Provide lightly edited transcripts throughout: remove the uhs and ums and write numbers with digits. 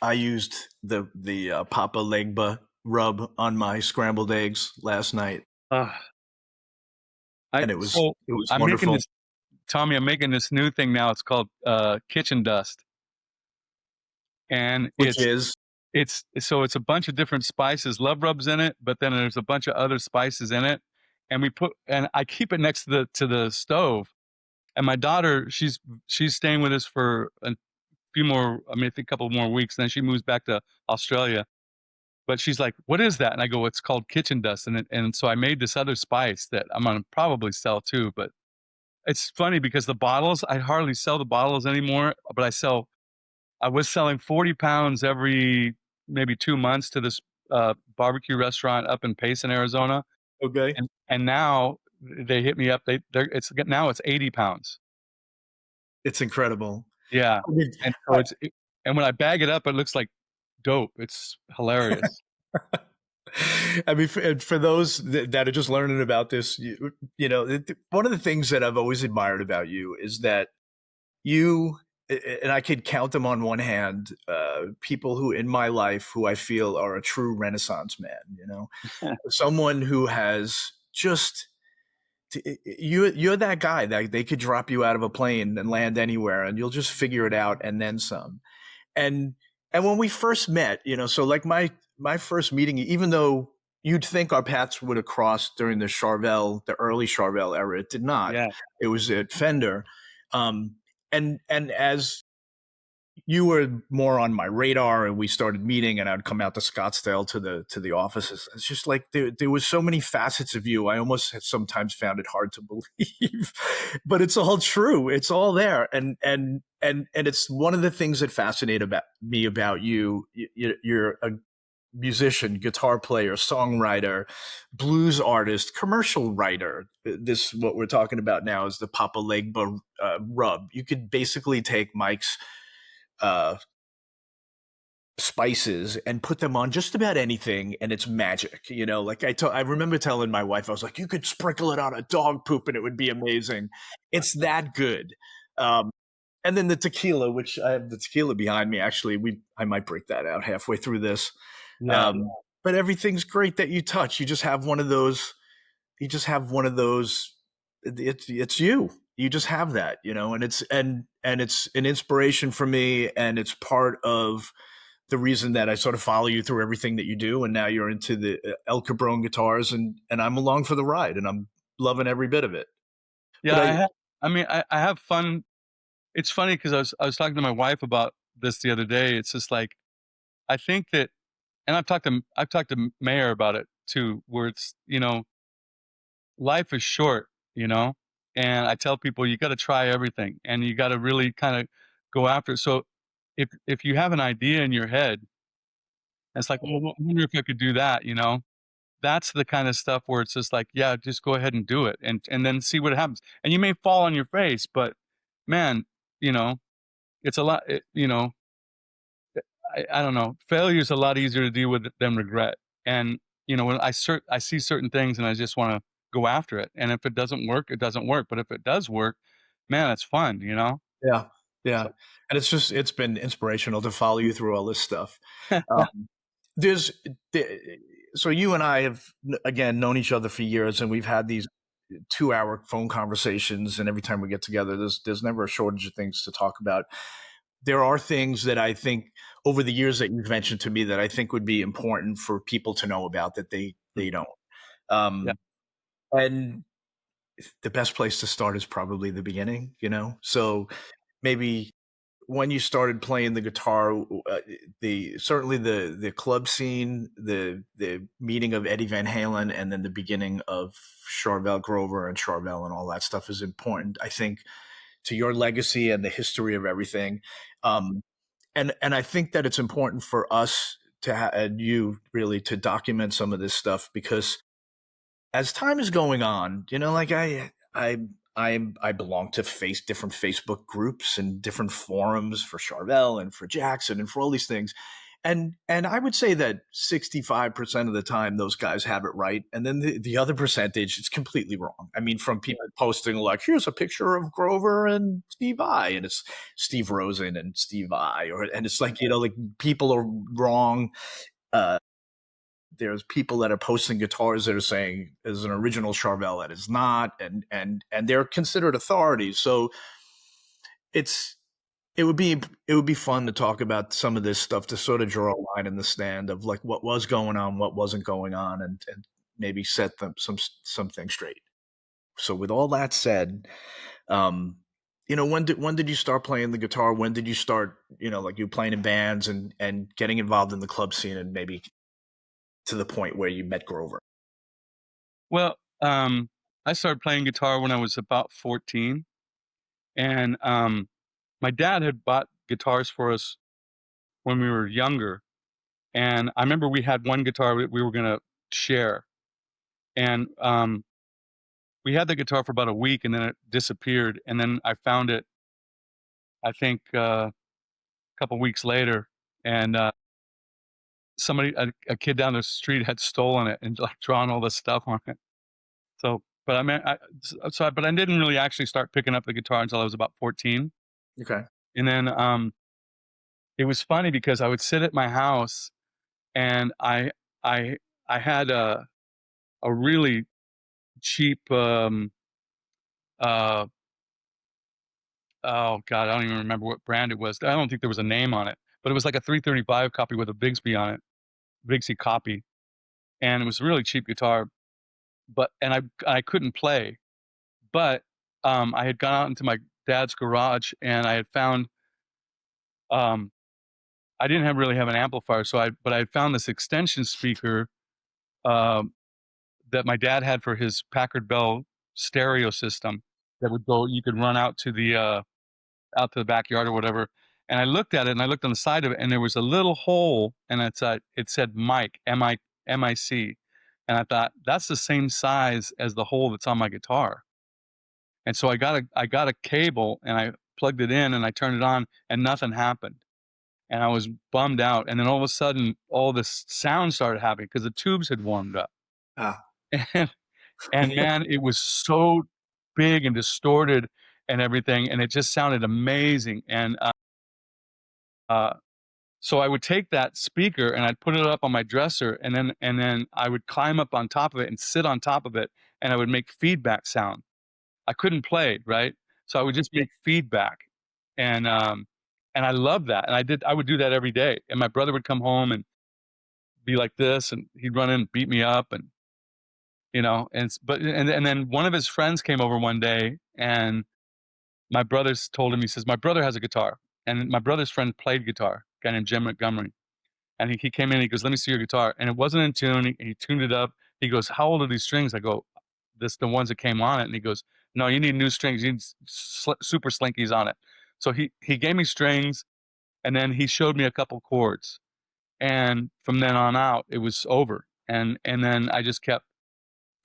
I used the Papa Legba rub on my scrambled eggs last night, Uh, I and so it was I'm making wonderful. this Tommy. I'm making this new thing now. It's called kitchen dust, and Which is it's a bunch of different spices. Love rubs in it, but then there's a bunch of other spices in it, and I keep it next to the stove. And my daughter, she's staying with us for a few more. I mean, I think a couple more weeks. Then she moves back to Australia. But she's like, "What is that?" And I go, "It's called kitchen dust." And so I made this other spice that I'm gonna probably sell too. But it's funny because the bottles, I hardly sell the bottles anymore. But I was selling 40 pounds every maybe 2 months to this barbecue restaurant up in Payson, Arizona. okay. And now they hit me up. Now it's 80 pounds. It's incredible. Yeah. I mean, And so and when I bag it up, it looks like dope. It's hilarious. I mean, for those that are just learning about this, you know, one of the things that I've always admired about you is that you, and I could count them on one hand, people who in my life who I feel are a true Renaissance man, you know, someone who has just, you're that guy that they could drop you out of a plane and land anywhere and you'll just figure it out and then some. And when we first met, you know, so like my first meeting, even though you'd think our paths would have crossed during the early Charvel era, it did not. Yeah. It was at Fender. Um, and as you were more on my radar and we started meeting and I'd come out to Scottsdale to the offices. It's just like there was so many facets of you. I almost sometimes found it hard to believe, but it's all true. It's all there. And it's one of the things that fascinate about me about you. You're a musician, guitar player, songwriter, blues artist, commercial writer. This, what we're talking about now, is the Papa Legba rub. You could basically take Mike's uh, spices and put them on just about anything, and it's magic. You know, like I remember telling my wife, I was like, you could sprinkle it on a dog poop and it would be amazing. It's that good. Um, and then the tequila, which I have the tequila behind me. Actually, I might break that out halfway through this. Yeah. Um, but everything's great that you touch. You just have one of those. You just have one of those. It's you. You just have that, you know, and it's an inspiration for me, and it's part of the reason that I sort of follow you through everything that you do. And now you're into the El Cabron guitars, and I'm along for the ride, and I'm loving every bit of it. But Yeah. I have fun. It's funny because I was talking to my wife about this the other day. It's just like, I think that, and I've talked to Mayor about it too, where it's, life is short, you know, and I tell people you got to try everything and you got to really kind of go after it. So if you have an idea in your head, it's like, oh, I wonder if I could do that, you know. That's the kind of stuff where it's just like, yeah, just go ahead and do it, and then see what happens. And you may fall on your face, but man, you know, it's a lot. I don't know. Failure is a lot easier to deal with than regret. And when I see certain things and I just want to go after it. And if it doesn't work, it doesn't work. But if it does work, man, it's fun. yeah, yeah, So and it's been inspirational to follow you through all this stuff. Um, there's so you and I have again known each other for years, and we've had these 2 hour phone conversations, and every time we get together, there's never a shortage of things to talk about. There are things that I think over the years that you've mentioned to me that I think would be important for people to know about that they don't. yeah, Um, and the best place to start is probably the beginning, you know? So maybe when you started playing the guitar, certainly the club scene, the meeting of Eddie Van Halen, and then the beginning of Charvel Grover and Charvel and all that stuff is important, I think, to your legacy and the history of everything. Um, and I think that it's important for us and you really to document some of this stuff, because as time is going on, you know, like I belong to different Facebook groups and different forums for Charvel and for Jackson and for all these things. And I would say that 65% of the time those guys have it right, and then the other percentage it's completely wrong. I mean, from people posting like, "Here's a picture of Grover and Steve Vai," and it's Steve Rosen and Steve Vai, and it's like, like people are wrong. Uh, there's people that are posting guitars that are saying is an original Charvel that is not, and they're considered authorities. So it's it would be fun to talk about some of this stuff to sort of draw a line in the sand of like what was going on, what wasn't going on, and maybe set them something straight. So with all that said, um, when did you start playing the guitar? When did you start, like you playing in bands and getting involved in the club scene and maybe to the point where you met Grover? Well, I started playing guitar when I was about 14, and my dad had bought guitars for us when we were younger, and I remember we had one guitar that we were gonna share, and we had the guitar for about a week, and then it disappeared, and then I found it, I think, a couple weeks later, and a kid down the street had stolen it and like drawn all this stuff on it. So, but I mean, but I didn't really actually start picking up the guitar until I was about 14, Okay. and then it was funny because I would sit at my house and I I had a really cheap uh oh god, I don't even remember what brand it was. I don't think there was a name on it, but it was like a 335 copy with a Bigsby on it, Bigsby copy, and it was a really cheap guitar. But and I couldn't play, but I had gone out into my dad's garage and I had found um I didn't really have an amplifier, but I had found this extension speaker um that my dad had for his Packard Bell stereo system that would go, you could run out to the backyard or whatever. And I looked at it and I looked on the side of it and there was a little hole and it said Mike, M-I-C. And I thought, that's the same size as the hole that's on my guitar. And so I got a cable and I plugged it in and I turned it on and nothing happened. And I was bummed out. And then all of a sudden, all this sound started happening because the tubes had warmed up. Ah. And, and man, it was so big and distorted and everything. And it just sounded amazing. And uh, so I would take that speaker and I'd put it up on my dresser, and then I would climb up on top of it and sit on top of it, and I would make feedback sound. I couldn't play, right? So I would just make feedback, and and I loved that, and I would do that every day. And my brother would come home and be like this, and he'd run in and beat me up, and and then one of his friends came over one day, and my brothers told him, he says, my brother has a guitar, and my brother's friend played guitar, a guy named Jim Montgomery. And he came in, he goes, let me see your guitar. And it wasn't in tune. He tuned it up. He goes, how old are these strings? I go, the ones that came on it. And he goes, no, you need new strings. You need super slinkies on it. So he gave me strings and then he showed me a couple chords. And from then on out, it was over. And then I just kept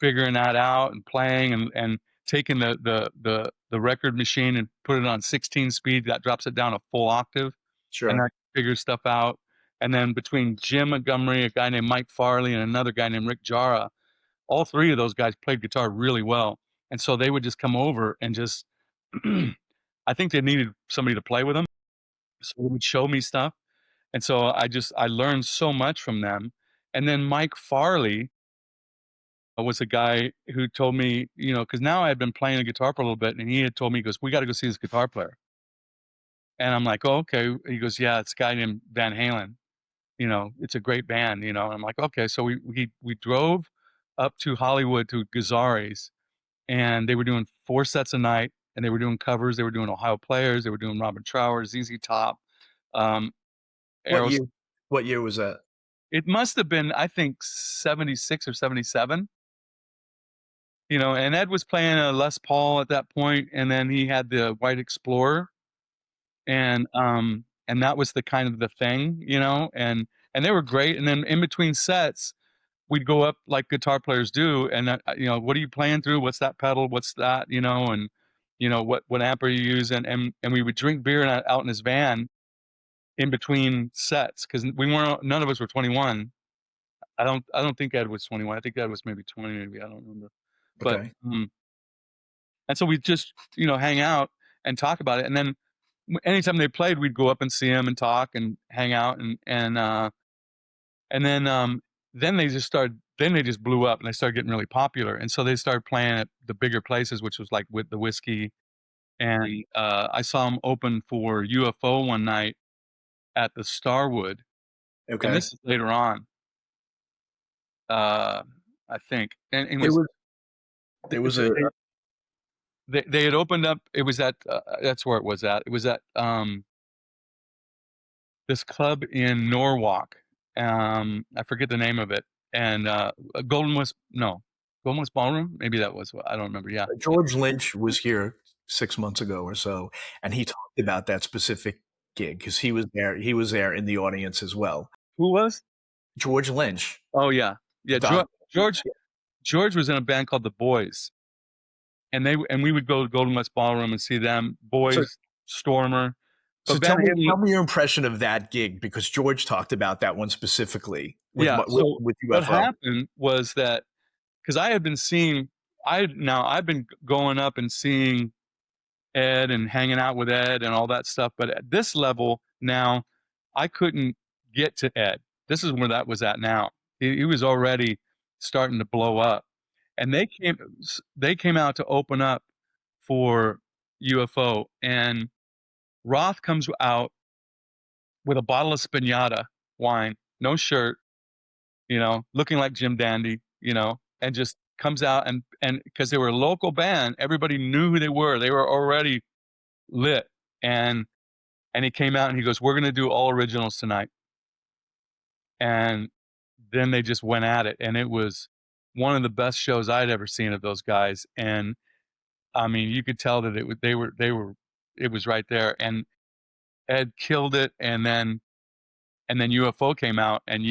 figuring that out and playing and taking the record machine and put it on 16 speed. That drops it down a full octave. And Sure. I figure stuff out. And then between Jim Montgomery, a guy named Mike Farley, and another guy named Rick Jara, all three of those guys played guitar really well. And so they would just come over and just, I think they needed somebody to play with them. So they would show me stuff. And so I learned so much from them. And then Mike Farley was a guy who told me, because now I had been playing the guitar for a little bit, and he had told me, he goes, we got to go see this guitar player. And I'm like, oh, okay. He goes, yeah, it's a guy named Van Halen. It's a great band, and I'm like, okay. So we drove up to Hollywood to Gazzari's, and they were doing 4 sets a night, and they were doing covers. They were doing Ohio Players. They were doing Robin Trower, ZZ Top, um, What Aeros. year? What year was that? It must have been, I think, 76 or 77. And Ed was playing a Les Paul at that point, and then he had the White Explorer, and that was the kind of the thing, and they were great. And then in between sets, we'd go up like guitar players do, and what are you playing through? What's that pedal? What's that? And what amp are you using? And we would drink beer out in his van, in between sets because none of us were 21. I don't think Ed was 21. I think Ed was maybe 20, maybe I don't remember. But Okay. and so we just hang out and talk about it, and then anytime they played, we'd go up and see them and talk and hang out and then they just started. Then they just blew up and they started getting really popular, and so they started playing at the bigger places, which was like with the Whiskey. And I saw them open for UFO one night at the Starwood, and Okay. this is later on, uh, I think. And it There was was they, there was a they had opened up. It was at that's where it was at. It was at this club in Norwalk. I forget the name of it. And Golden West, no, Golden West Ballroom. Maybe that was. I don't remember. Yeah. George Lynch was here 6 months ago or so, and he talked about that specific gig because he was there. He was there in the audience as well. Who was? George Lynch. Oh yeah, yeah. Don, George was in a band called the Boys, and we would go to Golden West Ballroom and see them. so, Boys, Stormer, so but Van Halen. tell me your impression of that gig because George talked about that one specifically Yeah. So with what UFO. happened was that because I had been seeing, I've been going up and seeing Ed and hanging out with Ed and all that stuff. But at this level now, I couldn't get to Ed. This is where that was at now. He was already starting to blow up, and they came out to open up for UFO, and Roth comes out with a bottle of Spinata wine, no shirt, looking like Jim Dandy, and just comes out and because they were a local band, everybody knew who they were. They were already lit, and he came out and he goes, "We're gonna do all originals tonight." And then they just went at it, and it was one of the best shows I'd ever seen of those guys. And I mean, you could tell that it was right there. And Ed killed it, and then UFO came out, and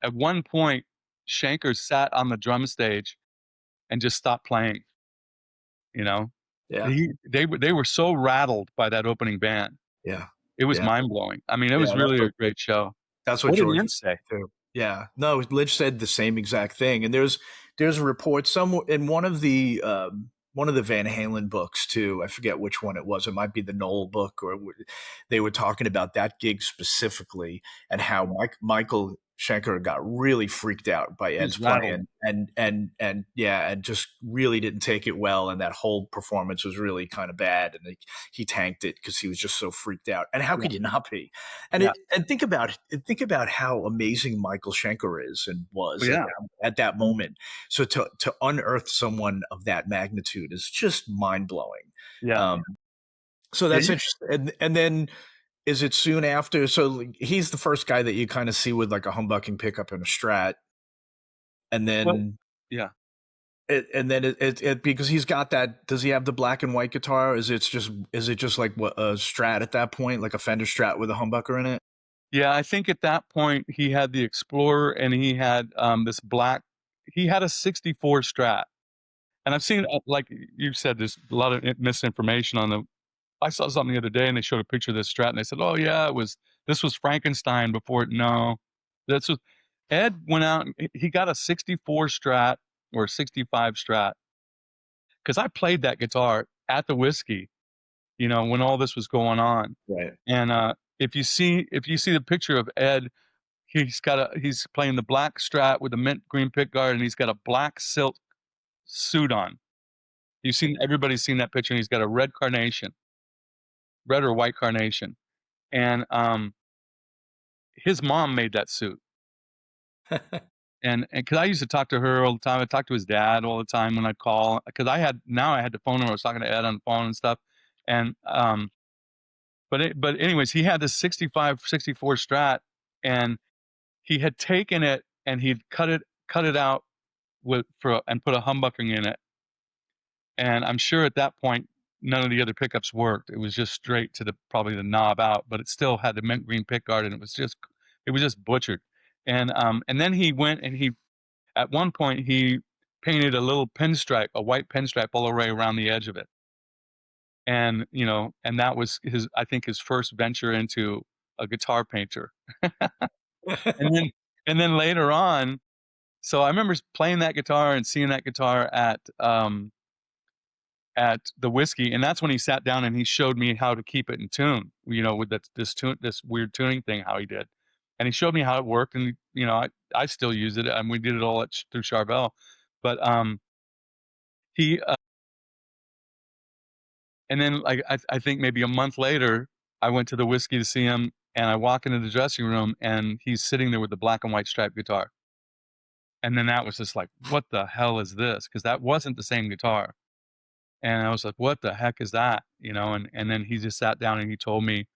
at one point, Schenker sat on the drum stage and just stopped playing. You know, Yeah. they were so rattled by that opening band. Yeah. It was Yeah. mind blowing. I mean, it Yeah. was really a great show. That's what What did George Lynch was say? saying too. Yeah. No, Lynch said the same exact thing. And there's a report somewhere in one of the Van Halen books too. I forget which one it was. It might be the Knoll book, or they were talking about that gig specifically and how Michael Schenker got really freaked out by Ed's playing and yeah, and just really didn't take it well. And that whole performance was really kind of bad. And he tanked it because he was just so freaked out. And how could you not be? And and think about how amazing Michael Schenker is and was at that moment. So to unearth someone of that magnitude is just mind blowing. Yeah. So that's interesting. And then is it soon after? So he's the first guy that you kind of see with like a humbucking pickup and a Strat, and then and then it because he's got that. Does he have the black and white guitar? Is it just like what a Strat at that point, like a Fender Strat with a humbucker in it? Yeah, I think at that point he had the Explorer and he had this black. He had a '64 Strat, and I've seen like you said, there's a lot of misinformation on the. I saw something the other day and they showed a picture of this Strat and they said, "Oh yeah, this was Frankenstein before." No, that's what Ed went out and he got a '64 Strat or a '65 Strat because I played that guitar at the Whiskey, when all this was going on. Right. And if you see the picture of Ed, he's playing the black Strat with a mint green pickguard and he's got a black silk suit on. Everybody's seen that picture, and he's got a red or white carnation. And his mom made that suit. And because I used to talk to her all the time, I talked to his dad all the time when I'd call, because I had to phone him. I was talking to Ed on the phone and stuff. And but anyways, he had this '65, '64 Strat, and he had taken it and he'd cut it out and put a humbucking in it. And I'm sure at that point none of the other pickups worked. It was just straight to probably the knob out, but it still had the mint green pickguard, and it was just butchered. And then he went and at one point he painted a little pinstripe, a white pinstripe all the way around the edge of it. And and that was I think his first venture into a guitar painter. And then later on, so I remember playing that guitar and seeing that guitar at the whiskey, and that's when he sat down and he showed me how to keep it in tune, with this weird tuning thing, how he did. And he showed me how it worked, and I still use it, and we did it all through Charvel. But he and then, like, I think maybe a month later, I went to the whiskey to see him, and I walk into the dressing room, and he's sitting there with the black and white striped guitar. And then that was just like, "What the hell is this?" Because that wasn't the same guitar. And I was like, "What the heck is that?" And then he just sat down and he told me,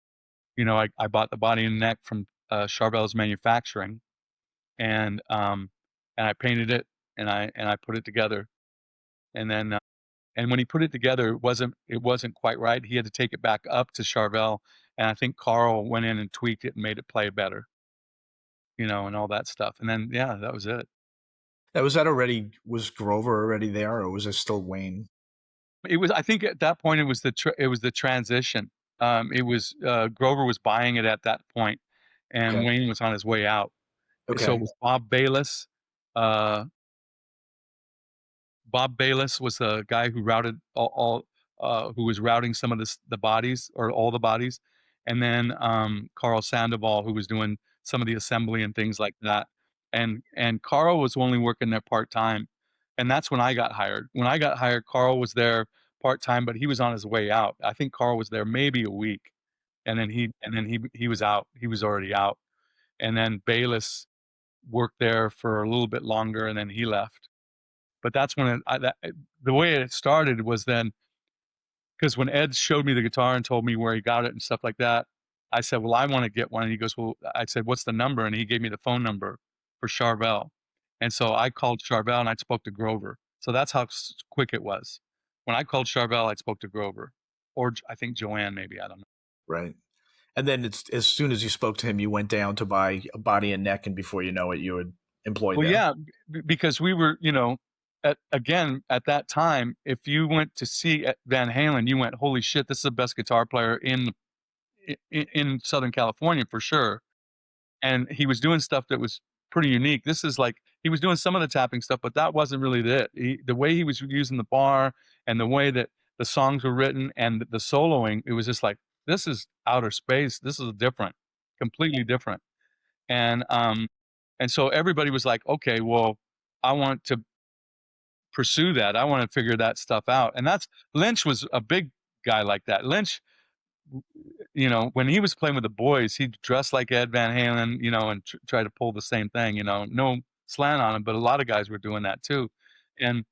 I bought the body and neck from, Charvel's manufacturing, and, um, and I painted it, and I put it together. And then, and when he put it together, it wasn't quite right. He had to take it back up to Charvel, and I think Carl went in and tweaked it and made it play better, and all that stuff. And then, yeah, that was it. Now, was Grover already there, or was it still Wayne? It was, I think at that point, it was the transition. It was, Grover was buying it at that point, and Okay. Wayne was on his way out. So it Okay. was Bob Bayless. Uh, Bob Bayless was the guy who routed who was routing some of the bodies, or all the bodies, and then, Carl Sandoval, who was doing some of the assembly and things like that. And Carl was only working there part time, and that's when I got hired. When I got hired, Carl was there part time, but he was on his way out. I think Carl was there maybe a week, and then he was out. He was already out, and then Bayless worked there for a little bit longer, and then he left. But that's when the way it started was then, because when Ed showed me the guitar and told me where he got it and stuff like that, I said, "Well, I wanna get one." And he goes, "Well," I said, "What's the number?" And he gave me the phone number for Charvel. And so I called Charvel and I spoke to Grover. So that's how quick it was. When I called Charvel, I spoke to Grover, or I think Joanne, maybe, I don't know. Right. And then it's as soon as you spoke to him, you went down to buy a body and neck, and before you know it, you were employed Well, there. yeah, because we were, at that time, if you went to see Van Halen, you went, "Holy shit, this is the best guitar player in Southern California for sure." And he was doing stuff that was pretty unique. This is like, he was doing some of the tapping stuff, but that wasn't really it. The way he was using the bar, and the way that the songs were written, and the soloing, it was just like, this is outer space. This is different, completely different. And so everybody was like, "Okay, well, I want to pursue that. I want to figure that stuff out." And that's Lynch was a big guy like that. Lynch, when he was playing with the boys, he'd dress like Ed Van Halen, and try to pull the same thing, no slant on him, but a lot of guys were doing that too. And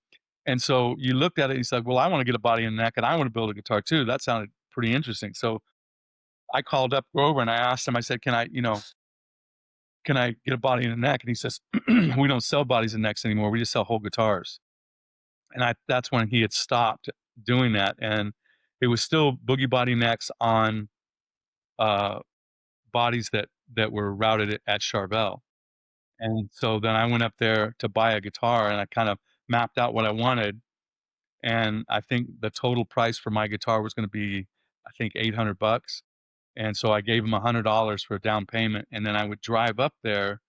so you looked at it and you said, "Well, I want to get a body and neck, and I want to build a guitar too." That sounded pretty interesting. So I called up Grover and I asked him, I said, can I get a body and a neck?" And he says, "We don't sell bodies and necks anymore. We just sell whole guitars." And that's when he had stopped doing that. And it was still boogie body necks on, uh, bodies that were routed at Charvel. And so then I went up there to buy a guitar, and I kind of mapped out what I wanted. And I think the total price for my guitar was gonna be, I think, $800. And so I gave him $100 for a down payment, and then I would drive up there,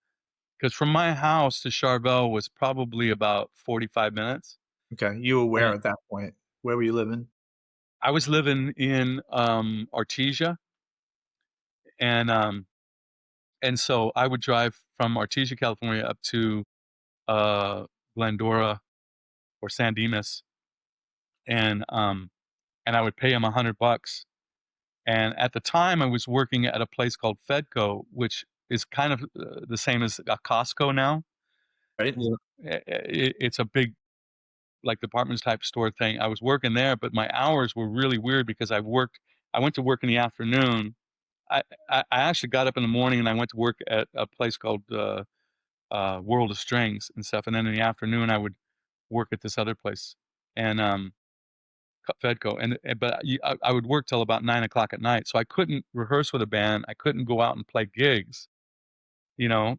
because from my house to Charvel was probably about 45 minutes. Okay. You were where And at that point? Where were you living? I was living in, Artesia, and, so I would drive from Artesia, California, up to, uh, Glendora or San Dimas, and, I would pay him $100. And at the time, I was working at a place called Fedco, which is kind of, the same as a Costco now. Right. Yeah. It's a big, like, department type store thing. I was working there, but my hours were really weird because I went to work in the afternoon. I I actually got up in the morning and I went to work at a place called, World of Strings and stuff, and then in the afternoon, I would work at this other place, and, Fedco, but I would work till about 9 o'clock at night, so I couldn't rehearse with a band, I couldn't go out and play gigs,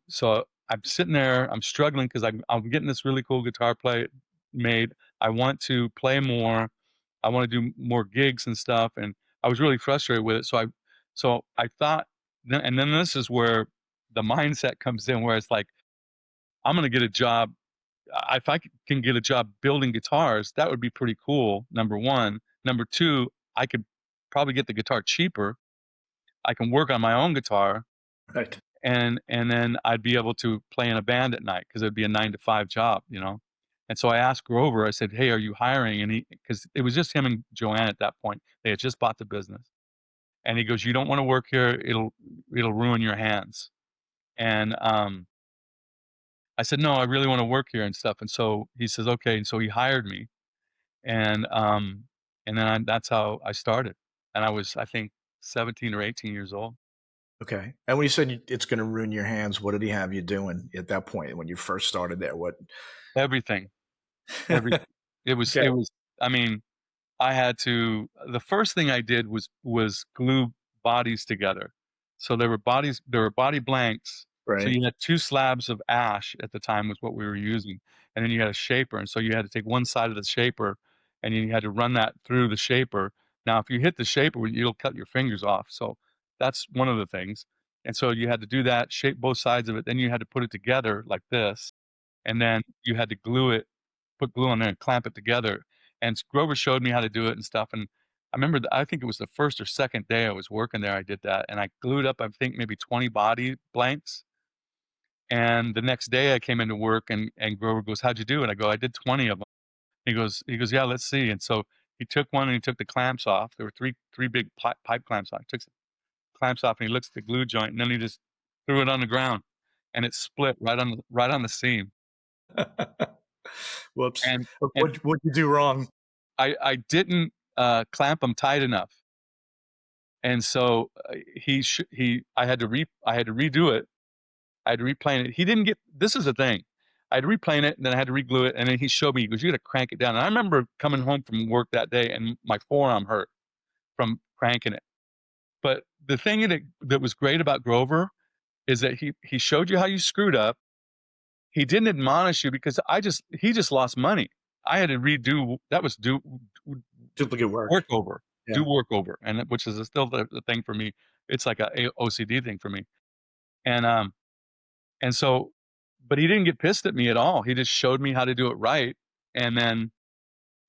so I'm sitting there, I'm struggling because I'm getting this really cool guitar play made, I want to play more, I wanna do more gigs and stuff, and I was really frustrated with it, so I thought and then this is where the mindset comes in, where it's like, I'm gonna get a job. If I can get a job building guitars, that would be pretty cool. Number one. Number two, I could probably get the guitar cheaper. I can work on my own guitar, Right. and then I'd be able to play in a band at night because it'd be a 9 to 5 job, you know. And so I asked Grover. I said, "Hey, are you hiring?" And because it was just him and Joanne at that point. They had just bought the business, and he goes, "You don't want to work here. It'll ruin your hands." And I said, "No, I really want to work here and stuff." And so he says, "Okay." And so he hired me, and then that's how I started. And I was, I think, 17 or 18 years old. Okay. And when you said it's going to ruin your hands, what did he have you doing at that point when you first started there? What? Everything, everything. Okay. It was. I mean, I had to. The first thing I did was glue bodies together. So there were body blanks. So Right. you had 2 slabs of ash at the time was what we were using, and then you had a shaper, and so you had to take one side of the shaper, and you had to run that through the shaper. Now, if you hit the shaper, it'll cut your fingers off, so that's one of the things, and so you had to do that, shape both sides of it, then you had to put it together like this, and then you had to glue it, put glue on there and clamp it together, and Grover showed me how to do it and stuff, and I remember I think it was the 1st or 2nd day I was working there, I did that, and I glued up, I think, maybe 20 body blanks, and the next day I came into work and Grover goes, "How'd you do it?" I go, "I did 20 of them." He goes, "Yeah, let's see." And so he took one and he took the clamps off. There were three big pipe clamps on. He took the clamps off and he looks at the glue joint and then he just threw it on the ground and it split right on the seam. Whoops. And and What'd you do wrong? I didn't clamp them tight enough. And so I had to redo it. I had to replane it. He didn't get this is the thing. I had to replane it, and then I had to reglue it, and then he showed me, he goes, "You gotta crank it down." And I remember coming home from work that day, and my forearm hurt from cranking it. But the thing that was great about Grover is that he showed you how you screwed up. He didn't admonish you because he just lost money. I had to redo that was Duplicate work. work over, Yeah. do work over, and which is still the thing for me. It's like a OCD thing for me. And, um And so but he didn't get pissed at me at all. He just showed me how to do it right, and then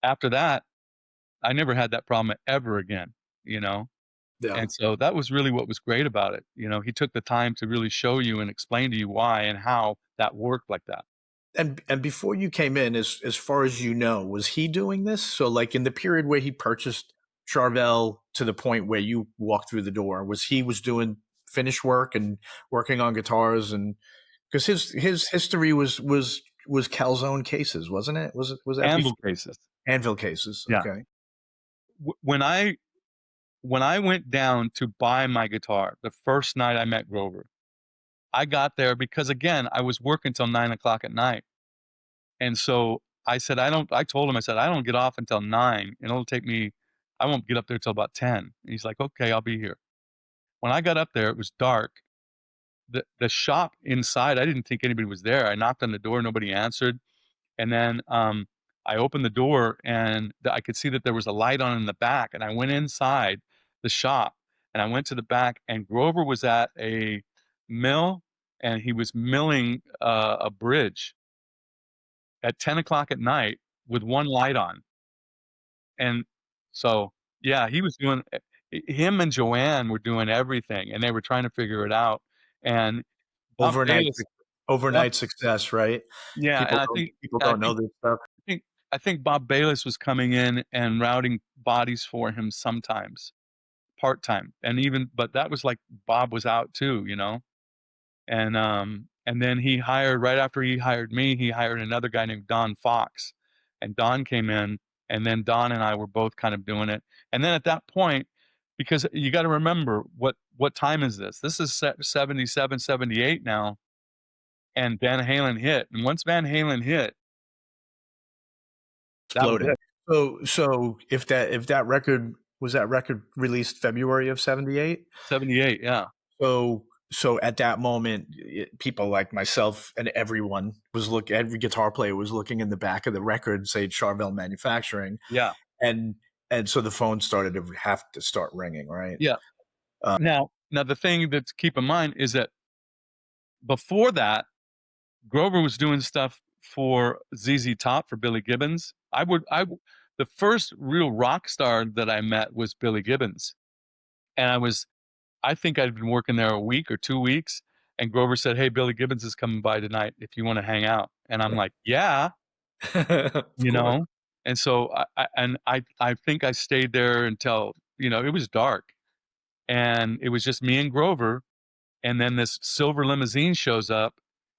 after that, I never had that problem ever again, you know? Yeah. And so that was really what was great about it, you know? He took the time to really show you and explain to you why and how that worked like that. And before you came in, as far as you know, was he doing this? So, like in the period where he purchased Charvel to the point where you walked through the door, was doing finish work and working on guitars, and because his history was calzone cases, wasn't it? Was that before Anvil cases. Anvil cases? Yeah. Okay. W when I went down to buy my guitar, the first night I met Grover, I got there because, again, I was working till 9 o'clock at night. And so I told him, I said, "I don't get off until 9, and it'll take me I won't get up there till about 10." And he's like, "Okay, I'll be here." When I got up there, it was dark. The shop inside, I didn't think anybody was there. I knocked on the door, nobody answered. And then, I opened the door and I could see that there was a light on in the back, and I went inside the shop, and I went to the back, and Grover was at a mill, and he was milling, a bridge at 10 o'clock at night with one light on. And so, yeah, he was doing him and Joanne were doing everything, and they were trying to figure it out. And Bob Overnight Bayless Bob overnight success, right? yeah, and People I don't know think this stuff. I think I think Bob Bayless was coming in and routing bodies for him sometimes, part-time, and even but that was like Bob was out too, you know? And then he hired right after he hired me, he hired another guy named Don Fox, and Don came in, and then Don and I were both kind of doing it, and then at that point because you gotta remember what time is this? This is 77, 78 now, and Van Halen hit, and once Van Halen hit, that was Exploded. it. So if that record was that record released February of 78? 78, yeah. So at that moment, people like myself and every guitar player was looking in the back of the record, say Charvel Manufacturing, Yeah, and so the phone started to have to start ringing, right? yeah. Uh, Now Now the thing that to keep in mind is that before that, Grover was doing stuff for ZZ Top, for Billy Gibbons. The first real rock star that I met was Billy Gibbons, and I think I'd been working there a week or 2 weeks, and Grover said, "Hey, Billy Gibbons is coming by tonight if you wanna hang out." And I'm like, "Yeah," Of you course. know? And so I think I stayed there until, it was dark, and it was just me and Grover, and then this silver limousine shows up,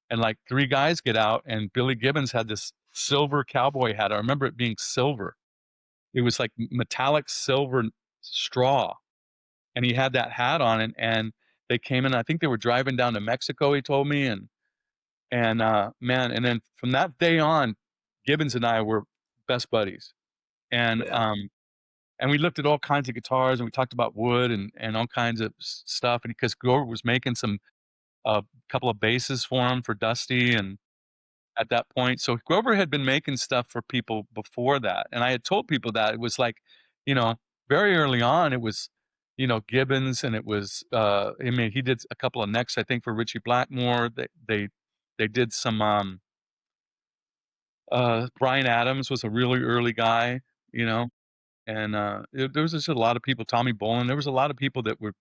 and, like, 3 guys get out, and Billy Gibbons had this silver cowboy hat. I remember it being silver. It was like metallic silver straw, and he had that hat on, and they came in. I think they were driving down to Mexico, he told me, man, and then from that day on, Gibbons and I were best buddies, and, Yeah. um, and we looked at all kinds of guitars, and we talked about wood and all kinds of stuff, and because Grover was making a couple of basses for him, for Dusty, and at that point, so Grover had been making stuff for people before that, and I had told people that it was like, you know, very early on, it was, Gibbons, and it was, I mean, he did a couple of necks, I think, for Richie Blackmore. They did some, Bryan Adams was a really early guy, you know, and, there was just a lot of people, Tommy Bolin, there was a lot of people that were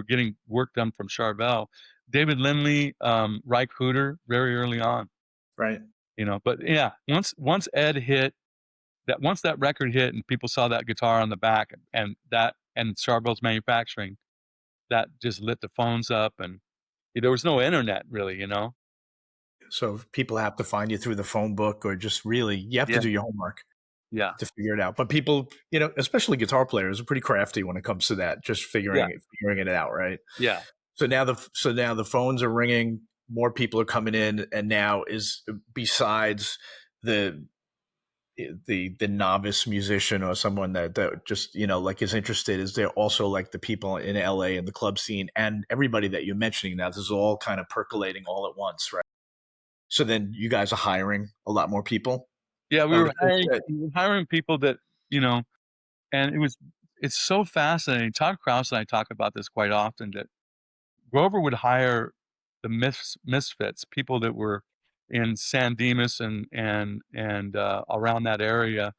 getting work done from Charvel. David Lindley, Reich Hooter, very early on. Right. But yeah, once that record hit and people saw that guitar on the back and Charvel's manufacturing, that just lit the phones up, and there was no internet really. So people have to find you through the phone book, or just really you have to Yeah, do your homework yeah, to figure it out. But people, especially guitar players, are pretty crafty when it comes to that, just yeah, figuring it out, right? yeah, So now the phones are ringing, more people are coming in, and now is besides the the novice musician or someone that just like is interested, is there also like the people in LA and the club scene and everybody that you're mentioning now, this is all kind of percolating all at once, right? So then you guys are hiring a lot more people. yeah. We Oh, were that's hiring good. we were hiring people that you know, and it's so fascinating. Todd Krause and I talk about this quite often, that Grover would hire the misfits, people that were in San Dimas and around that area,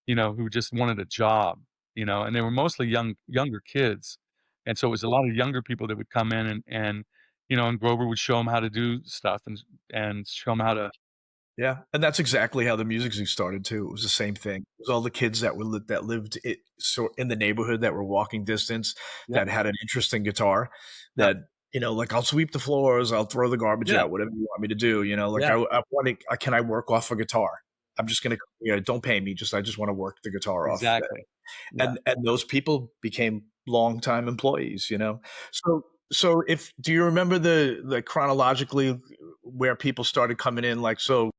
who just wanted a job, and they were mostly younger kids. And so it was a lot of younger people that would come in and Grover would show them how to do stuff and show them how to. Yeah, and that's exactly how the music scene started too. It was the same thing. It was all the kids that lived in the neighborhood, that were walking distance, Yeah, that had an interesting guitar, yeah, that like, I'll sweep the floors, I'll throw the garbage yeah, out, whatever you want me to do. Like, yeah, I want to. Can I work off a guitar? I'm just gonna, don't pay me. I just want to work the guitar off. exactly. Yeah. And those people became longtime employees. So if do you remember the chronologically where people started coming in, like, so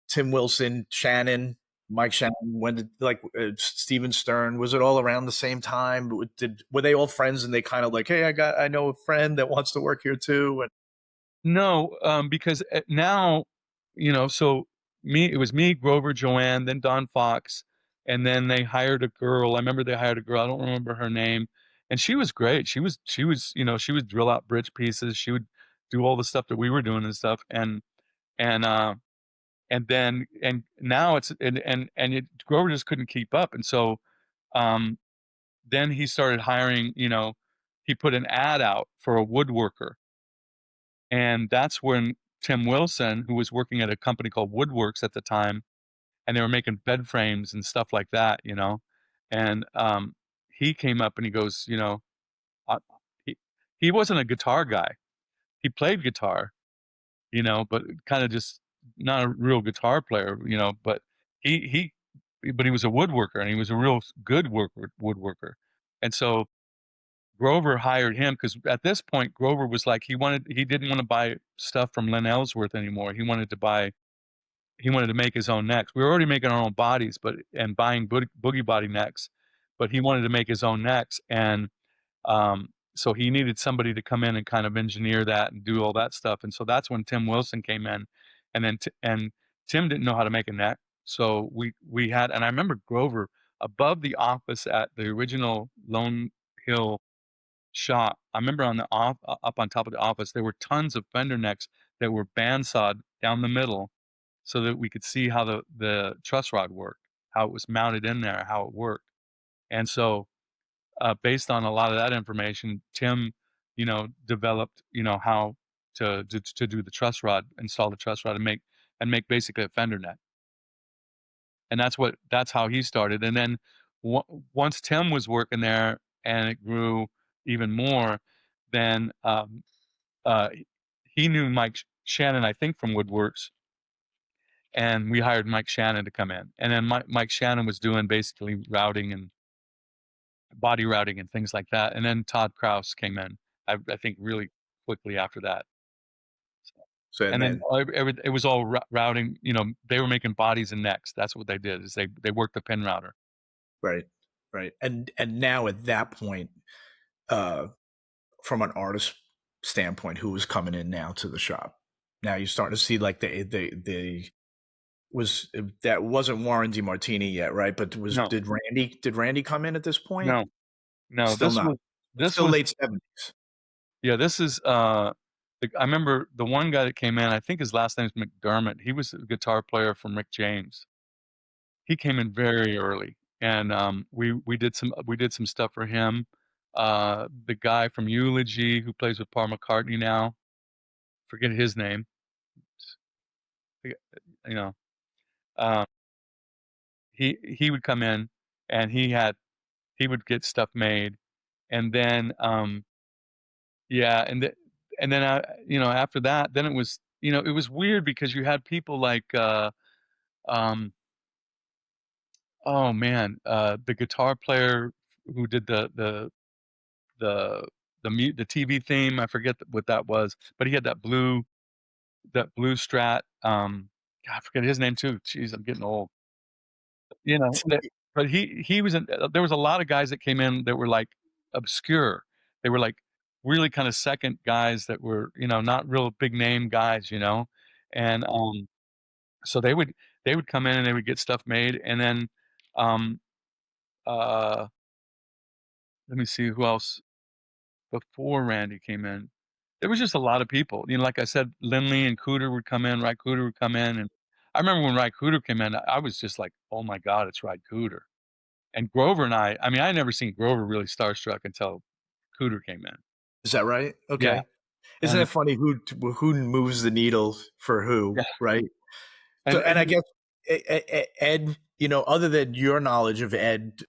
Tim Wilson, Shannon, Mike Shannon, when did, like, Steven Stern, was it all around the same time? Were they all friends, and they kind of like, hey, I know a friend that wants to work here too? And No, because now, so it was me, Grover, Joanne, then Don Fox, and then they hired a girl. I remember they hired a girl. I don't remember her name, and she was great. She would drill out bridge pieces. She would do all the stuff that we were doing and stuff, and and now Grover just couldn't keep up, and so um, then he started hiring. He put an ad out for a woodworker, and that's when Tim Wilson, who was working at a company called Woodworks at the time, and they were making bed frames and stuff like that. And he came up and he goes, uh, he, he wasn't a guitar guy. He played guitar, but kind of just not a real guitar player. But he, but he was a woodworker, and he was a real good woodworker. And so Grover hired him because at this point, Grover was like, he didn't want to buy stuff from Len Ellsworth anymore. He wanted to make his own necks. We were already making our own bodies, and buying boogie body necks, but he wanted to make his own necks. And so he needed somebody to come in and kind of engineer that and do all that stuff. And so that's when Tim Wilson came in, and and Tim didn't know how to make a neck. So we had, and I remember Grover above the office at the original Lone Hill shop, I remember on the up on top of the office, there were tons of Fender necks that were bandsawed down the middle so that we could see how the truss rod worked, how it was mounted in there, how it worked. And so, based on a lot of that information, Tim, developed, how to do the truss rod, install the truss rod, and make basically a Fender neck. And that's how he started. And then once Tim was working there and it grew even more, then uh, he knew Mike Shannon, I think, from Woodworks, and we hired Mike Shannon to come in. And then Mike Shannon was doing basically routing and body routing and things like that. And then Todd Kraus came in, I think, really quickly after that. So and And then then it was all routing. They were making bodies and necks. That's what they did. Is they worked the pin router. right, right, and now at that point, uh, from an artist standpoint, who was coming in now to the shop? Now you're starting to see like the was that wasn't Warren DeMartini yet, right? But No, did Randy come in at this point? no, no. Still not. This Still was late 70s. yeah. This is I remember the one guy that came in. I think his last name is McDermott. He was a guitar player from Rick James. He came in very early, and we did some stuff for him. The guy from Eulogy who plays with Paul McCartney now, forget his name. Forget- You know, uh, he would come in, and he would get stuff made, and then yeah, and then after that, then it was weird because you had people like um oh man, the guitar player who did the the TV theme. I forget what that was, but he had that blue Strat. God, I forget his name too. Jeez, I'm getting old. That, but he was in, there was a lot of guys that came in that were like obscure. They were like really kind of second guys that were not real big name guys, and so they would come in and they would get stuff made, and then um uh let me see who else before Randy came in. There was just a lot of people. Like I said, Lindley and Cooter would come in, Ry Cooter would come in, and I remember when Ry Cooter came in, I was just like, "Oh my god, it's Ry Cooter." And Grover and I mean, I never seen Grover really starstruck until Cooter came in. Is that right? Yeah, Okay. Isn't and it funny who moves the needle for who, yeah, right? So, and and I and guess Ed, other than your knowledge of Ed,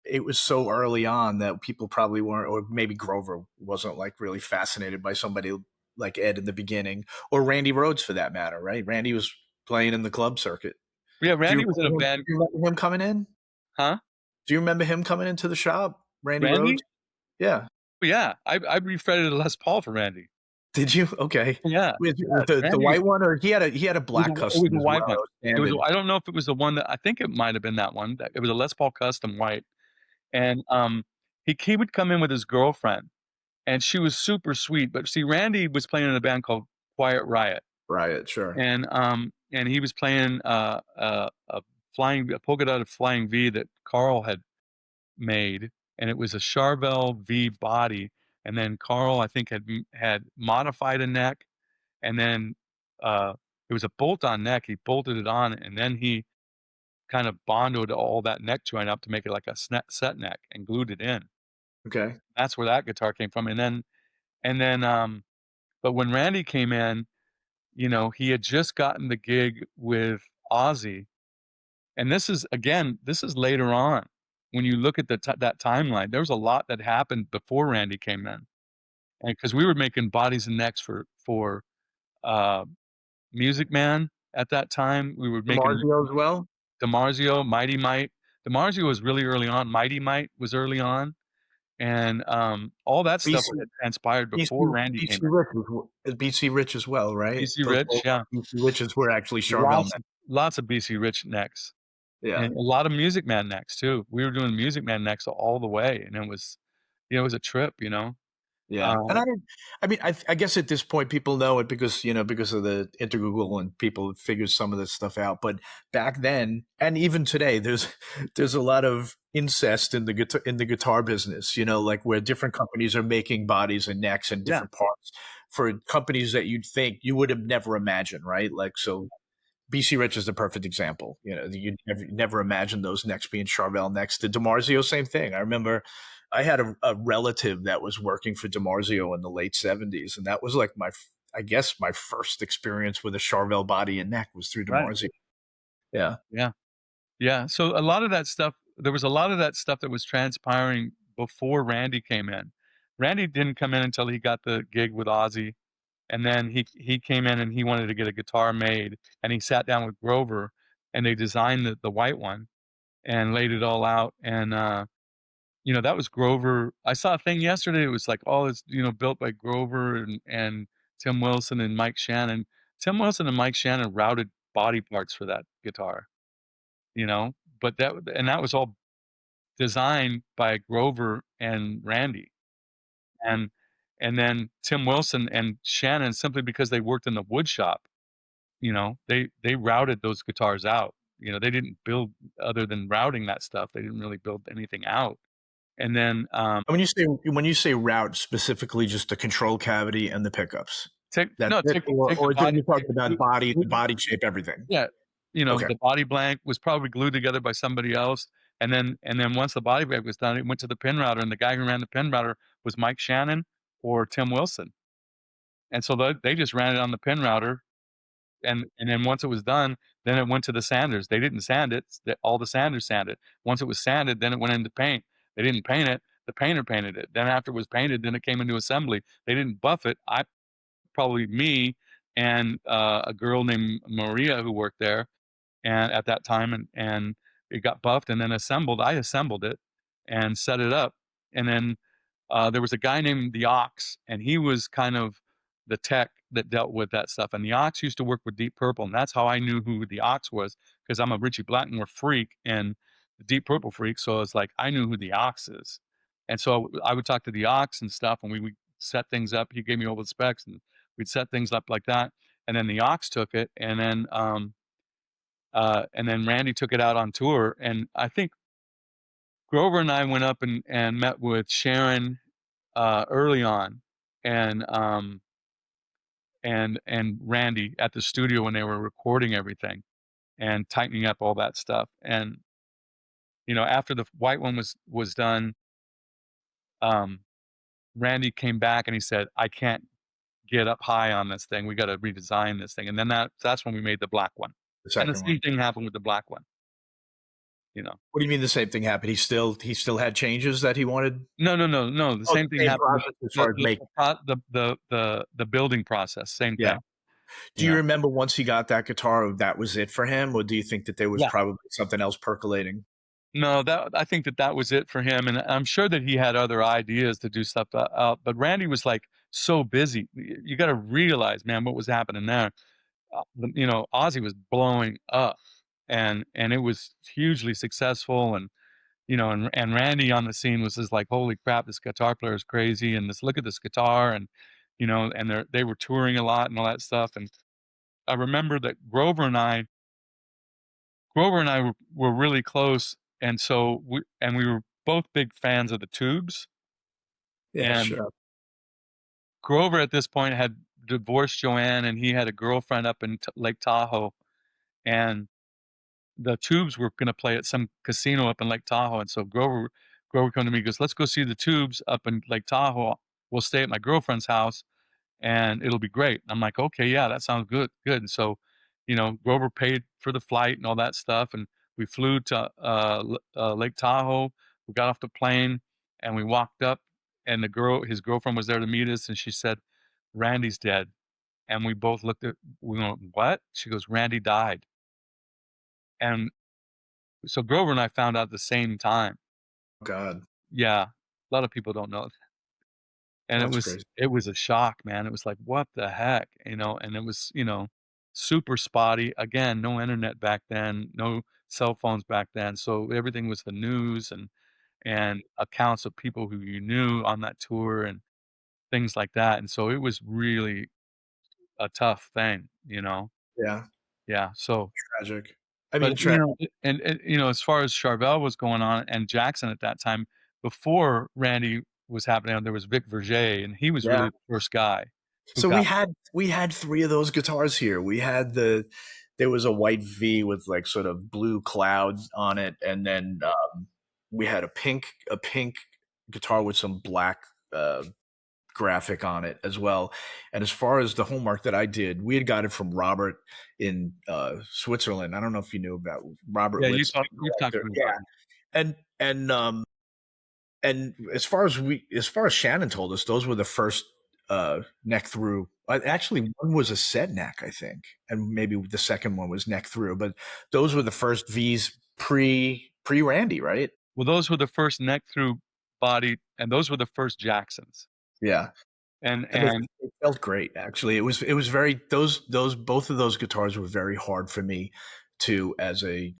it was so early on that people probably weren't, or maybe Grover wasn't like really fascinated by somebody like Ed in the beginning, or Randy Rhoads for that matter, right? Randy was playing in the club circuit. yeah, Do you Randy was in a remember band. him coming in? Huh? Do you remember him coming into the shop, Randy Rhoads? Randy? Yeah. Yeah, I refretted a Les Paul for Randy. Did you? Okay. Yeah, With yeah, the Randy. white one, or he had a black It was custom a as white well, one. It was outstanding. I don't know if it was the one that I think it might have been that one. That it was a Les Paul custom white, and he would come in with his girlfriend, and she was super sweet. But see, Randy was playing in a band called Quiet Riot, Riot, sure. and he was playing a polka dotted flying V that Carl had made, and it was a Charvel V body, and then Carl, I think, had modified a neck, and then uh, it was a bolt-on neck. He bolted it on, and then he kind of bonded all that neck joint up to make it like a set neck and glued it in. Okay. That's where that guitar came from. And then, but when Randy came in, he had just gotten the gig with Ozzy, and this is later on. When you look at that timeline, there was a lot that happened before Randy came in, and because we were making bodies and necks for uh, Music Man at that time, we were making DiMarzio as well? DiMarzio, Mighty Mite. DiMarzio was really early on. Mighty Mite was early on, and all that stuff BC had transpired BC before Randy BC came in. Rich is BC Rich as well, right? BC Those Rich, both yeah, BC Riches were actually Charvel lots men. of lots of BC Rich necks, Yeah. and a lot of Music Man necks too. We were doing Music Man necks all the way, and it was a trip. Yeah, and Uh, I mean, I guess at this point people know it because, because of the Intergoogle and people figure some of this stuff out. But back then, and even today, there's a lot of incest in the guitar business. Like where different companies are making bodies and necks and yeah, different parts for companies that you'd think you would have never imagined, right? Like so, BC Rich is the perfect example. You never imagined those necks being Charvel necks. The DiMarzio, same thing. I remember I had a relative that was working for DiMarzio in the late '70s, and that was like I guess my first experience with a Charvel body and neck was through right, DiMarzio. Yeah, yeah. Yeah, so a lot of that stuff there was a lot of that stuff that was transpiring before Randy came in. Randy didn't come in until he got the gig with Ozzy, and then he came in and he wanted to get a guitar made, and he sat down with Grover, and they designed the white one and laid it all out, and, that was Grover. I saw a thing yesterday, it was like, all this, built by Grover and Tim Wilson and Mike Shannon. Tim Wilson and Mike Shannon routed body parts for that guitar, you know? But that was all designed by Grover and Randy, and then Tim Wilson and Shannon, simply because they worked in the wood shop, they routed those guitars out. They didn't build, other than routing that stuff, they didn't really build anything out. And then, and when you say route, specifically just the control cavity and the pickups. take That's no, it, take the or body, you're talking about glue the body shape, everything. yeah, Okay, the body blank was probably glued together by somebody else, and then once the body blank was done, it went to the pin router, and the guy who ran the pin router was Mike Shannon or Tim Wilson. And so they just ran it on the pin router, and then once it was done, then it went to the sanders. They didn't sand it, all the sanders sanded. Once it was sanded, then it went into paint. They didn't paint it, the painter painted it. Then after it was painted, then it came into assembly. They didn't buff it. Probably me and, a girl named Maria who worked there, and at that time, and it got buffed and then assembled. I assembled it and set it up, and then, there was a guy named the Ox, and he was kind of the tech that dealt with that stuff, and the Ox used to work with Deep Purple, and that's how I knew who the Ox was, because 'cause I'm a Ritchie Blackmore freak and a Deep Purple freak, so it's like I knew who the Ox is, and so I would talk to the Ox and stuff, and we would set things up. He gave me all the specs, and we'd set things up like that, and then the Ox took it, and then Randy took it out on tour, and I think Grover and I went up and met with Sharon, early on, and, and Randy at the studio when they were recording everything and tightening up all that stuff, and, after the white one was done, um, Randy came back and he said, "I can't get up high on this thing, we gotta redesign this thing," and then that's when we made the black one, the and the second same one. thing happened with the black one, you know? What do you mean the same thing happened? He still had changes that he wanted? No, no, no, no, the Oh, same thing same happened with process as far as make. the building process, same Yeah. thing, Do you you know? remember once he got that guitar, that was it for him, or do you think that there was Yeah. probably something else percolating? No, I think that was it for him, and I'm sure that he had other ideas to do stuff, but Randy was, like, so busy. You gotta realize, man, what was happening there. Ozzy was blowing up, and it was hugely successful, and Randy on the scene was just like, "Holy crap, this guitar player is crazy, and look at this guitar," and they were touring a lot and all that stuff, and I remember that Grover and I were really close, and so we were both big fans of the Tubes, Yeah, and sure. Grover at this point had divorced Joanne, and he had a girlfriend up in Lake Tahoe, and the Tubes were gonna play at some casino up in Lake Tahoe, and so Grover come to me, he goes, "Let's go see the Tubes up in Lake Tahoe. We'll stay at my girlfriend's house, and it'll be great." I'm like, "Okay, yeah, that sounds good, good." And so, Grover paid for the flight and all that stuff, and we flew to, Lake Tahoe. We got off the plane, and we walked up, and his girlfriend was there to meet us, and she said, "Randy's dead." And we went, "What?" She goes, "Randy died." And so Grover and I found out at the same time. God, Yeah, a lot of people don't know. And it that's was crazy. it was a shock, man. It was like, "What the heck?" And it was, super spotty. Again, no internet back then, no cell phones back then, so everything was the news and accounts of people who you knew on that tour, things like that, and so it was really a tough thing, you know? Yeah, Yeah, so tragic. I but, mean, you know, and, you know, as far as Charvel was going on and Jackson at that time, before Randy was happening, there was Vic Verger, and he was yeah. really the first guy who So got we had 3 of those guitars here. We had there was a white V with like sort of blue clouds on it, and then we had a pink guitar with some black graphic on it as well. And as far as the homework that I did, we had got it from Robert in Switzerland. I don't know if you knew about Robert yeah, Litz, you've talked to collector. me about Yeah, and and as far as Shannon told us, those were the first neck through. Actually, one was a set neck, I think, and maybe the second one was neck through. But those were the first V's pre Randy, right? well, those were the first neck through body, and those were the first Jacksons, Yeah, and and it felt great. Actually, it was very those both of those guitars were very hard for me to as a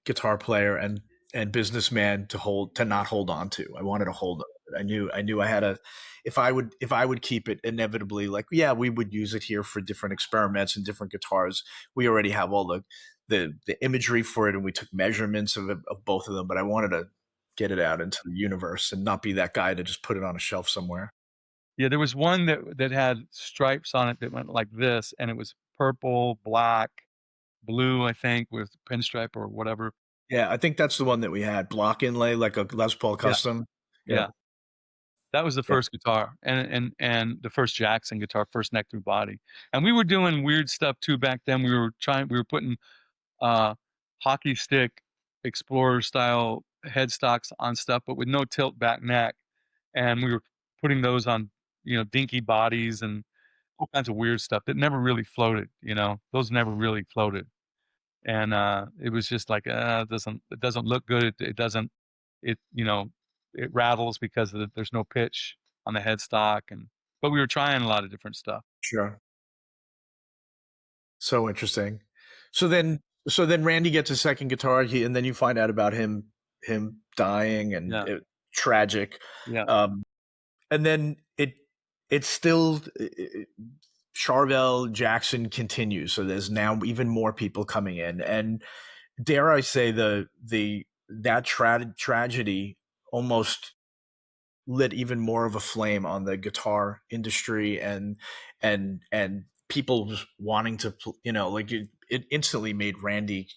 guitar player and businessman to not hold on to. I wanted to hold on. I knew I had a if I would keep it inevitably like yeah, we would use it here for different experiments and different guitars. We already have all the imagery for it and we took measurements of both of them, but I wanted to get it out into the universe and not be that guy to just put it on a shelf somewhere. yeah, there was one that had stripes on it that went like this, and it was purple, black, blue, I think, with pinstripe or whatever. Yeah, I think that's the one that we had. Block inlay like a Les Paul Yeah, custom. yeah. Yep. That was the Yeah. first guitar and the first Jackson guitar, first neck through body. And we were doing weird stuff too back then. We were putting uh hockey stick explorer style headstocks on stuff, but with no tilt back neck. And we were putting those on, you know, dinky bodies and all kinds of weird stuff that never really floated, you know. Those never really floated. And it was just like it doesn't look good. It doesn't it you know it rattles because there's no pitch on the headstock, and but we were trying a lot of different stuff. Sure. So interesting. So then Randy gets a second guitar, and then you find out about him dying and Yeah, tragic. yeah. Um, and then it's still Charvel Jackson continues. So there's now even more people coming in, and dare I say that tragedy almost lit even more of a flame on the guitar industry and people wanting to like it instantly made Randy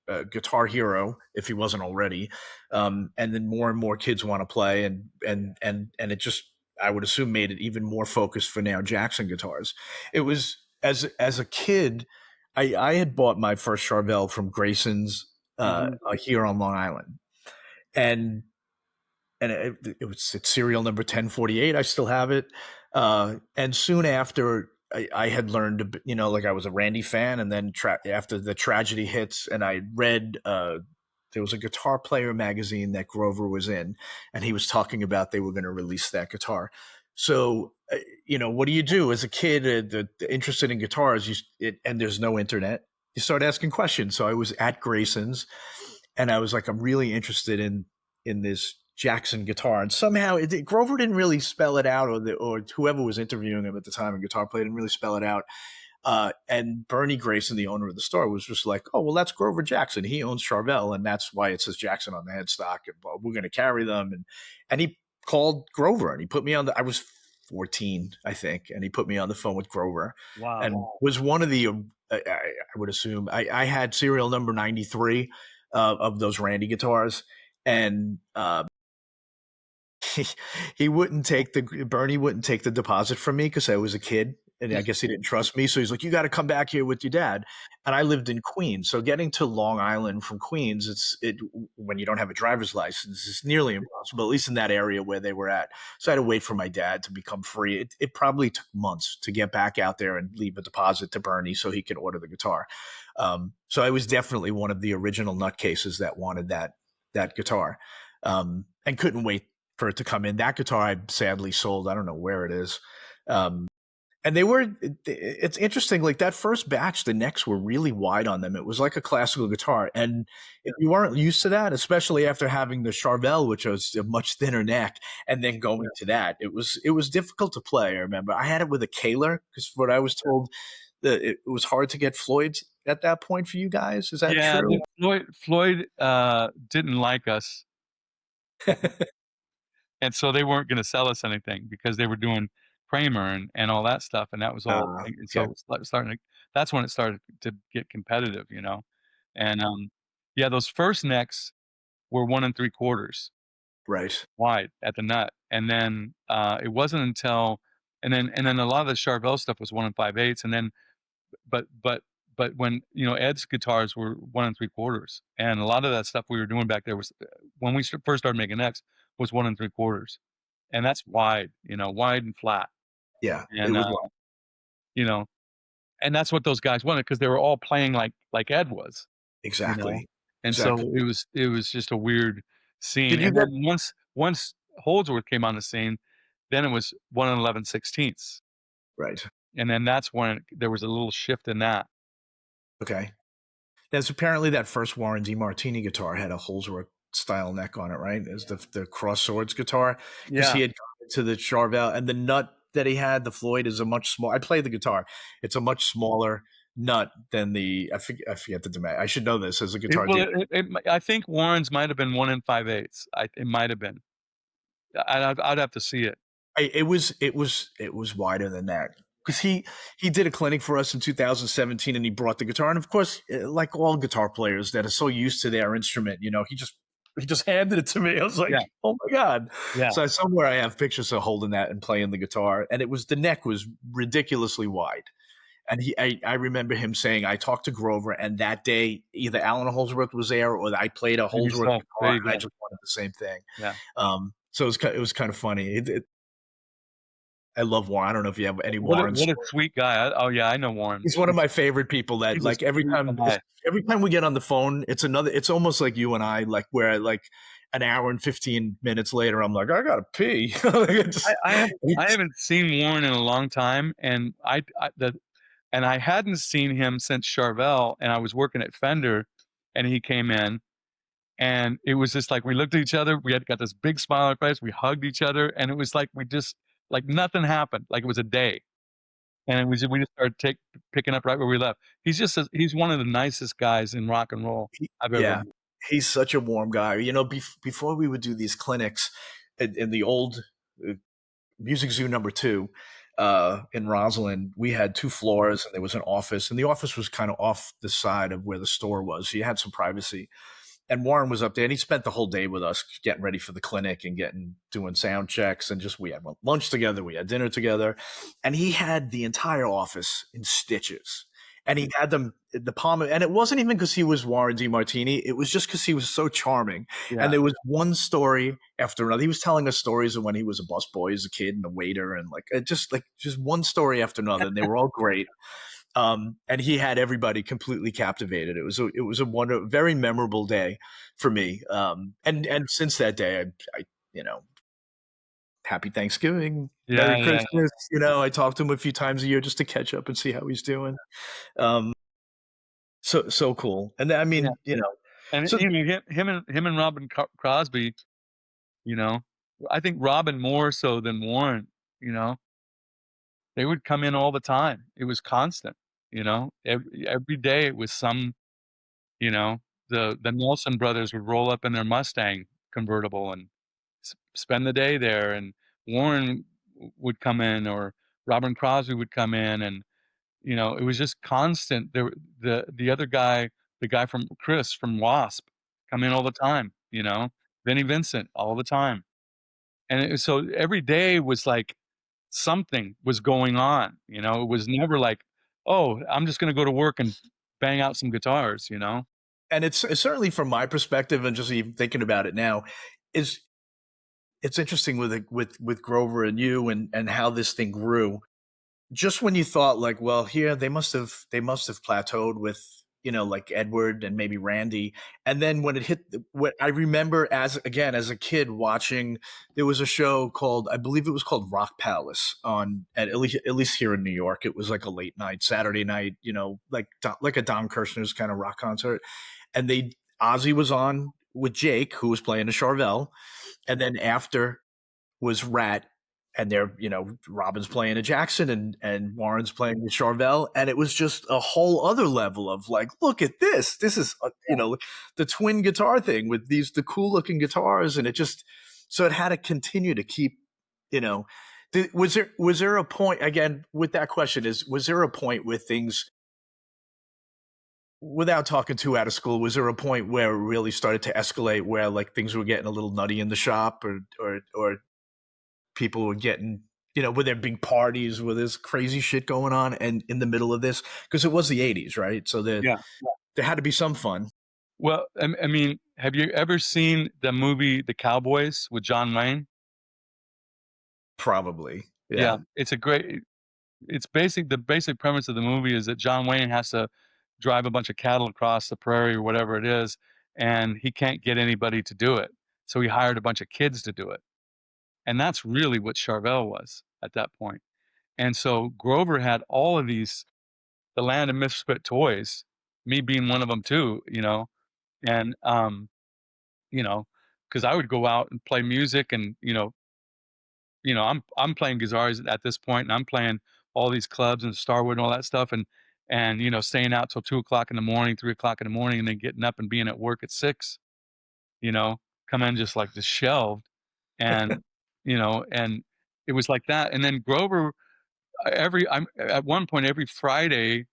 a guitar hero if he wasn't already, and then more and more kids want to play and it just I would assume made it even more focused for now Jackson guitars. It was as a kid I had bought my first Charvel from Grayson's Hmm. here on Long Island, and it's serial number 1048. I still have it. And soon after, I had learned, like I was a Randy fan. And then after the tragedy hits, and I read, there was a Guitar Player magazine that Grover was in, and he was talking about they were going to release that guitar. So, what do you do as a kid interested in guitars? And there's no internet. You start asking questions. So I was at Grayson's, and I was like, I'm really interested in this Jackson guitar, and somehow Grover didn't really spell it out, or whoever was interviewing him at the time, a guitar player, didn't really spell it out. And Bernie Grayson, the owner of the store, was just like, "Oh, well, that's Grover Jackson. He owns Charvel, and that's why it says Jackson on the headstock. And well, we're going to carry them." And he called Grover, and he put me on the. I was 14, I think, and he put me on the phone with Grover, and Wow. was one of the. I would assume I had serial number 93 of those Randy guitars, and he, he wouldn't take Bernie wouldn't take the deposit from me because I was a kid. And I guess he didn't trust me. So he's like, you got to come back here with your dad. And I lived in Queens. So getting to Long Island from Queens, when you don't have a driver's license, it's nearly impossible, at least in that area where they were at. So I had to wait for my dad to become free. It probably took months to get back out there and leave a deposit to Bernie so he could order the guitar. So I was definitely one of the original nutcases that wanted that guitar, and couldn't wait for it to come in. That guitar I sadly sold. I don't know where it is. Um, And they were, it's interesting, like that first batch, the necks were really wide on them. It was like a classical guitar. And if you weren't used to that, especially after having the Charvel, which was a much thinner neck, and then going to that, it was difficult to play. I remember I had it with a Kaler because what I was told that it was hard to get Floyd's at that point for you guys. Is that Yeah, true? Floyd didn't like us, and so they weren't gonna sell us anything because they were doing Kramer and all that stuff, and that was all and so Okay. it was starting to that's when it started to get competitive, you know? And, yeah, those first necks were 1 3/4 Right. wide at the nut, and then, it wasn't until and then a lot of the Charvel stuff was 1 5/8, and then but but but when, you know, Ed's guitars were 1 3/4, and a lot of that stuff we were doing back there was, when we first started making necks, was 1 3/4, and that's wide, you know, wide and flat, Yeah. It and, was you know, and that's what those guys wanted because they were all playing like Ed was, you know, exactly. and so Exactly. it was just a weird scene, Did you and get then once Holdsworth came on the scene, then it was 1 11/16, right? and then that's when there was a little shift in that. Okay. There's apparently that first Warren DeMartini guitar had a Holdsworth style neck on it, right? As the cross swords guitar, because Yeah. he had gone to the Charvel, and the nut that he had, the Floyd, is a much small. I play the guitar. It's a much smaller nut than the. I forget the dimension. I should know this as a guitar Well, geek. I think Warren's might have been 1 5/8. It might have been. I'd have to see it. It was wider than that because he did a clinic for us in 2017, and he brought the guitar, and of course, like all guitar players that are so used to their instrument, he just handed it to me. I was like, Yeah, oh my god! yeah, So somewhere I have pictures of holding that and playing the guitar, and the neck was ridiculously wide. And I remember him saying, I talked to Grover, and that day either Alan Holdsworth was there or I played a maybe Holdsworth so. There guitar, you and I go. just wanted the same thing. Yeah. So it was kind of funny. I love Warren. I don't know if you have any Warren What a stories. sweet guy. Oh, yeah, I know Warren. He's one of my favorite people that He's a like every sweet time guy. every time we get on the phone, it's almost like you and I, like where like an hour and 15 minutes later, I'm like, I gotta pee. Like, I haven't seen Warren in a long time, and I hadn't seen him since Charvel, and I was working at Fender, and he came in, and it was just like we looked at each other, we had got this big smile on our face, we hugged each other, and it was like we just like nothing happened, like it was a day, and we just started picking up right where we left. He's one of the nicest guys in rock and roll I've ever yeah, met. he's such a warm guy. Before we would do these clinics in the old uh, Music Zoo number 2 in Rosslyn, we had 2 floors and there was an office, and the office was kind of off the side of where the store was. So you had some privacy. And Warren was up there, and he spent the whole day with us getting ready for the clinic and doing sound checks, and just we had lunch together, we had dinner together, and he had the entire office in stitches. And he had them the palm, and it wasn't even because he was Warren DeMartini. It was just because he was so charming. And Yeah. there was one story after another. He was telling us stories of when he was a busboy as a kid and a waiter, and just one story after another, and they were all great. And he had everybody completely captivated. It was a very memorable day for me. And since that day, I you know, happy Thanksgiving, Yeah, Merry yeah, Christmas. I talk to him a few times a year just to catch up and see how he's doing. Um, so cool. And I yeah. mean, And, so you know, him and Robin Crosby, you know, I think Robin more so than Warren, you know, they would come in all the time. It was constant, you know, every day it was some, you know, the Nelson brothers would roll up in their Mustang convertible and spend the day there, and Warren would come in, or Robin Crosby would come in, and you know, it was just constant. The other guy, the guy from Chris from Wasp, come in all the time, you know, Vinnie Vincent all the time, and so every day was like something was going on, you know. It was never like, oh, I'm just going to go to work and bang out some guitars, you know. and it's certainly from my perspective, and just even thinking about it now, is it's interesting with Grover and you, and how this thing grew. Just when you thought like, well, here they must have plateaued with like Edward and maybe Randy. And then when it hit, what I remember as again as a kid watching, there was a show called, I believe it was called Rock Palace on at least here in New York. It was like a late night Saturday night, like a Don Kirshner's kind of rock concert, and Ozzy was on with Jake, who was playing the Charvel, and then after was Rat, and they're Robin's playing a Jackson, and Warren's playing the Charvel, and it was just a whole other level of like, look at this. This is the twin guitar thing with the cool looking guitars, and it just so it had to continue to keep you know. Was there a point again with that question? Was there a point with things? Without talking too out of school, was there a point where it really started to escalate, where like things were getting a little nutty in the shop, or people were getting, were there big parties where there's crazy shit going on and in the middle of this? Because it was the 80s, right? So Yeah. there had to be some fun. Well, I mean, have you ever seen the movie The Cowboys with John Wayne? Probably. Yeah, Yeah. the basic premise of the movie is that John Wayne has to drive a bunch of cattle across the prairie or whatever it is, and he can't get anybody to do it. So he hired a bunch of kids to do it. And that's really what Charvel was at that point. And so Grover had all of these, the land of misfit toys, me being one of them too, and you know, because I would go out and play music, and I'm playing guitars at this point, and I'm playing all these clubs and Starwood and all that stuff, and staying out till 2 o'clock in the morning, 3 o'clock in the morning, and then getting up and being at work at 6. Come in just like shelved, and and it was like that. And then Grover, every I'm at one point every Friday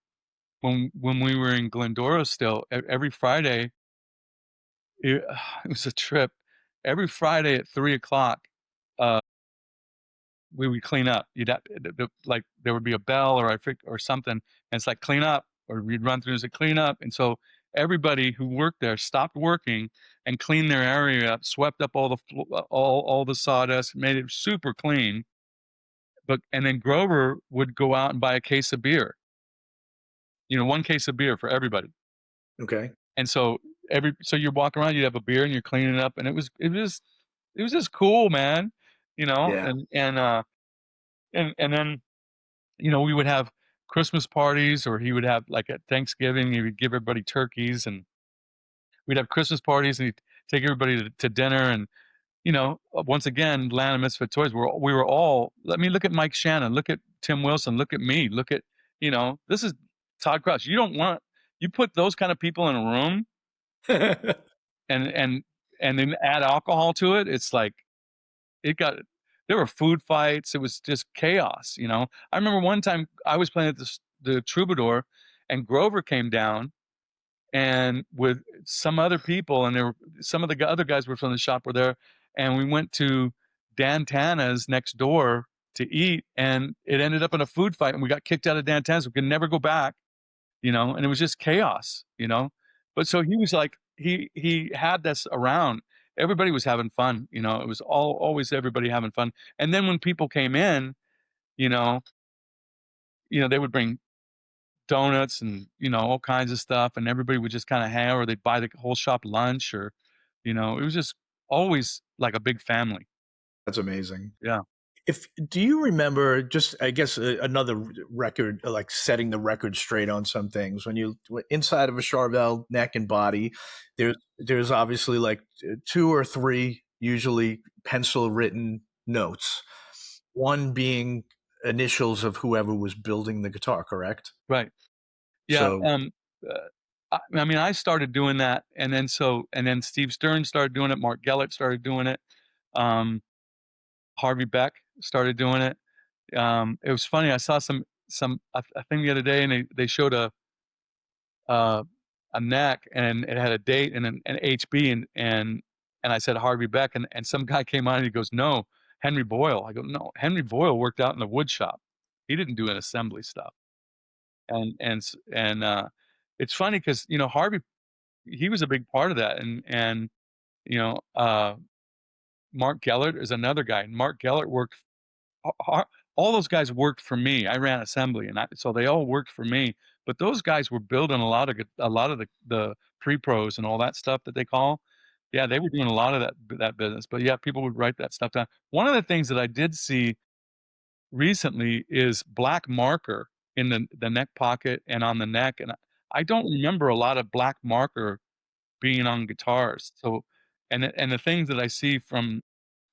when we were in Glendora still, every Friday it, it was a trip. Every Friday at 3 o'clock, we would clean up. Like there would be a bell or something, and it's like clean up, or we'd run through and say clean up, and so everybody who worked there stopped working and cleaned their area up, swept up all all the sawdust, made it super clean. But and then Grover would go out and buy a case of beer, one case of beer for everybody, Okay. and so you walk around, you'd have a beer and you're cleaning up, and it was just cool, man, Yeah. and then we would have Christmas parties, or he would have like at Thanksgiving, he would give everybody turkeys, and we'd have Christmas parties, and he'd take everybody to dinner. And, once again, Land of Misfit Toys, we were all, I mean, look at Mike Shannon, look at Tim Wilson, look at me, look at, this is Todd Crouch. You put those kind of people in a room and, and, and then add alcohol to it. It's like, it got there were food fights. It was just chaos. I remember one time I was playing at the Troubadour, and Grover came down and with some other people, and there were some of the other guys were from the shop were there, and we went to Dan Tana's next door to eat, and it ended up in a food fight, and we got kicked out of Dan Tana's. We could never go back, and it was just chaos. But so he was like, he had this around. Everybody was having fun, it was always everybody having fun. And then when people came in, you know, they would bring donuts and, all kinds of stuff, and everybody would just kind of hang, or they'd buy the whole shop lunch, or, it was just always like a big family. That's amazing. Yeah. If do you remember, just I guess another record, like setting the record straight on some things, when you inside of a Charvel neck and body, there's obviously like two or three usually pencil written notes, one being initials of whoever was building the guitar, correct? Right. Yeah. So Uh, I mean, I started doing that, and then Steve Stern started doing it. Mark Gellert started doing it. Um, Harvey Beck started doing it. It was funny. I saw a thing the other day, and they showed uh, a neck, and it had a date and an HB, and I said Harvey Beck, and some guy came on and he goes, "No, Henry Boyle." I go, "No, Henry Boyle worked out in the wood shop. He didn't do an assembly stuff." And it's funny because Harvey, he was a big part of that, and you know uh, Mark Gellert is another guy. Mark Gellert worked all those guys worked for me. I ran assembly, and so they all worked for me. But those guys were building a lot of the pre-pros and all that stuff that they call. Yeah, they were doing a lot of that business. But yeah, people would write that stuff down. One of the things that I did see recently is black marker in the neck pocket and on the neck, and I don't remember a lot of black marker being on guitars. So, and the things that I see from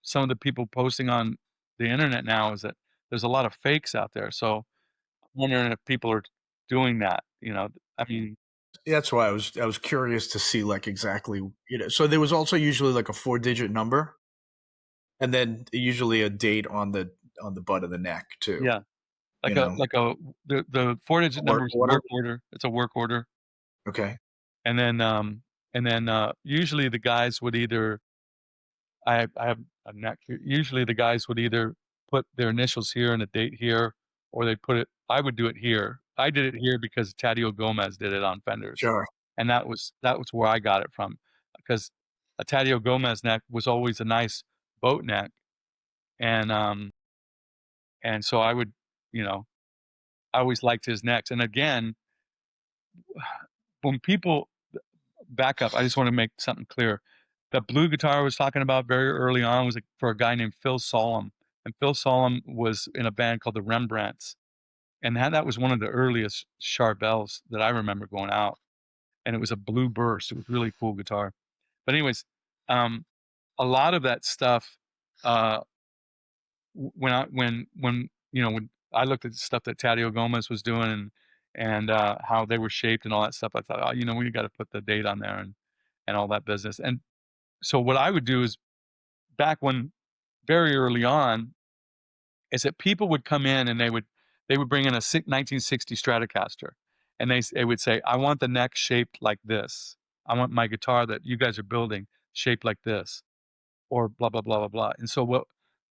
some of the people posting on the internet now is that there's a lot of fakes out there. So I'm wondering if people are doing that. I mean, That's why I was curious to see like exactly, so there was also usually like a 4-digit number, and then usually a date on the butt of the neck too. yeah, You know, the 4-digit work number is a order. work order. It's a work order, Okay, and then usually the guys would either I have a neck here. Usually the guys would either put their initials here and a date here, or they put it. I would do it here. I did it here because Tadio Gomez did it on Fenders, sure. and that was where I got it from, because a Tadio Gomez neck was always a nice boat neck, and so I would, you know, I always liked his necks. And again, when people back up, I just want to make something clear. The blue guitar I was talking about very early on was for a guy named Phil Solom, and Phil Solom was in a band called the Rembrandts, and that was one of the earliest Charvels that I remember going out, and it was a blue burst. It was a really cool guitar. But anyways, um, a lot of that stuff, uh, when I looked at the stuff that Tadio Gomez was doing, and how they were shaped and all that stuff, I thought, oh, we got to put the date on there and all that business. And so what I would do is, back when very early on, is that people would come in and they would bring in a 1960 Stratocaster, and they would say, I want the neck shaped like this. I want my guitar that you guys are building shaped like this, or blah blah blah blah blah. And so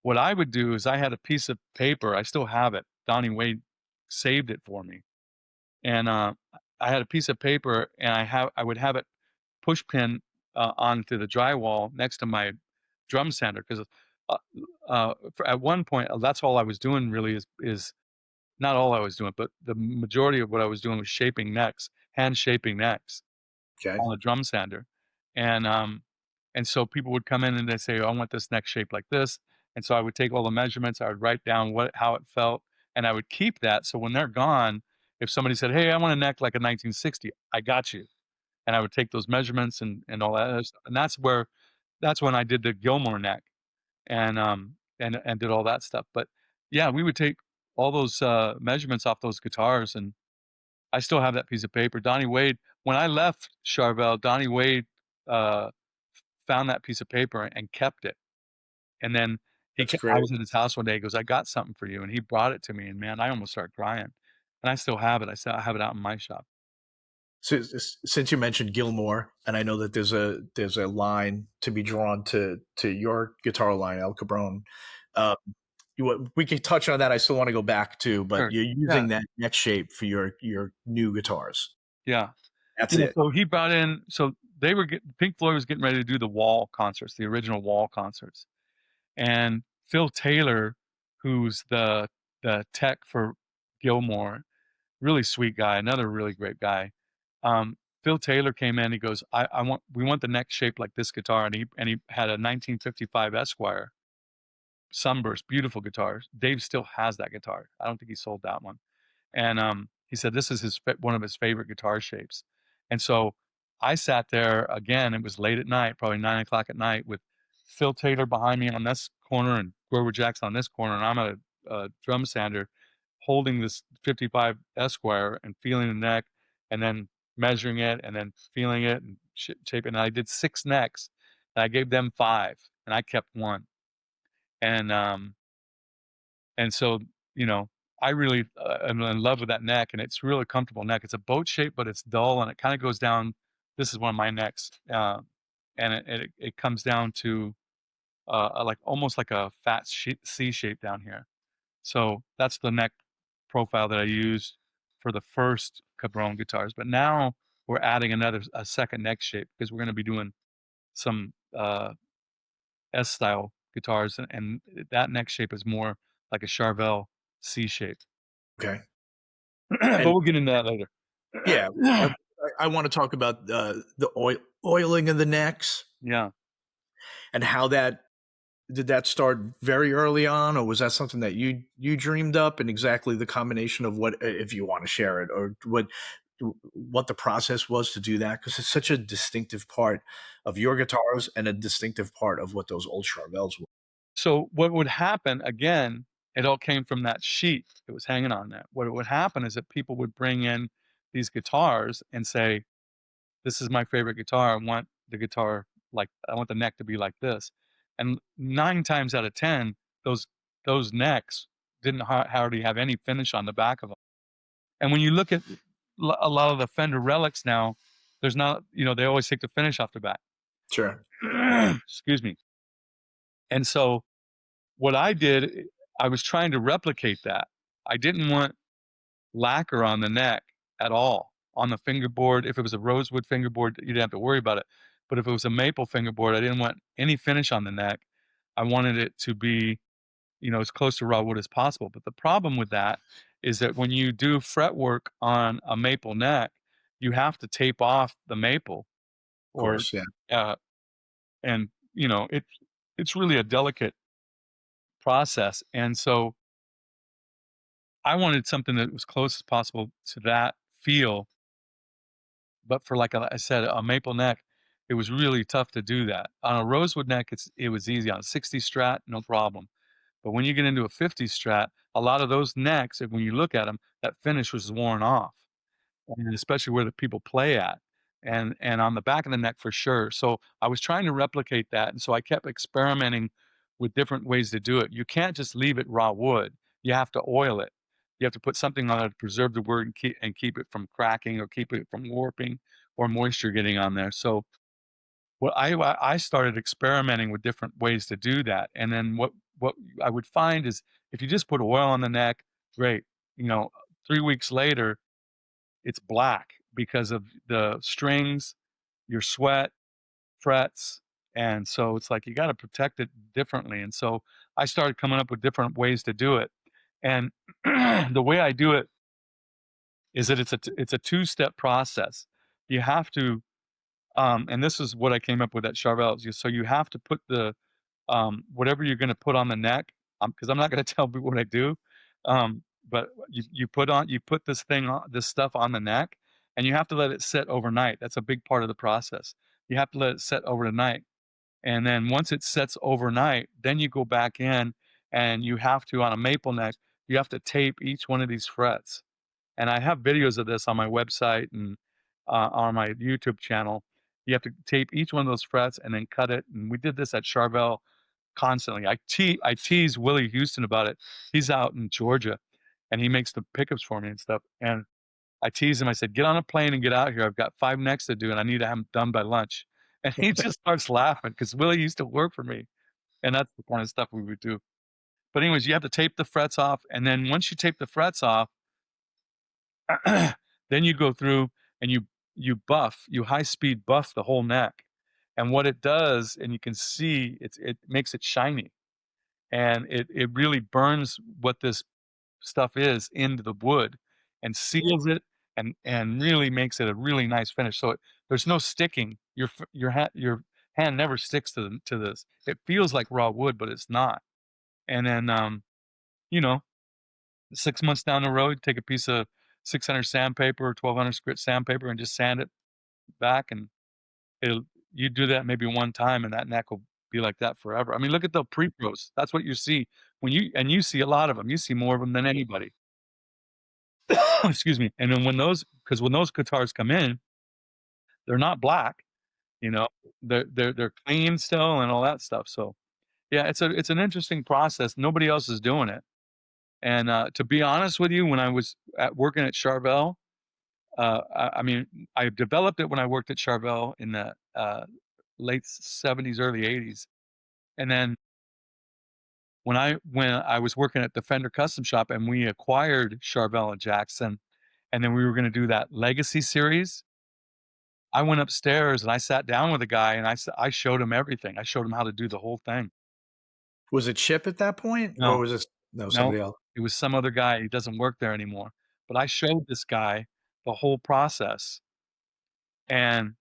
what I would do is, I had a piece of paper. I still have it. Donnie Wade saved it for me, and I had a piece of paper, and I would have it push pin onto the drywall next to my drum sander, because uh, at one point, that's all I was doing really, is not all I was doing, but the majority of what I was doing was shaping necks, hand shaping necks Okay, on a drum sander. And so people would come in and they say, oh, I want this neck shaped like this. And so I would take all the measurements, I would write down how it felt, and I would keep that. So when they're gone, if somebody said, hey, I want a neck like a 1960, I got you. And I would take those measurements and all that other stuff. And that's when I did the Gilmore neck, and did all that stuff. But yeah, we would take all those measurements off those guitars, and I still have that piece of paper. Donnie Wade, when I left Charvel, Donnie Wade uh, found that piece of paper and kept it. And then that's I great. was at his house one day. He goes, "I got something for you," and he brought it to me. And man, I almost started crying. And I still have it. I have it out in my shop. So, since you mentioned Gilmore, and I know that there's a line to be drawn to your guitar line, El Cabron. Uh, we could touch on that. I still want to go back to, but Sure. you're Yeah. using that neck shape for your new guitars. Yeah. That's Yeah. it. So he brought in. So Pink Floyd was getting ready to do the Wall concerts, the original Wall concerts, and Phil Taylor, who's the tech for Gilmore, really sweet guy, another really great guy. Phil Taylor came in. He goes, we want the neck shaped like this guitar, and he had a 1955 Esquire Sunburst, beautiful guitar. Dave still has that guitar. I don't think he sold that one. And he said this is one of his favorite guitar shapes. And so I sat there again. It was late at night, probably 9 o'clock at night, with Phil Taylor behind me on this corner and Grover Jackson on this corner, and I'm at a drum sander holding this 55 Esquire and feeling the neck, and then measuring it, and then feeling it and shaping. And I did 6 necks, and I gave them 5, and I kept one. And so, you know, I really am in love with that neck, and it's really comfortable neck. It's a boat shape, but it's dull, and it kind of goes down. This is one of my necks, and it comes down to like almost like a fat C shape down here. So that's the neck profile that I used for the first Cabron guitars. But now we're adding a second neck shape, because we're going to be doing some S style guitars, and that neck shape is more like a Charvel C shape. Okay. But And we'll get into that later. yeah, I wanna talk about, the oiling of the necks Yeah. and how that did that start very early on, or was that something that you dreamed up, and exactly the combination of what if you wanna share it, or what the process was to do that? Because it's such a distinctive part of your guitars and a distinctive part of what those old Charvels were. So what would happen again, it all came from that sheet that was hanging on that. What would happen is that people would bring in these guitars and say, "This is my favorite guitar. I want the guitar like I want the neck to be like this." And 9 times out of 10, those necks didn't hardly have any finish on the back of them. And when you look at a lot of the Fender relics now, there's not, they always take the finish off the back. Sure. Excuse me. And so what I did, I was trying to replicate that. I didn't want lacquer on the neck at all. On the fingerboard, if it was a rosewood fingerboard, you didn't have to worry about it. But if it was a maple fingerboard, I didn't want any finish on the neck. I wanted it to be, as close to raw wood as possible. But the problem with that is that when you do fretwork on a maple neck, you have to tape off the maple, Of or course, yeah. uh, and it's really a delicate process. And so I wanted something that was close as possible to that feel, but for like I said, a maple neck, it was really tough to do that. On a rosewood neck, it was easy. On a 60 Strat, no problem. But when you get into a 50 Strat, a lot of those necks, when you look at them, that finish was worn off, and especially where the people play at, and on the back of the neck for sure. So I was trying to replicate that, and so I kept experimenting with different ways to do it. You can't just leave it raw wood. You have to oil it. You have to put something on it to preserve the wood and keep it from cracking or keep it from warping or moisture getting on there. So I started experimenting with different ways to do that, and then what I would find is if you just put oil on the neck, great. You know, 3 weeks later it's black because of the strings, your sweat, frets, and so it's like you gotta protect it differently, and so I started coming up with different ways to do it, and the way I do it is that it's a two-step process. You have to, and this is what I came up with at Charvel, so you have to put whatever you're gonna put on the neck, because I'm not gonna tell people what I do, but you put this stuff on the neck, and you have to let it sit overnight. That's a big part of the process. You have to let it sit overnight, and then once it sets overnight, then you go back in, and you have to on a maple neck, you have to tape each one of these frets, and I have videos of this on my website and, on my YouTube channel. You have to tape each one of those frets and then cut it, and we did this at Charvel constantly. I tease Willie Houston about it. He's out in Georgia, and he makes the pickups for me and stuff, and I tease him, I said, "Get on a plane and get out here. I've got 5 necks to do, and I need to have them done by lunch." And he just starts laughing because Willie used to work for me, and that's the kind of stuff we would do. But anyways, you have to tape the frets off, and then once you tape the frets off, then you go through and you high speed buff the whole neck. And what it does, and you can see it makes it shiny, and it really burns what this stuff is into the wood and seals it and really makes it a really nice finish. So there's no sticking. Your hand never sticks to this. It feels like raw wood, but it's not. And then you know, 6 months down the road, take a piece of 600 sandpaper or 1200 grit sandpaper and just sand it back, and it'll you do that maybe one time, and that neck will be like that forever. I mean, look at the pre-pros. That's what you see you see a lot of them. You see more of them than anybody. Excuse me. And then when those guitars come in, they're not black, you know, they're clean still and all that stuff. So yeah, it's an interesting process. Nobody else is doing it. And to be honest with you, when I was working at Charvel, I mean, I developed it when I worked at Charvel in the late '70s, early '80s, and then when I was working at the Fender Custom Shop and we acquired Charvel and Jackson, and then we were going to do that Legacy series. I went upstairs and I sat down with a guy and I showed him everything. I showed him how to do the whole thing. Was it Chip at that point, or No, was this no, no, somebody else? It was some other guy, he doesn't work there anymore. But I showed this guy the whole process, and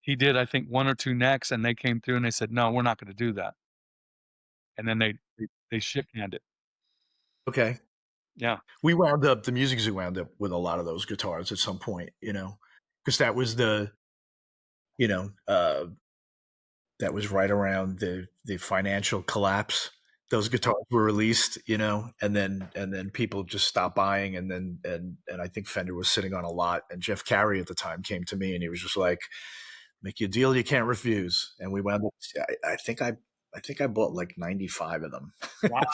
he did, I think, 1 or 2 necks, and they came through and they said, "No, we're not gonna do that." And then they ship-canned it. Okay. Yeah. We wound up the music zoo wound up with a lot of those guitars at some point, because that was you know, uh, that was right around the financial collapse. Those guitars were released, and then people just stopped buying, and I think Fender was sitting on a lot, and Jeff Carey at the time came to me, and he was just like, "Make you a deal you can't refuse," and we wound up. I think I bought like 95 of them.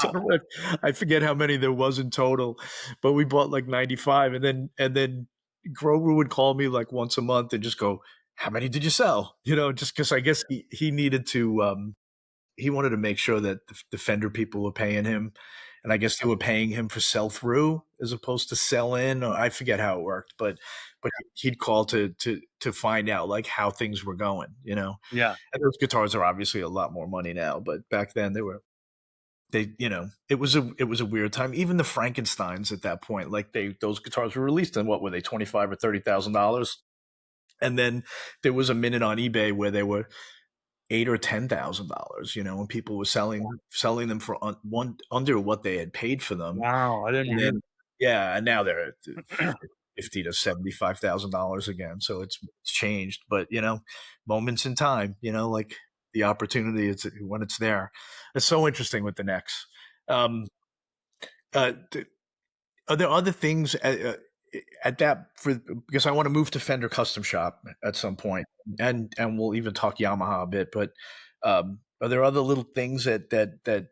So Wow. I forget how many there was in total, but we bought like 95, and then Grover would call me like once a month and just go, "How many did you sell?" Just because I guess he needed to. He wanted to make sure that the Fender people were paying him, and I guess they were paying him for sell through as opposed to sell in. Or I forget how it worked, but he'd call to find out like how things were going. Yeah. And those guitars are obviously a lot more money now, but back then it was a weird time. Even the Frankensteins at that point, like those guitars were released in what were they, 25 or $30,000, and then there was a minute on eBay where they were $8,000 or $10,000, and people were selling them for under what they had paid for them, Wow, I didn't and hear then yeah, and now they're at $50,000 to $75,000 again. So it's changed, but moments in time, like the opportunity is when it's there. It's so interesting with the necks. Um, uh, are there other things at that for because I want to move to Fender Custom Shop at some point, and we'll even talk Yamaha a bit. But are there other little things that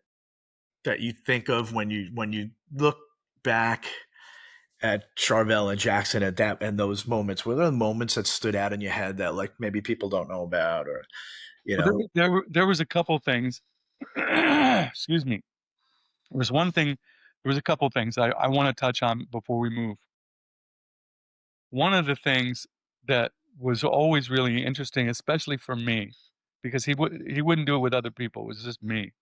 you think of when you look back at Charvel and Jackson at that and those moments? Were there moments that stood out in your head that like maybe people don't know about, or you Well, know? there was a couple things. Excuse me. There was one thing there was a couple things I wanna touch on before we move. One of the things that was always really interesting, especially for me, because he wouldn't do it with other people, it was just me.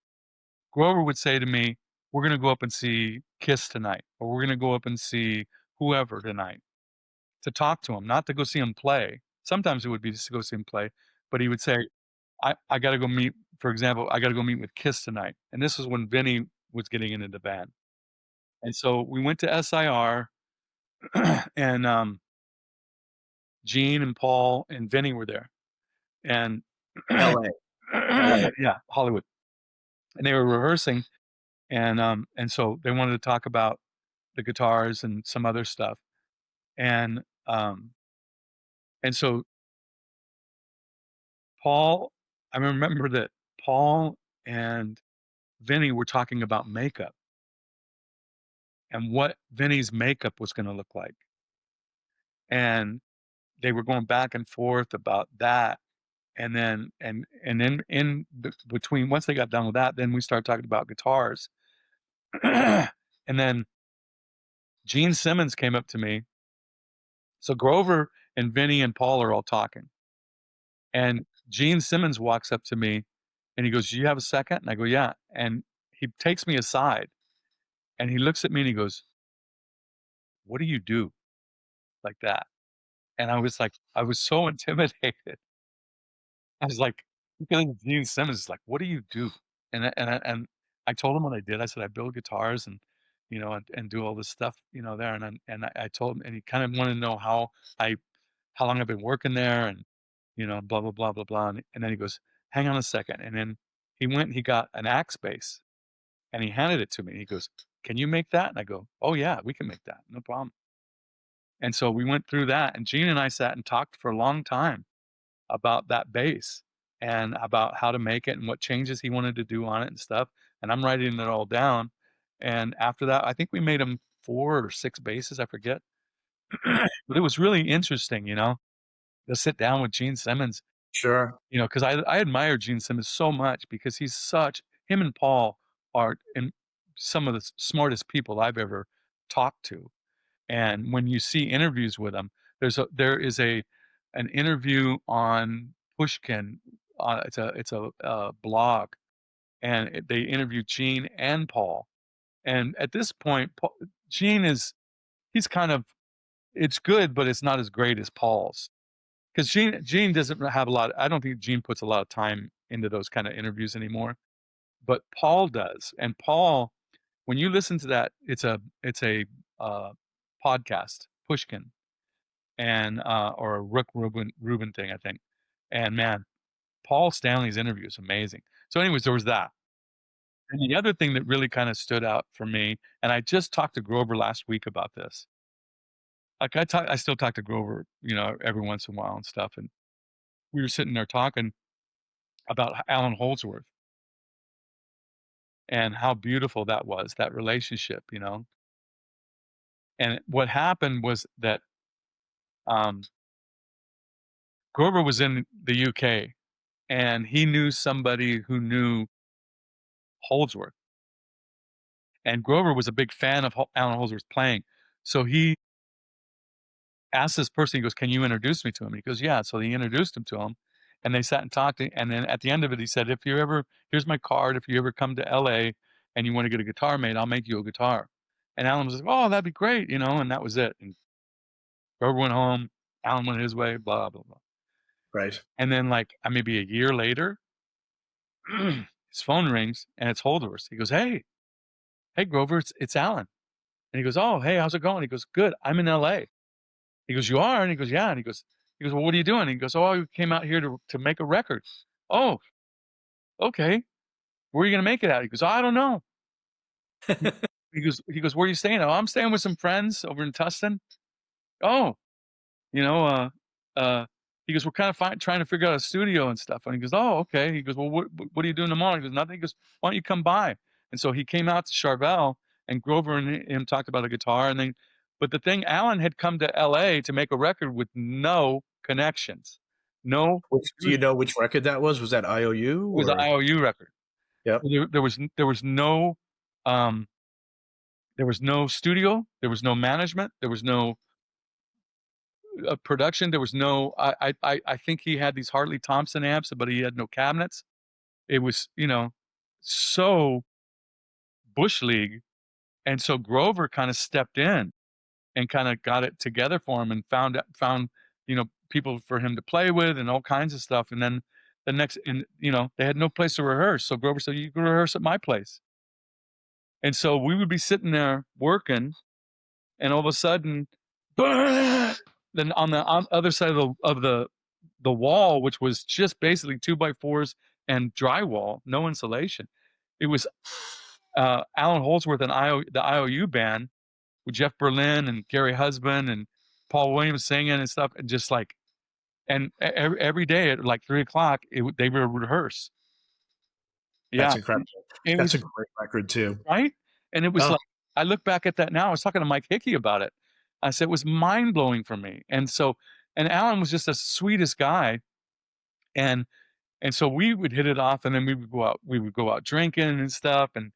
Grover would say to me, "We're gonna go up and see Kiss tonight," or, "We're gonna go up and see whoever tonight," to talk to him, not to go see him play. Sometimes it would be just to go see him play, but he would say, I gotta go meet" for example, "I gotta go meet with Kiss tonight," and this was when Vinny was getting into the band. And so we went to SIR, and, Gene and Paul and Vinny were there, and LA, LA. yeah, Hollywood, and they were rehearsing, and so they wanted to talk about the guitars and some other stuff, and, and so Paul I remember that Paul and Vinny were talking about makeup and what Vinny's makeup was gonna look like, and they were going back and forth about that, and then then in between once they got done with that, then we started talking about guitars. And then Gene Simmons came up to me. So Grover and Vinny and Paul are all talking, and Gene Simmons walks up to me, and he goes, "Do you have a second?" And I go, "Yeah." And he takes me aside, and he looks at me and he goes, "What do you do?" Like that. And I was so intimidated. I was like, looking at Gene Simmons is like, "What do you do?" And I told him what I did. I said, "I build guitars and, and do all this stuff, there." And I told him, and he kind of wanted to know I how long I've been working there and, blah, blah, blah, blah, blah. And then he goes, "Hang on a second." And then he went and he got an axe base and he handed it to me. He goes, "Can you make that?" And I go, "Oh yeah, we can make that. No problem." And so we went through that and Gene and I sat and talked for a long time about that bass and about how to make it and what changes he wanted to do on it and stuff, and I'm writing it all down, and after that, I think we made him 4 or 6 basses, I forget. But it was really interesting, to sit down with Gene Simmons, Sure. 'cause I admire Gene Simmons so much because he's such him and Paul are some of the smartest people I've ever talked to. And when you see interviews with them, there is an interview on Pushkin. It's a blog, and they interviewed Gene and Paul, And at this point, Gene he's kind of, it's good, but it's not as great as Paul's. Because Gene doesn't have a lot. I don't think Gene puts a lot of time into those kind of interviews anymore. But Paul does, and Paul, when you listen to that, it's a podcast, Pushkin, and or a Rick Rubin thing, I think. And man, Paul Stanley's interview is amazing. So, anyways, there was that. And the other thing that really kind of stood out for me, and I just talked to Grover last week about this. Like I still talk to Grover, every once in a while and stuff. And we were sitting there talking about Alan Holdsworth and how beautiful that was, that relationship. And what happened was that um, Grover was in the UK and he knew somebody who knew Holdsworth. And Grover was a big fan of Alan Holdsworth's playing. So he asked this person, he goes, "Can you introduce me to him?" He goes, "Yeah." So he introduced him to him and they sat and talked. And then at the end of it, he said, here's my card. If you ever come to LA and you want to get a guitar made, I'll make you a guitar. And Alan was like, "Oh, that'd be great." And that was it. And Grover went home, Alan went his way, blah, blah, blah. Right. And then like maybe a year later, his phone rings and it's Holdsworth. He goes, Hey, Grover, it's Alan. And he goes, "Oh, hey, how's it going?" He goes, "Good. I'm in LA." He goes, "You are?" And he goes, "Yeah." And he goes, "Well, what are you doing?" And he goes, "Oh, I came out here to make a record." "Oh, okay. Where are you gonna make it at?" He goes, "I don't know." He goes, "Where are you staying at?" "Oh, I'm staying with some friends over in Tustin." "Oh, you know, he goes, "We're kind of trying to figure out a studio and stuff." And he goes, "Oh, okay." He goes, "Well, what are you doing tomorrow?" He goes, "Nothing." He goes, "Why don't you come by?" And so he came out to Charvel, and Grover and him talked about a guitar. And then, but the thing, Alan had come to LA to make a record with no connections, no. Do you know which record that was? Was that IOU It was an or? IOU record. Yep. So um, there was no studio, there was no management, there was no production. There was no. I think he had these Hartley Thompson amps, but he had no cabinets. It was so bush league, and so Grover kind of stepped in and kind of got it together for him and found people for him to play with and all kinds of stuff. And then the next, and they had no place to rehearse, so Grover said, "You can rehearse at my place." And so we would be sitting there working, and all of a sudden, then on the other side of the wall, which was just basically 2x4s and drywall, no insulation, it was Alan Holdsworth and the IOU band with Jeff Berlin and Gary Husband and Paul Williams singing and stuff, and just like, and every day at like 3 o'clock, they would rehearse. Yeah, That's incredible. it That's was a great record too. right, and it was Oh, like, I look back at that now. I was talking to Mike Hickey about it. I said it was mind blowing for me, and Alan was just the sweetest guy, and so we would hit it off, and then we would go out drinking and stuff, and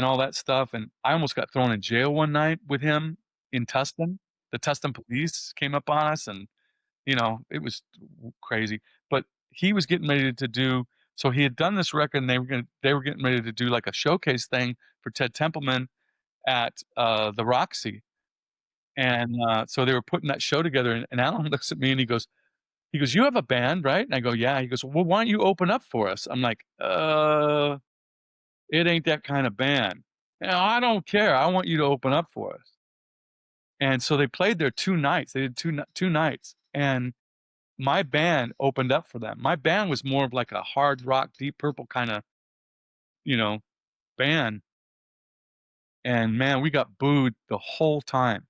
all that stuff. And I almost got thrown in jail one night with him in Tustin. The Tustin police came up on us, and it was crazy. But he was getting ready to do. So he had done this record, and they were getting ready to do like a showcase thing for Ted Templeman at the Roxy. And so they were putting that show together, and Alan looks at me and he goes, "You have a band, right?" And I go, "Yeah." He goes, "Well, why don't you open up for us?" I'm like, it ain't that kind of band. I don't care. I want you to open up for us." And so they played there 2 nights. They did two nights, and my band opened up for them. My band was more of like a hard rock, Deep Purple kind of, you know, band. And man, we got booed the whole time.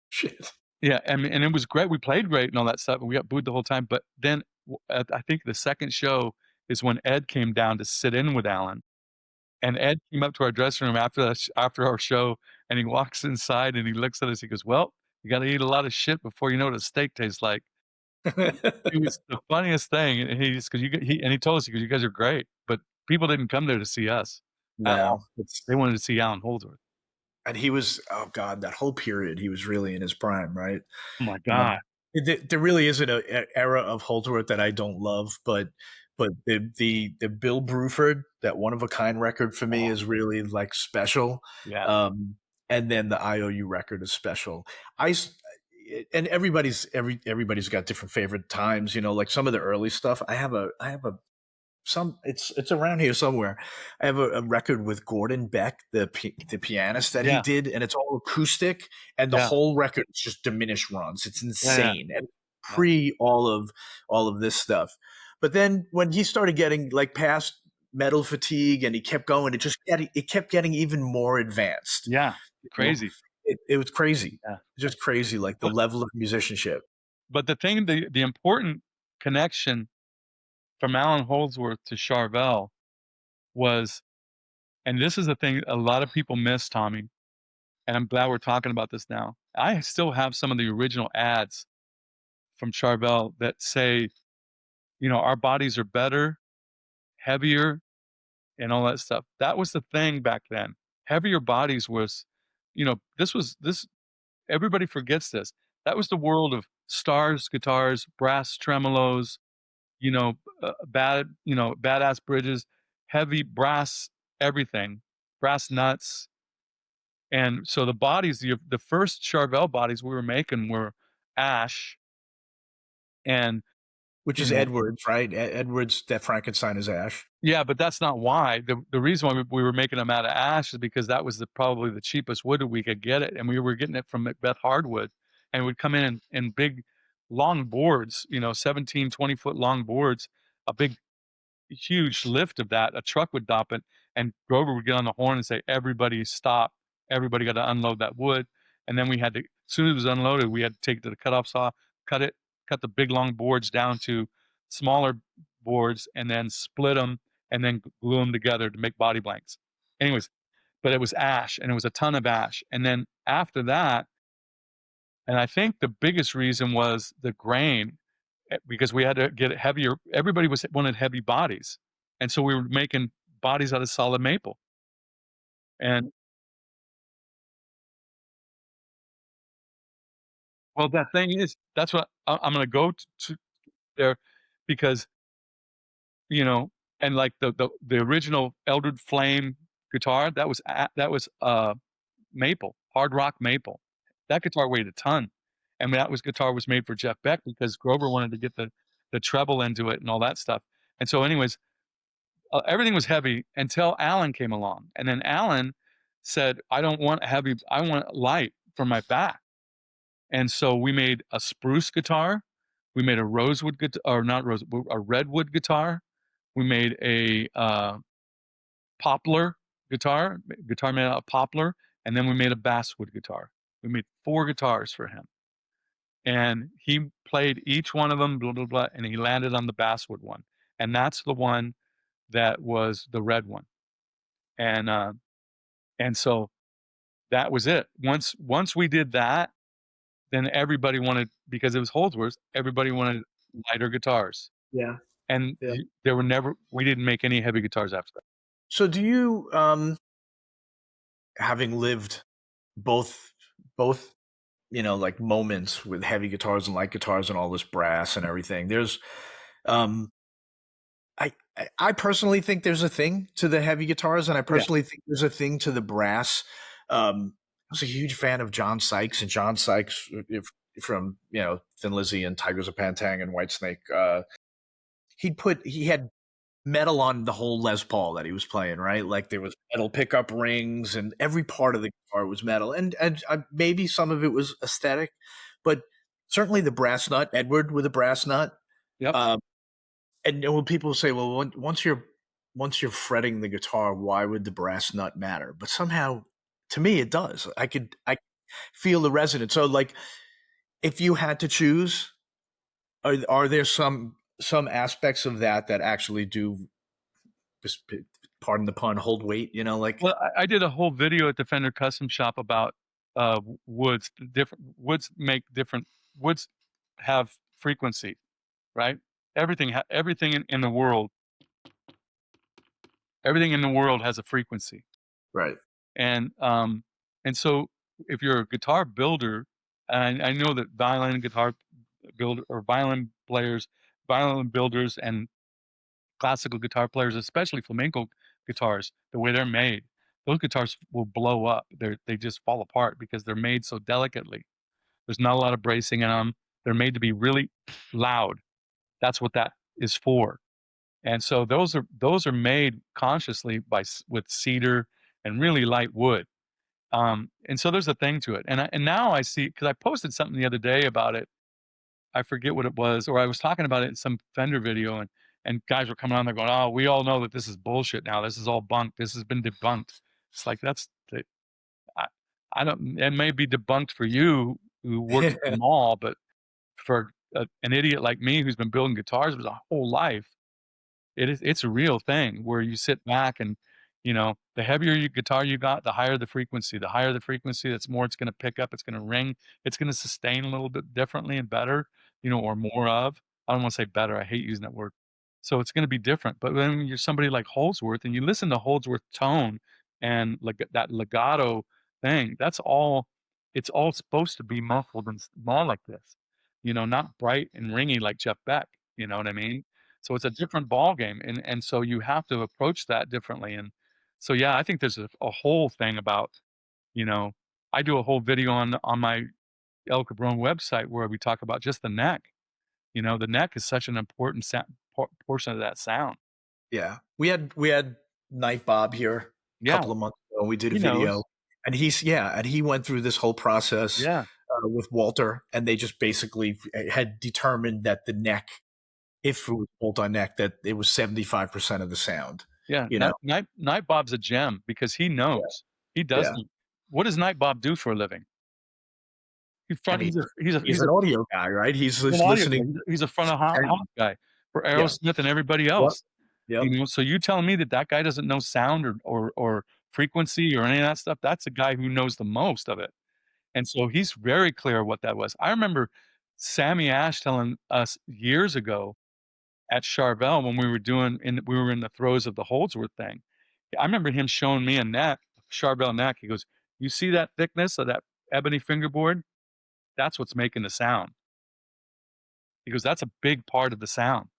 shit. Yeah, I mean, and it was great. We played great and all that stuff, and we got booed the whole time. But then I think the second show is when Ed came down to sit in with Alan, and Ed came up to our dressing room after our show, and he walks inside and he looks at us. He goes, "Well, you got to eat a lot of shit before you know what a steak tastes like." It was the funniest thing, and he told us, he goes, "You guys are great," but people didn't come there to see us at all. No, it's They wanted to see Alan Holdsworth. and he was, oh god, that whole period he was really in his prime, right? Oh my god. There really isn't a era of Holdsworth that I don't love, but but the Bill Bruford, that one of a kind record for me is really like special. Yeah. Um, and then the IOU record is special. I and everybody's got different favorite times. You know, like some of the early stuff. I have a some it's around here somewhere. I have a record with Gordon Beck, the pianist that he Yeah. did, and it's all acoustic, and the Yeah. whole record is just diminished runs. It's Yeah. insane, and Yeah. pre all of this stuff. But then when he started getting like past metal fatigue, and he kept going, it kept getting even more advanced. Yeah. You know, Crazy. it was crazy, Yeah. just crazy, like the But level of musicianship. the thing, the important connection from Alan Holdsworth to Charvel was, and this is the thing a lot of people miss, Tommy, and I'm glad we're talking about this now. I still have some of the original ads from Charvel that say, you know, our bodies are better, heavier, and all that stuff. That was the thing back then. Heavier bodies was, you know, this everybody forgets this. That was the world of stars, guitars, brass tremolos, you know, badass bridges, heavy brass, everything, brass nuts. And so the bodies, the first Charvel bodies we were making were ash, and Which you is know, Edwards, right? Edwards, that Frankenstein is Ash. yeah, but that's not why. The reason why we were making them out of ash is because that was probably the cheapest wood we could get it, and we were getting it from Macbeth Hardwood, and it would come in big, long boards, you know, 17, 20-foot long boards, a big huge lift of that. A truck would dump it, and Grover would get on the horn and say, "Everybody stop! Everybody got to unload that wood." And then we had to, as soon as it was unloaded, we had to take it to the cutoff saw, cut it, cut the big long boards down to smaller boards, and then split them, and then glue them together to make body blanks. Anyways, but it was ash, and it was a ton of ash. And then after that, and I think the biggest reason was the grain, because we had to get it heavier. Everybody wanted heavy bodies, and so we were making bodies out of solid maple. And well, that thing is, that's what I'm going to go to there, because you know, and like the original Eldred Flame guitar, that was maple, hard rock maple. That guitar weighed a ton, and guitar was made for Jeff Beck because Grover wanted to get the treble into it and all that stuff. And so, anyways, everything was heavy until Alan came along, and then Alan said, "I don't want heavy. I want light for my back." And so we made a spruce guitar. We made a rosewood guitar, or not rose, a redwood guitar. We made a poplar guitar made out of poplar, and then we made a basswood guitar. We made 4 guitars for him, and he played each one of them, blah blah blah, and he landed on the basswood one, and that's the one that was the red one. And so that was it. Once we did that, then everybody wanted, because it was Holdsworth, everybody wanted lighter guitars. Yeah, And yeah. there were never we didn't make any heavy guitars after that. So do you, having lived both both, you know, like moments with heavy guitars and light guitars and all this brass and everything, there's um I personally think there's a thing to the heavy guitars, and I Yeah. personally think there's a thing to the brass. I was a huge fan of John Sykes, and John Sykes, from, you know, Thin Lizzy and Tigers of Pantang and Whitesnake. He had metal on the whole Les Paul that he was playing, right? Like there was metal pickup rings, and every part of the guitar was metal, and maybe some of it was aesthetic, but certainly the brass nut, Edward with a brass nut. Yep. Um, and when people say, "Well, once you're fretting the guitar, why would the brass nut matter?" But somehow, to me, it does. I feel the resonance. So, like, if you had to choose, are there some aspects of that that actually do, just pardon the pun, hold weight? You know, like, Well, I did a whole video at the Fender Custom Shop about woods. Different woods make different woods have frequency, right? Everything in the world, everything in the world has a frequency. right? And so if you're a guitar builder, and I know that violin guitar builder or violin players, violin builders, and classical guitar players, especially flamenco guitars, the way they're made, those guitars will blow up. They just fall apart because they're made so delicately. There's not a lot of bracing in them. They're made to be really loud. That's what that is for. And so those are made consciously with cedar and really light wood. And so there's a thing to it. And now I see, because I posted something the other day about it. I forget what it was, or I was talking about it in some Fender video, and guys were coming on there going, "Oh, we all know that this is bullshit now. This is all bunk. This has been debunked." It's like I, I don't. It may be debunked for you who work at the mall, but for an idiot like me who's been building guitars his whole life, it's a real thing where you sit back and, the heavier your guitar you got, the higher the frequency. The higher the frequency, that's more it's gonna pick up, it's gonna ring, it's gonna sustain a little bit differently and better, or more of. I don't wanna say better, I hate using that word. So it's gonna be different, but when you're somebody like Holdsworth and you listen to Holdsworth tone and like that legato thing, it's all supposed to be muffled and small like this, not bright and ringy like Jeff Beck, you know what I mean? So it's a different ball game, and so you have to approach that differently. And so yeah, I think there's a whole thing about, you know, I do a whole video on my El Cabron website where we talk about just the neck. The neck is such an important portion of that sound. Yeah. We had Night Bob here a Yeah, couple of months ago. We did a he knows. video, and he went through this whole process Yeah, with Walter, and they just basically had determined that the neck, if it was bolt on neck, that it was 75% of the sound. yeah. You know? Night Bob's a gem because he Yeah. knows. He Yeah. doesn't. What does Night Bob do for a living? I mean, he's He's a an audio guy, right? He's an just audio guy. listening. He's a front of And house guy for yeah. Aerosmith and everybody Yep. else. Yep. So you telling me that that guy doesn't know sound or frequency or any of that stuff? That's a guy who knows the most of it. And so he's very clear what that was. I remember Sammy Ash telling us years ago at Charvel when we were in the throes of the Holdsworth thing. I remember him showing me a neck, Charvel neck. He goes, "You see that thickness of that ebony fingerboard? That's what's making the sound." He goes, "That's a big part of the sound.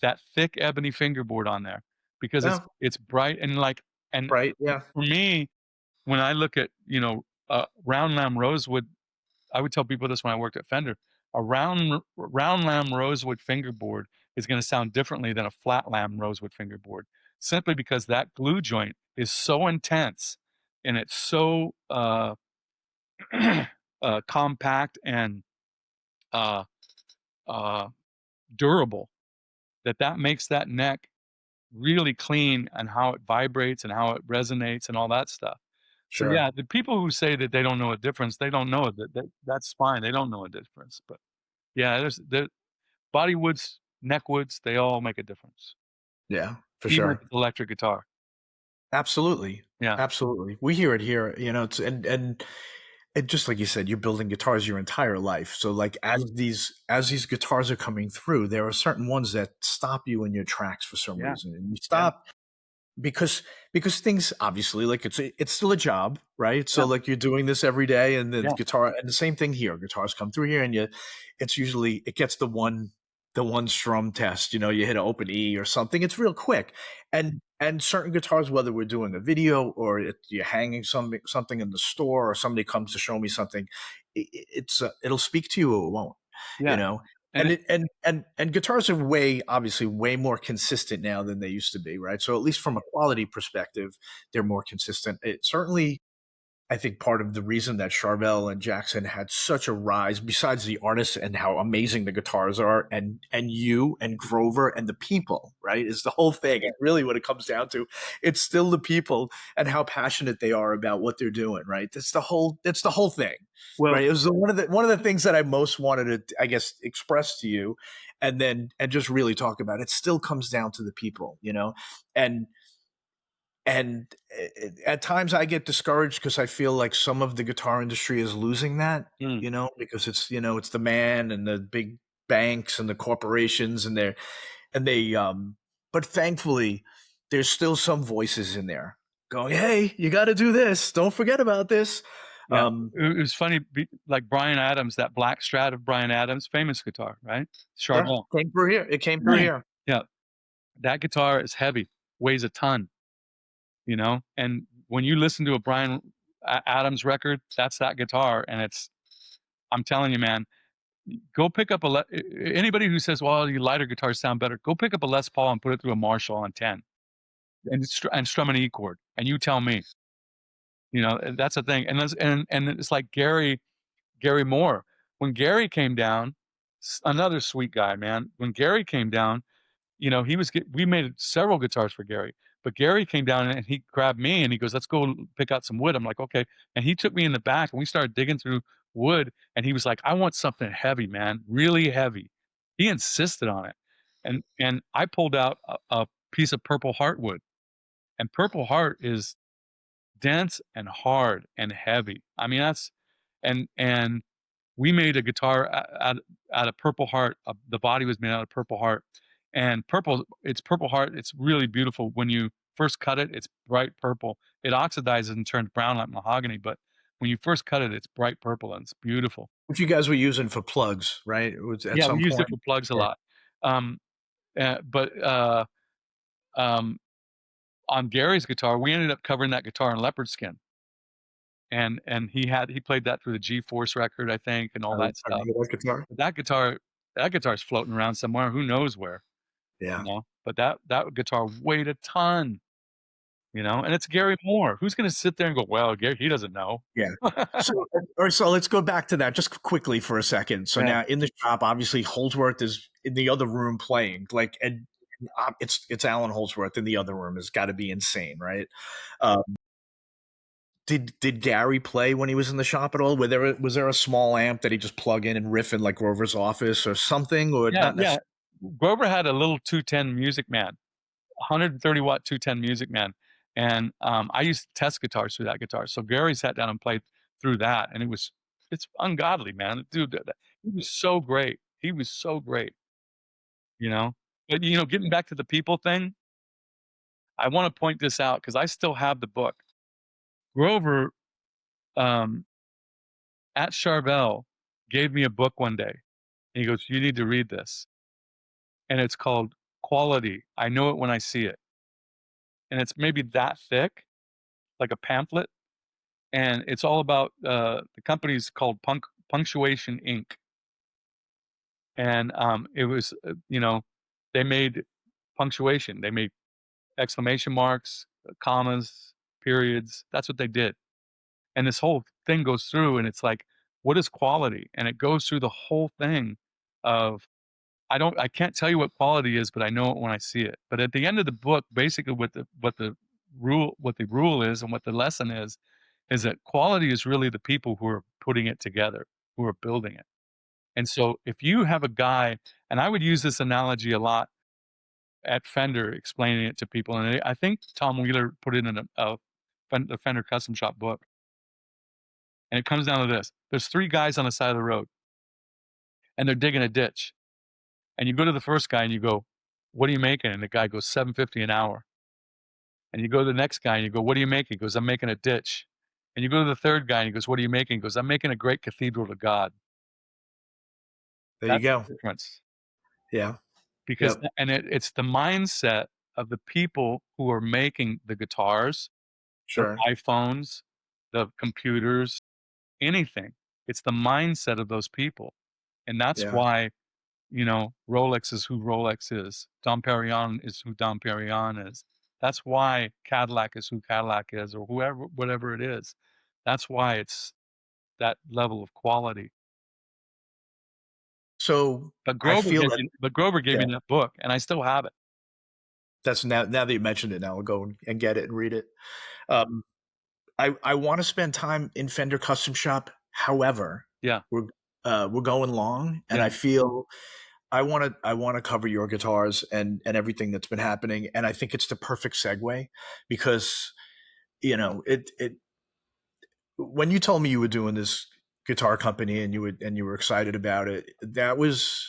That thick ebony fingerboard on there, because Yeah. it's bright and and Right. Yeah. for me, when I look at, round lamb rosewood, I would tell people this when I worked at Fender. A round lamb rosewood fingerboard is gonna sound differently than a flat lamb rosewood fingerboard, simply because that glue joint is so intense and it's so, compact and, uh, uh, durable that makes that neck really clean, and how it vibrates and how it resonates and all that stuff. So Sure. yeah, the people who say that they don't know a difference, they don't know that's fine. They don't know a difference. But yeah, there body woods, neck woods, they all make a difference. Yeah. For Even if sure. it's electric guitar. Absolutely. Yeah. Absolutely. We hear it here, it's and just like you said, you're building guitars your entire life. So like Mm. as these guitars are coming through, there are certain ones that stop you in your tracks for some Yeah. reason. And you Yeah. stop because things obviously, like, it's still a job, right? So Yeah. like you're doing this every day, and the Yeah. guitar, and the same thing here, guitars come through here, and it's usually, it gets the one strum test, you hit an open E or something, it's real quick. And certain guitars, whether we're doing a video or you're hanging something in the store, or somebody comes to show me something, it'll speak to you or it won't, you Yeah. know And it, and guitars are obviously way more consistent now than they used to be, right? So at least from a quality perspective, they're more consistent. It certainly, I think, part of the reason that Charvel and Jackson had such a rise, besides the artists and how amazing the guitars are, and you and Grover and the people, right, is the whole thing. And really, what it comes down to, it's still the people and how passionate they are about what they're doing, right? That's the whole thing, well, right? It was one of the things that I most wanted to, I guess, express to you, and just really talk about. It still comes down to the people, and at times I get discouraged because I feel like some of the guitar industry is losing that, mm, because it's the man and the big banks and the corporations, and they but thankfully there's still some voices in there going, "Hey, you got to do this. Don't forget about this." yeah. Um, It was funny, like Brian Adams, that black Strat of Brian Adams, famous guitar, right? yeah, Charvel. came through here. It came through here. Yeah. That guitar is heavy, weighs a ton, you know? And when you listen to a Bryan Adams record, that's that guitar, and it's I'm telling you, man, go pick up anybody who says, "Well, your lighter guitars sound better," go pick up a Les Paul and put it through a Marshall on 10 and strum an E chord, and you tell me, you know, that's the thing. And it's like Gary Moore. When Gary came down, another sweet guy, man. When Gary came down, you know, we made several guitars for Gary, but Gary came down and he grabbed me and he goes, "Let's go pick out some wood." I'm like, "Okay." And he took me in the back and we started digging through wood and he was like, "I want something heavy, man, really heavy." He insisted on it. And I pulled out a piece of Purple Heart wood, and Purple Heart is dense and hard and heavy. I mean, and we made a guitar out of Purple Heart. The body was made out of Purple Heart, and it's Purple Heart. It's really beautiful. When you first cut it, it's bright purple. It oxidizes and turns brown like mahogany, but when you first cut it, it's bright purple and it's beautiful. Which you guys were using for plugs, right? It was at Yeah, we some used it point. for plugs a Yeah. lot. Um, but um, on Gary's guitar, we ended up covering that guitar in leopard skin, and he played that through the G-Force record, I think, and all that I stuff. remember that guitar. But that guitar's floating around somewhere, who knows where, you Yeah. know? But that guitar weighed a ton, you know, and it's Gary Moore. Who's gonna sit there and go, "Well, Gary, he doesn't know." Yeah. So, all right, so let's go back to that just quickly for a second. So Yeah. now in the shop, obviously Holdsworth is in the other room playing, like, and it's Alan Holdsworth in the other room. Has got to be insane, right? Um, did Gary play when he was in the shop at all? Was there a small amp that he just plug in and riff in like Grover's office or something, or Yeah, not yeah. necessarily? Grover had a little 210 Music Man, 130-watt 210 Music Man, and, I used to test guitars through that guitar, so Gary sat down and played through that, and it's ungodly, man. Dude, he was so great. He was so great, you know? But, you know, getting back to the people thing, I wanna point this out because I still have the book. Grover, um, at Charvel, gave me a book one day, and he goes, "You need to read this," and it's called Quality, I Know It When I See It, and it's maybe that thick, like a pamphlet, and it's all about, the company's called Punctuation Inc., and, it was, you know, they made punctuation, they made exclamation marks, commas, periods, that's what they did. And this whole thing goes through and it's like, what is quality? And it goes through the whole thing of I can't tell you what quality is, but I know it when I see it. But at the end of the book, basically what the rule is and what the lesson is that quality is really the people who are putting it together, who are building it. And so if you have a guy, and I would use this analogy a lot at Fender, explaining it to people, and I think Tom Wheeler put it in the Fender Custom Shop book. And it comes down to this. There's 3 guys on the side of the road, and they're digging a ditch. And you go to the first guy and you go, "What are you making?" And the guy goes, "$7.50 an hour." And you go to the next guy and you go, "What are you making?" He goes, "I'm making a ditch." And you go to the third guy and he goes, "What are you making?" He goes, "I'm making a great cathedral to God." There you That's go. the difference. Yeah. Because Yep. it's the mindset of the people who are making the guitars, the Sure. iPhones, the computers, anything. It's the mindset of those people. And that's Yeah. why, you know, Rolex is who Rolex is. Dom Perignon is who Dom Perignon is. That's why Cadillac is who Cadillac is, or whatever it is. That's why it's that level of quality. So I feel that. But Grover gave Yeah. me that book, and I still have it. That's now that you mentioned it, now I'll go and get it and read it. Um, I want to spend time in Fender Custom Shop. However, Yeah, we're going long, and yeah, I feel I want to cover your guitars and everything that's been happening, and I think it's the perfect segue because it when you told me you were doing this guitar company and you were excited about it, that was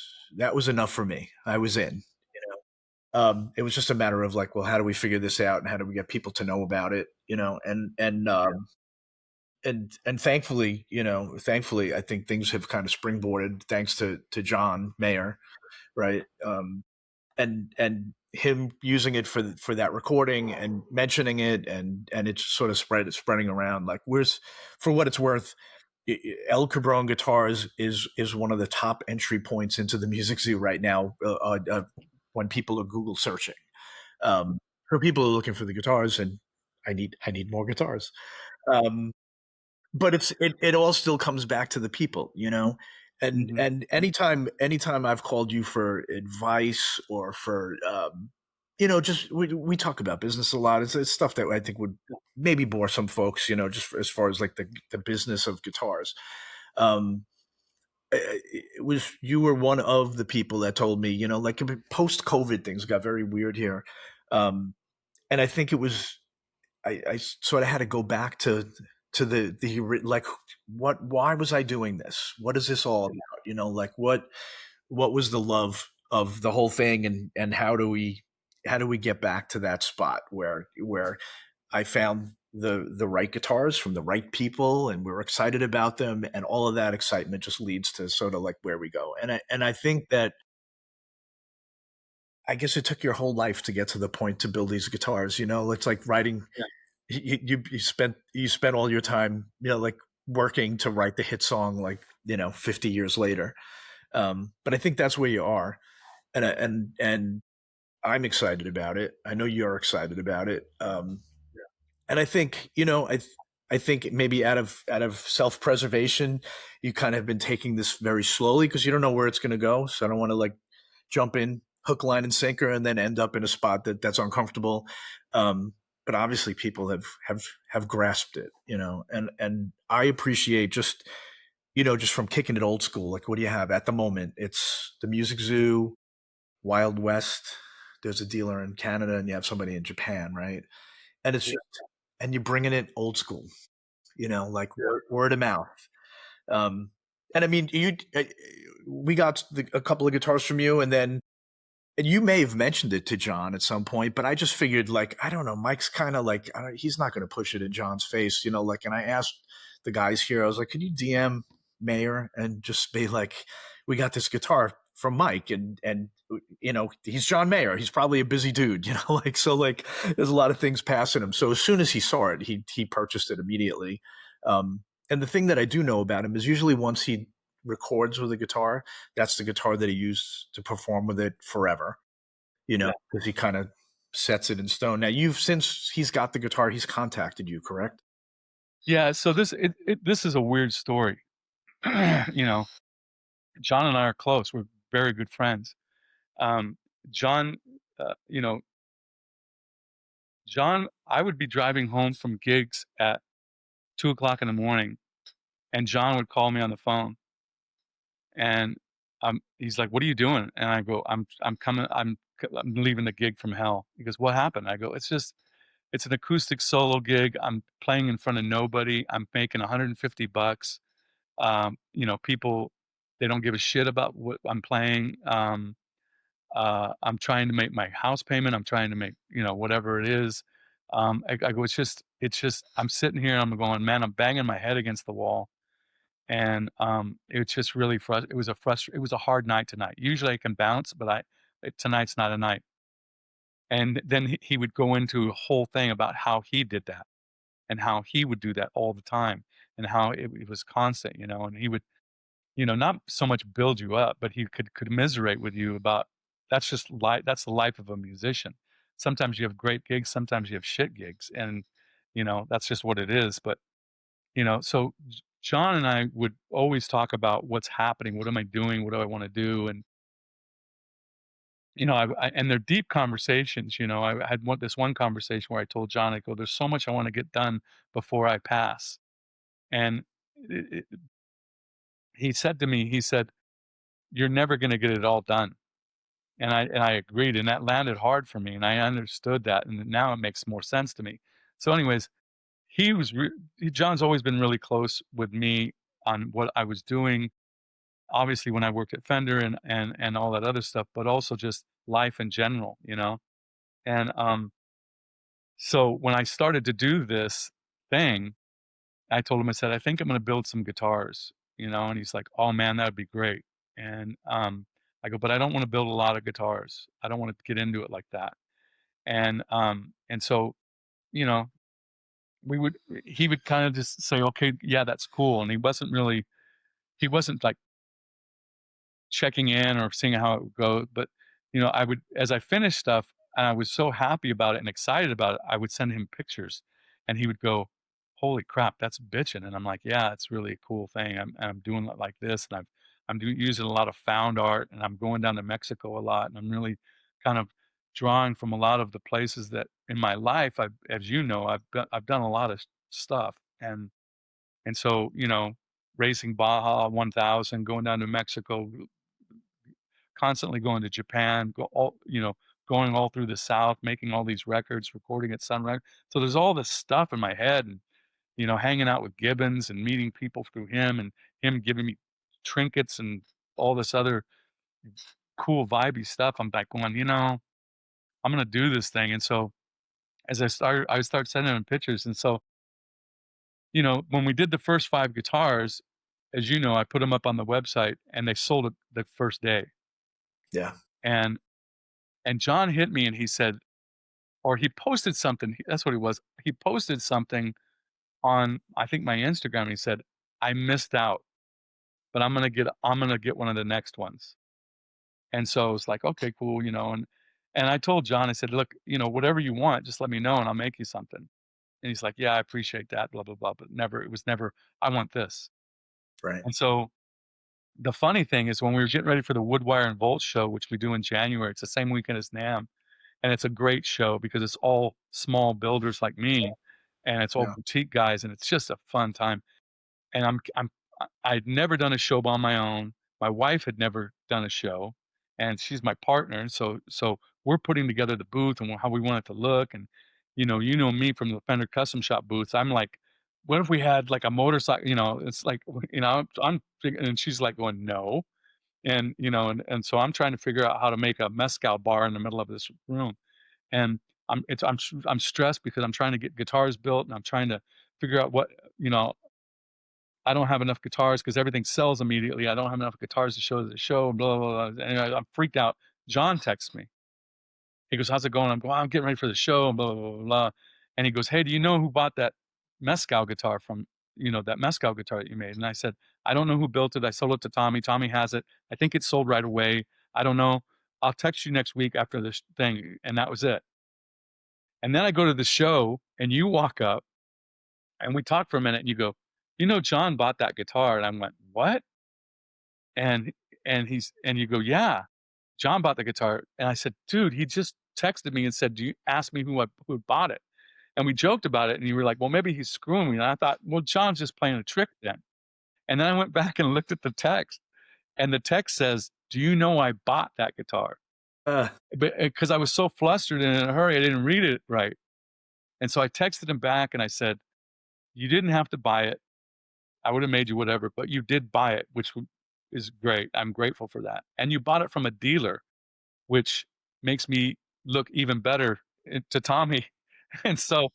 enough for me. I was in. It was just a matter of like, well, how do we figure this out and how do we get people to know about it? And thankfully, I think things have kind of springboarded thanks to John Mayer, right? And him using it for that recording and mentioning it, and it's sort of spreading around. Like, where's, for what it's worth, El Cabron Guitars is one of the top entry points into the music zoo right now, when people are Google searching. Um, for people who are looking for the guitars, and I need more guitars. Um, but it all still comes back to the people, you know. Mhm. And anytime I've called you for advice or for just we talk about business a lot. It's stuff that I think would maybe bore some folks, just as far as like the business of guitars. um it was, you were one of the people that told me, like, post COVID things got very weird here. And I think it was, I sort of had to go back to like, why was I doing this? What is this all about? Like, what was the love of the whole thing, and how do we get back to that spot where I found the right guitars from the right people, and we're excited about them, and all of that excitement just leads to sort of like where we go. And I think that, I guess it took your whole life to get to the point to build these guitars. It's like writing. Yeah. You spent all your time, like, working to write the hit song, like, 50 years later. But I think that's where you are, and I'm excited about it. I know you're excited about it. And I think, I think maybe out of self-preservation, you kind of have been taking this very slowly because you don't know where it's going to go. So I don't want to, like, jump in hook, line, and sinker and then end up in a spot that's uncomfortable. But obviously people have grasped it, and I appreciate just from kicking it old school. Like, what do you have at the moment? It's the Music Zoo, Wild West. There's a dealer in Canada, and you have somebody in Japan, right? And it's just, and you're bringing it old school, like, word of mouth. Um, and I mean, we got a couple of guitars from you, and you may have mentioned it to John at some point, but I just figured, like, I don't know, Mike's kind of like, he's not going to push it in John's face, like, and I asked the guys here, I was like, could you DM Mayor and just be like, we got this guitar from Mike, and he's John Mayer. He's probably a busy dude, like, so, like, there's a lot of things passing him. So as soon as he saw it, he purchased it immediately. And the thing that I do know about him is usually once he records with a guitar, that's the guitar that he used to perform with it forever, because he kind of sets it in stone. Now, since he's got the guitar, he's contacted you, correct? Yeah. So this is a weird story. You know, John and I are close. We're very good friends. Um, John, you know, John, I would be driving home from gigs at 2 o'clock in the morning, and John would call me on the phone, and he's like, "What are you doing?" And I go, I'm coming. I'm leaving the gig from hell." He goes, "What happened?" I go, It's an acoustic solo gig. I'm playing in front of nobody. I'm making $150. People, they don't give a shit about what I'm playing. I'm trying to make my house payment. I'm trying to make, whatever it is. I go, it's just, I'm sitting here and I'm going, man, I'm banging my head against the wall. And it's just really it was a hard night tonight. Usually I can bounce, but tonight's not a night. And then he would go into a whole thing about how he did that and how he would do that all the time and how it was constant, and he would, not so much build you up, but he could commiserate with you about that's the life of a musician. Sometimes you have great gigs, sometimes you have shit gigs, and that's just what it is. But so John and I would always talk about what's happening, what am I doing, what do I want to do, and and they're deep conversations. I had this one conversation where I told John, I go, "There's so much I want to get done before I pass," and he said to me, he said, "You're never going to get it all done." And I agreed, and that landed hard for me, and I understood that, and now it makes more sense to me. So, anyways, John's always been really close with me on what I was doing. Obviously, when I worked at Fender and all that other stuff, but also just life in general. And so when I started to do this thing, I told him, I said, "I think I'm going to build some guitars," and he's like, "Oh man, that would be great." And I go, "But I don't wanna build a lot of guitars. I don't wanna get into it like that." And so, you know, we would he would kinda just say, "Okay, yeah, that's cool," and he wasn't, like, checking in or seeing how it would go. But, I would, as I finished stuff and I was so happy about it and excited about it, I would send him pictures and he would go, "Holy crap, that's bitching." And I'm like, "Yeah, it's really a cool thing. I'm doing it like this, and using a lot of found art, and I'm going down to Mexico a lot, and I'm really kind of drawing from a lot of the places that in my life, as you know, I've done a lot of stuff, and so, racing Baja 1000, going down to Mexico, constantly going to Japan, going all through the South, making all these records, recording at Sunrise. So there's all this stuff in my head, and hanging out with Gibbons and meeting people through him, and him giving me trinkets and all this other cool vibey stuff. I'm like going, I'm gonna do this thing. And so as I start sending him pictures, and so when we did the first 5 guitars, as you know, I put them up on the website, and they sold it the first day. Yeah. And John hit me and he said, or he posted something. That's what it was. He posted something on, I think, my Instagram. And he said, "I missed out, but I'm gonna get one of the next ones." And so it's like, okay, cool, and I told John, I said, "Look, whatever you want, just let me know and I'll make you something." And he's like, "Yeah, I appreciate that, blah blah blah," but it was never, "I want this." Right. And so the funny thing is, when we were getting ready for the Woodwire and Volt show, which we do in January, it's the same weekend as NAMM. And it's a great show because it's all small builders like me, and it's all Yeah. boutique guys, and it's just a fun time. And I'd never done a show on my own. My wife had never done a show, and she's my partner. And so we're putting together the booth and how we want it to look. And me from the Fender Custom Shop booths. I'm like, what if we had like a motorcycle? It's like, I'm and she's like going, no. And and so I'm trying to figure out how to make a mezcal bar in the middle of this room. And I'm stressed because I'm trying to get guitars built, and I'm trying to figure out what, you know, I don't have enough guitars because everything sells immediately. I don't have enough guitars to show at the show, blah, blah, blah. Anyway, I'm freaked out. John texts me. He goes, "How's it going?" I'm going, "I'm getting ready for the show, blah, blah, blah, blah." And he goes, "Hey, do you know who bought that mezcal guitar from, that mezcal guitar that you made?" And I said, "I don't know who built it. I sold it to Tommy. Tommy has it. I think it sold right away. I don't know. I'll text you next week after this thing." And that was it. And then I go to the show and you walk up and we talk for a minute and you go, John bought that guitar. And I went, "What?" And and you go, "Yeah, John bought the guitar." And I said, "Dude, he just texted me and said, do you ask me who bought it?" And we joked about it and you were like, "Well, maybe he's screwing me." And I thought, well, John's just playing a trick then. And then I went back and looked at the text, and the text says, "Do you know I bought that guitar?" Uh, But because I was so flustered and in a hurry, I didn't read it right. And so I texted him back and I said, "You didn't have to buy it. I would have made you whatever, but you did buy it, which is great. I'm grateful for that. And you bought it from a dealer, which makes me look even better to Tommy." And so,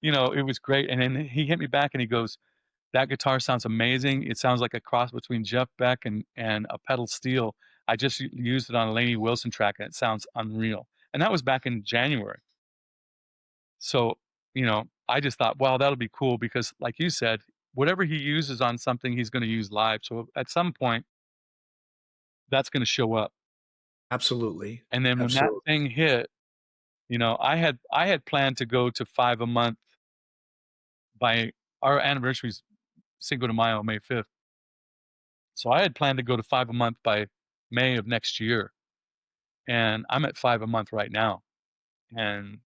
it was great. And then he hit me back and he goes, "That guitar sounds amazing. It sounds like a cross between Jeff Beck and a pedal steel. I just used it on a Lainey Wilson track and it sounds unreal." And that was back in January. So, I just thought, well, that'll be cool because, like you said, whatever he uses on something, he's going to use live. So at some point, that's going to show up. Absolutely. And then when that Absolutely. thing hit, I had planned to go to 5 a month by our anniversary's Cinco de Mayo, May 5th. So I had planned to go to 5 a month by May of next year, and I'm at 5 a month right now, and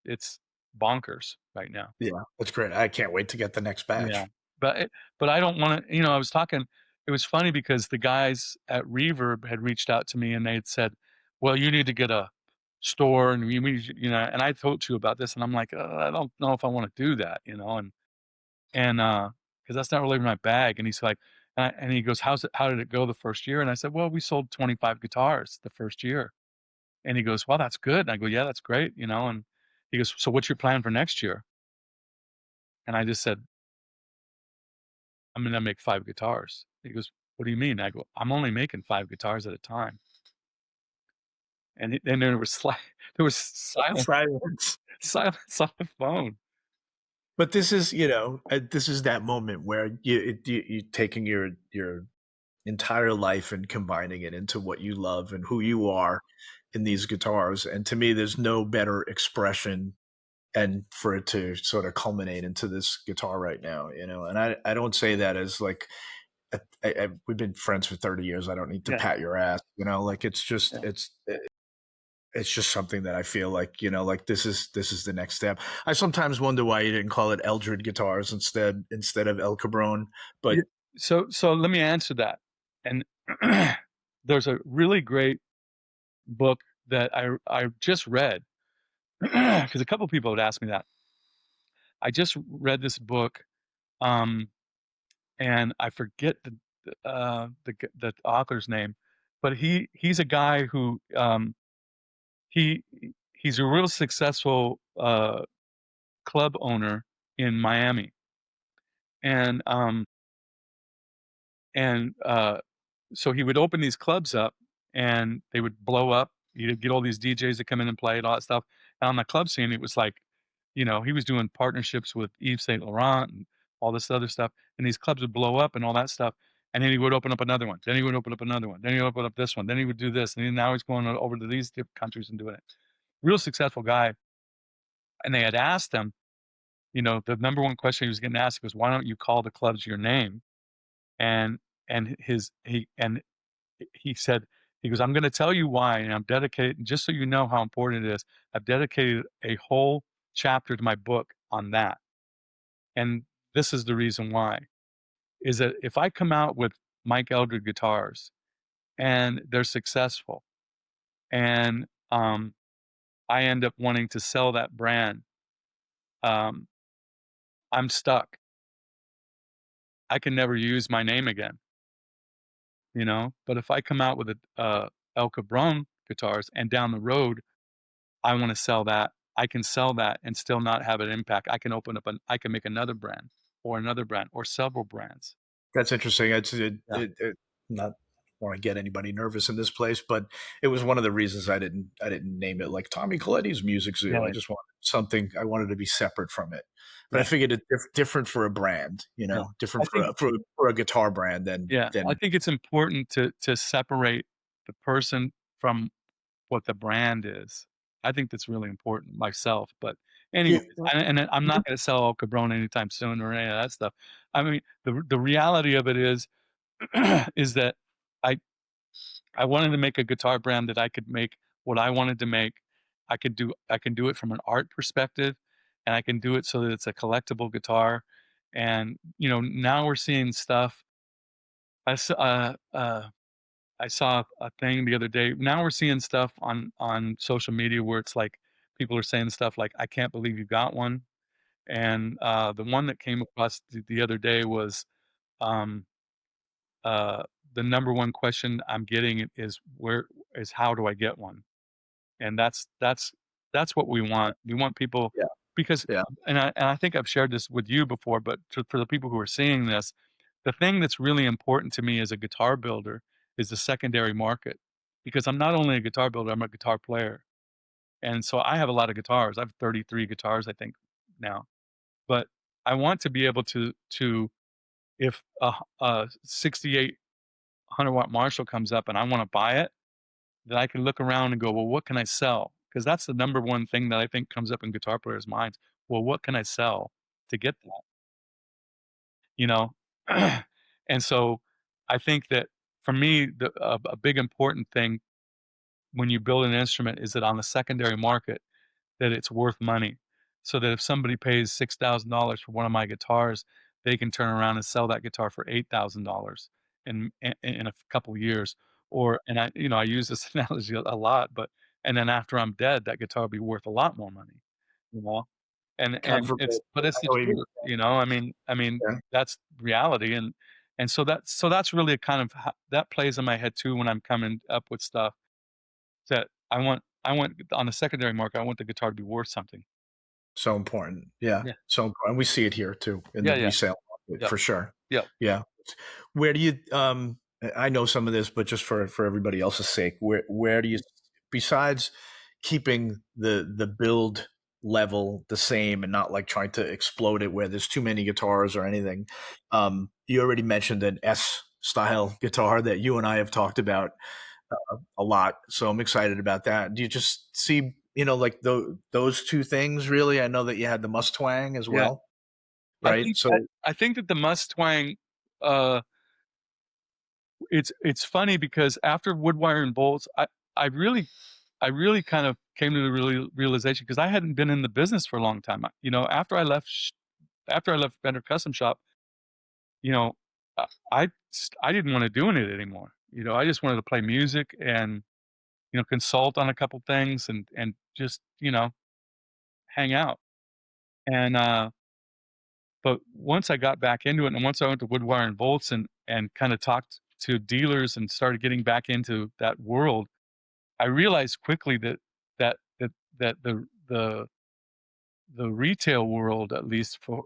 it's bonkers right now. Yeah. That's great. I can't wait to get the next Yeah, batch. but I don't wanna, I was talking, it was funny because the guys at Reverb had reached out to me and they had said, "Well, you need to get a store and and I told you about this," and I'm like, I don't know if I wanna do that," and, because that's not really my bag." And he's like, and he goes, how did it go the first year?" And I said, "Well, we sold 25 guitars the first year." And he goes, "Well, that's good." And I go, "Yeah, that's great," and he goes, "So what's your plan for next year?" And I just said, "I'm gonna make 5 guitars." He goes, "What do you mean?" I go, "I'm only making 5 guitars at a time." and there was there was Silence. silence on the phone. But this is, this is that moment where you taking your entire life and combining it into what you love and who you are in these guitars. And to me, there's no better expression and for it to sort of culminate into this guitar right now, and I don't say that as like, we've been friends for 30 years. I don't need to Yeah, pat your ass, like yeah. it's just something that I feel like, like this is the next step. I sometimes wonder why you didn't call it Eldred Guitars instead of El Cabron, but Yeah. So let me answer that. And there's a really great book that I just read because a couple people would ask me that. I just read this book, um, and I forget the author's name, but he's a guy who he he's a real successful club owner in Miami, and and so he would open these clubs up, and they would blow up. He'd get all these DJs to come in and play and all that stuff. And on the club scene, it was like, he was doing partnerships with Yves Saint Laurent and all this other stuff. And these clubs would blow up and all that stuff. And then he would open up another one. Then he would open up another one. Then he would open up this one. Then he would do this. And now he's going over to these different countries and doing it. Real successful guy. And they had asked him, the number one question he was getting asked was, "Why don't you call the clubs your name?" And he said, he goes, "I'm going to tell you why, and I'm dedicated, just so you know how important it is. I've dedicated a whole chapter to my book on that. And this is the reason why, is that if I come out with Mike Eldred guitars and they're successful and I end up wanting to sell that brand, um, I'm stuck. I can never use my name again, But if I come out with a El Cabron guitars and down the road I wanna sell that. I can sell that and still not have an impact. I can make another brand or several brands." that's interesting. Yeah, Not want to get anybody nervous in this place, but it was one of the reasons I didn't name it like Tommy Coletti's Music Zoo. I yeah, just wanted something. I wanted to be separate from it, but I yeah, figured it's different for a brand, yeah. different I for think for a guitar brand I than think it's important to separate the person from what the brand is. I think that's really important myself, but yeah. anyways, and I'm not gonna sell El Cabron anytime soon or any of that stuff. I mean, the reality of it is is that I I wanted to make a guitar brand that I could make what I wanted to make. I can do it from an art perspective, and I can do it so that it's a collectible guitar. And now we're seeing stuff. I saw I saw a thing the other day. Now we're seeing stuff on social media where it's like people are saying stuff like, "I can't believe you got one." And the one that came across the other day was, um, uh, the number one question I'm getting is how do I get one? And that's what we want. We want people, Yeah, because yeah. and I think I've shared this with you before, but for the people who are seeing this, the thing that's really important to me as a guitar builder is the secondary market, because I'm not only a guitar builder, I'm a guitar player. And so I have a lot of guitars. I have 33 guitars, I think, now. But I want to be able to if a 6800-watt Marshall comes up and I want to buy it, that I can look around and go, "Well, what can I sell?" Because that's the number one thing that I think comes up in guitar players' minds. Well, what can I sell to get that? You know? And so I think that for me, a big important thing when you build an instrument is that on the secondary market, that it's worth money. So that if somebody pays $6,000 for one of my guitars, they can turn around and sell that guitar for $8,000 in a couple years. I use this analogy a lot, but and then after I'm dead, that guitar will be worth a lot more money, you know? God And forbid. it's I the know what you mean. truth, I mean, Yeah. that's reality, and so that's really a kind of that plays in my head too when I'm coming up with stuff that I want on the secondary market, I want the guitar to be worth something. So important. Yeah. Yeah. So important. We see it here too in the Yeah, yeah. resale market Yep. for sure. Yep. Yeah. Where do you I know some of this, but just for everybody else's sake, where do you besides keeping the build level the same and not like trying to explode it where there's too many guitars or anything. You already mentioned an S style guitar that you and I have talked about a lot, so I'm excited about that. Do you just see, like those two things really? I know that you had the Mustang as Yeah. well, right? So I think that the Mustang, it's funny because after Woodwire and Bolts, I really I really kind of came to the realization because I hadn't been in the business for a long time. After I left Fender Custom Shop, you know, I didn't want to do it anymore. I just wanted to play music and consult on a couple things and just hang out. And but once I got back into it, and once I went to Woodwire and Bolts and kind of talked to dealers and started getting back into that world, I realized quickly that that that the retail world, at least for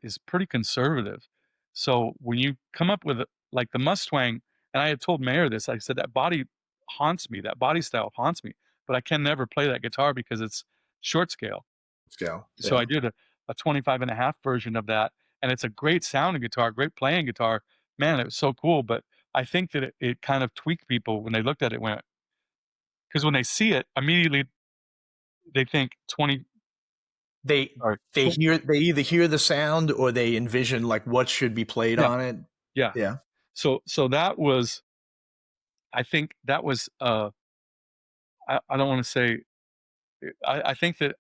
is pretty conservative. So when you come up with like the Mustang, and I had told Mayor this, I said that body haunts me, that body style haunts me, but I can never play that guitar because it's short scale. scale, So I yeah. did a 25 and a half version of that, and it's a great sounding guitar, great playing guitar. Man, it was so cool. But I think that it kind of tweaked people when they looked at it, went because when they see it, immediately they think 20, They sorry, they either hear the sound or they envision like what should be played yeah, on it. yeah. Yeah. So that was, I think that was, I don't want to say, I think that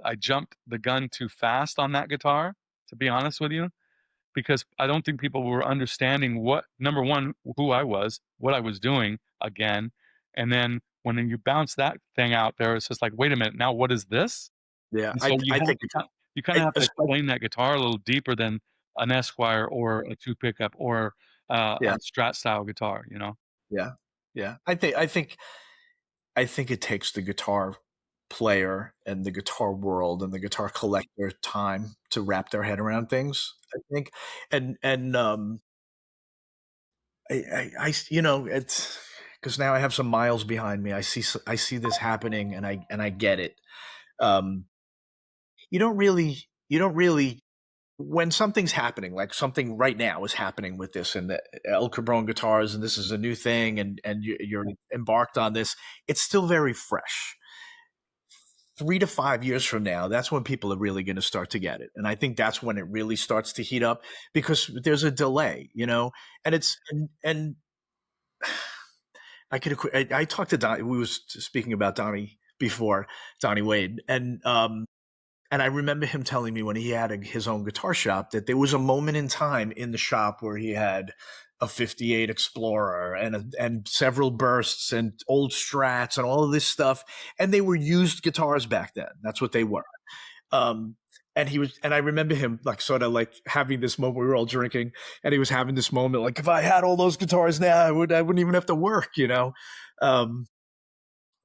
I jumped the gun too fast on that guitar, to be honest with you, because I don't think people were understanding what, number one, who I was, what I was doing again, and then when you bounce that thing out there, it's just like, wait a minute, now what is this? Yeah. And I so I think you kind of it, have to explain that guitar a little deeper than an Esquire or a two pickup or a yeah. Strat style guitar, you know? Yeah. Yeah. I think it takes the guitar player and the guitar world and the guitar collector time to wrap their head around things, I think. And it's because now I have some miles behind me. I see this happening, and I get it. Um, you don't really when something's happening, like something right now is happening with this and the El Cabron Guitars, and this is a new thing, and you're embarked on this. It's still very fresh. 3 to 5 years from now, that's when people are really going to start to get it, and I think that's when it really starts to heat up because there's a delay, and it's and I talked to Don. We was speaking about Donnie before, Donnie Wade, and I remember him telling me when he had his own guitar shop that there was a moment in time in the shop where he had a '58 Explorer and several bursts and old Strats and all of this stuff, and they were used guitars back then. That's what they were. Um, and I remember him like sort of like having this moment. We were all drinking, and he was having this moment like, if I had all those guitars now, I wouldn't even have to work. Um,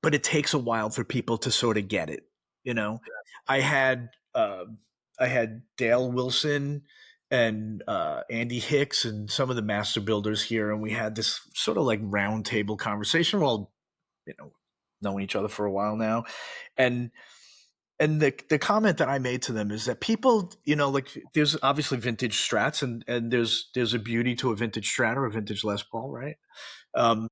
but it takes a while for people to sort of get it. You know, I had I had Dale Wilson and Andy Hicks and some of the master builders here, and we had this sort of like round table conversation. We're all you know knowing each other for a while now, and the comment that I made to them is that people, like there's obviously vintage Strats, and there's a beauty to a vintage Strat or a vintage Les Paul, right? Um,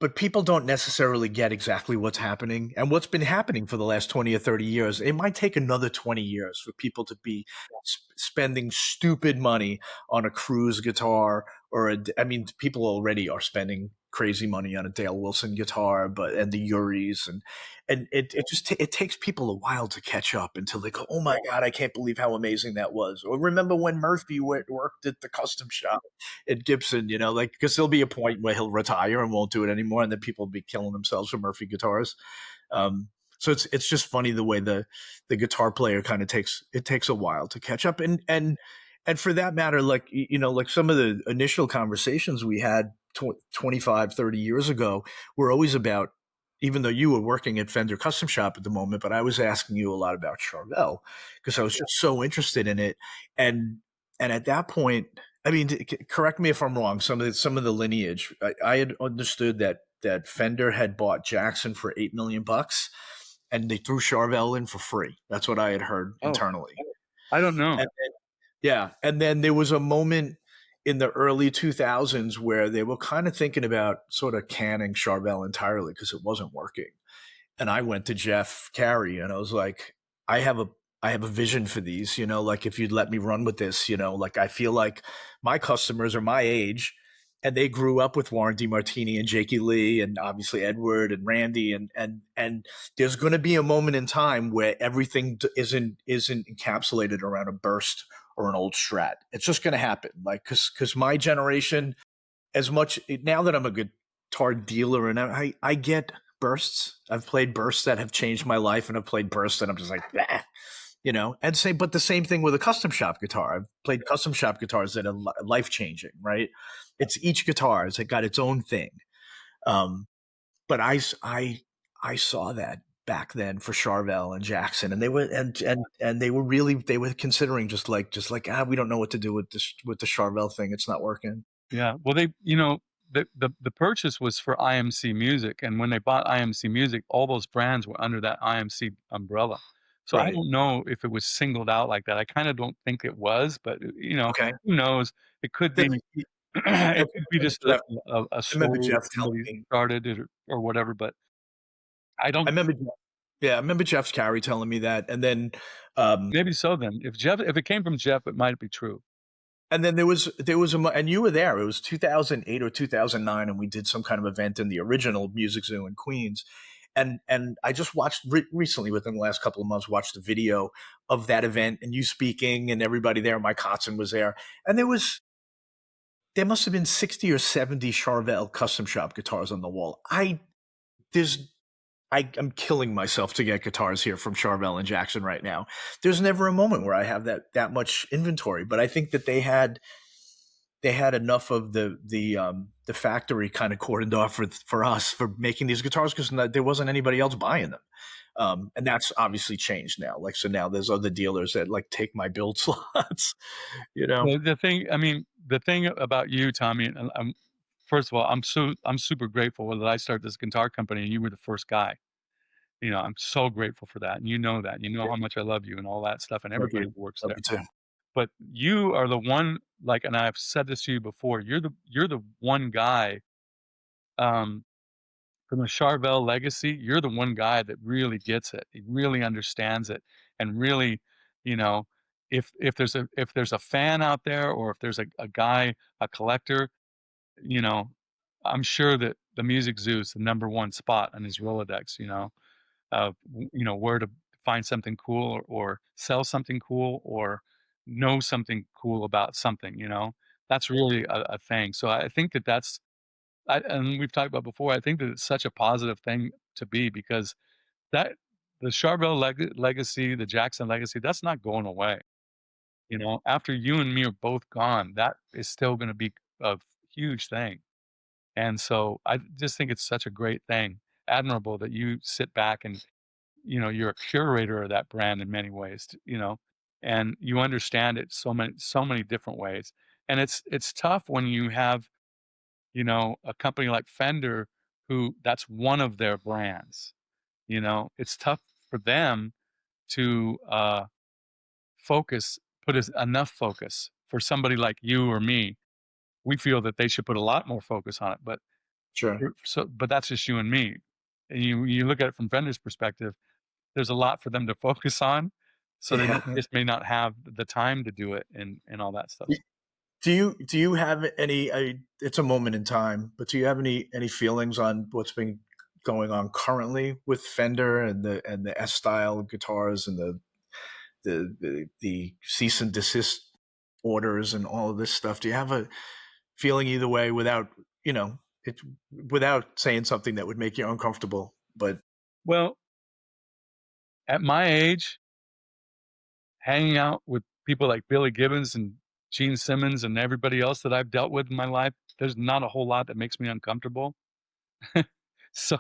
but people don't necessarily get exactly what's happening and what's been happening for the last 20 or 30 years. It might take another 20 years for people to be spending stupid money on a cruise guitar I mean, people already are spending crazy money on a Dale Wilson guitar, and the Uris, and it just it takes people a while to catch up until they go, oh my God, I can't believe how amazing that was. Or remember when Murphy worked at the custom shop at Gibson, like, because there'll be a point where he'll retire and won't do it anymore, and then people will be killing themselves for Murphy guitars. Um, so it's just funny the way the guitar player kind of takes a while to catch up, and for that matter, like like some of the initial conversations we had 25, 30 years ago were always about. Even though you were working at Fender Custom Shop at the moment, but I was asking you a lot about Charvel because I was just so interested in it, and at that point, I mean, correct me if I'm wrong. Some of the lineage, I had understood that that Fender had bought Jackson for 8 million bucks, and they threw Charvel in for free. That's what I had heard Oh, internally. I don't know. And then, yeah, and then there was a moment in the early 2000s where they were kind of thinking about sort of canning Charvel entirely because it wasn't working. And I went to Jeff Carey and I was like, I have a I have a vision for these, like if you'd let me run with this, like I feel like my customers are my age and they grew up with Warren DeMartini and Jakey Lee and obviously Edward and Randy and there's going to be a moment in time where everything isn't encapsulated around a burst or an old Strat. It's just going to happen. Like cuz my generation, as much now that I'm a guitar dealer and I get bursts. I've played bursts that have changed my life, and I've played bursts that I'm just like, bah, And but the same thing with a custom shop guitar. I've played custom shop guitars that are life changing, right? It's each guitar has got its own thing. Um, but I saw that back then for Charvel and Jackson, and they were and they were really they were considering just like we don't know what to do with this with the Charvel thing. It's not working. Yeah. Well, the purchase was for IMC Music, and when they bought IMC Music, all those brands were under that IMC umbrella. So I Right. don't know if it was singled out like that. I kind of don't think it was, but Okay. who knows? It could Then, be. okay. It could be just Jeff, a I remember story that Jeff telling somebody me. started it or whatever. But I I don't. remember Yeah, I remember Jeff's Carey telling me that, Maybe so. Then, if it came from Jeff, it might be true. and then there was and you were there. It was 2008 or 2009, and we did some kind of event in the original Music Zoo in Queens, and I just watched recently within the last couple of months watched the video of that event and you speaking and everybody there. Mike Hotson was there, and there must have been 60 or 70 Charvel custom shop guitars on the wall. There's I'm killing myself to get guitars here from Charvel and Jackson right now. There's never a moment where I have that much inventory, but I think that they had enough of the factory kind of cordoned off for us for making these guitars because there wasn't anybody else buying them. And that's obviously changed now. Like so now there's other dealers that like take my build slots, you know. The thing, I mean, the thing about you, Tommy, and first of all, I'm super grateful that I started this guitar company and you were the first guy. I'm so grateful for that, and you know that. You know how much I love you and all that stuff, and Thank everybody you. who works Love there. you too. But you are the one, like, and I've said this to you before. You're the one guy, um, from the Charvel legacy. You're the one guy that really gets it. He really understands it, and really, you know, if there's a fan out there, or if there's a guy, a collector, you know, I'm sure that the Music Zoo is the number one spot on his Rolodex. Where to find something cool, or sell something cool, or know something cool about something. That's really a thing. So I think and we've talked about before. I think that it's such a positive thing to be, because that the Charvel legacy, the Jackson legacy, that's not going away. After you and me are both gone, that is still going to be a huge thing. And so I just think it's such a great thing, admirable that you sit back and you're a curator of that brand in many ways, and you understand it so many different ways. And it's tough when you have, a company like Fender, who that's one of their brands. It's tough for them to put enough focus. For somebody like you or me, we feel that they should put a lot more focus on it. Sure. But that's just you and me. And you look at it from Fender's perspective, there's a lot for them to focus on, so they Yeah. just may not have the time to do it, and all that stuff. Do you have any? It's a moment in time, but do you have any feelings on what's been going on currently with Fender and the S style guitars and the cease and desist orders and all of this stuff? Do you have a feeling either way it without saying something that would make you uncomfortable? But Well, at my age, hanging out with people like Billy Gibbons and Gene Simmons and everybody else that I've dealt with in my life, there's not a whole lot that makes me uncomfortable. So,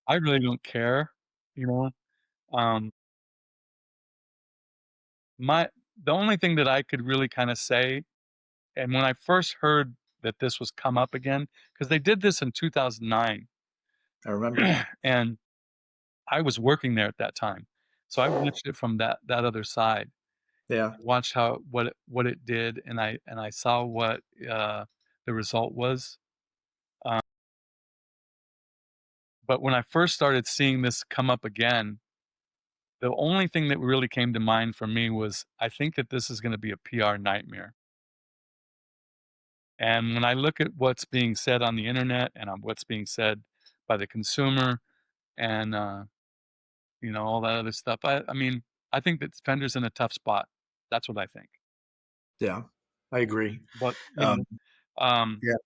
I really don't care, you know? Um, my the only thing that I could really kinda say, and when I first heard that this was come up again, because they did this in 2009, I remember. and I was working there at that time, so I watched it from that other side. Yeah. Watched how what it did, and I saw what the result was. Um, but when I first started seeing this come up again, the only thing that really came to mind for me was I think that this is going to be a PR nightmare. And when I look at what's being said on the internet and on what's being said by the consumer and all that other stuff, I mean, I think that Fender's in a tough spot. That's what I think. Yeah. I agree. But Um, um, yeah.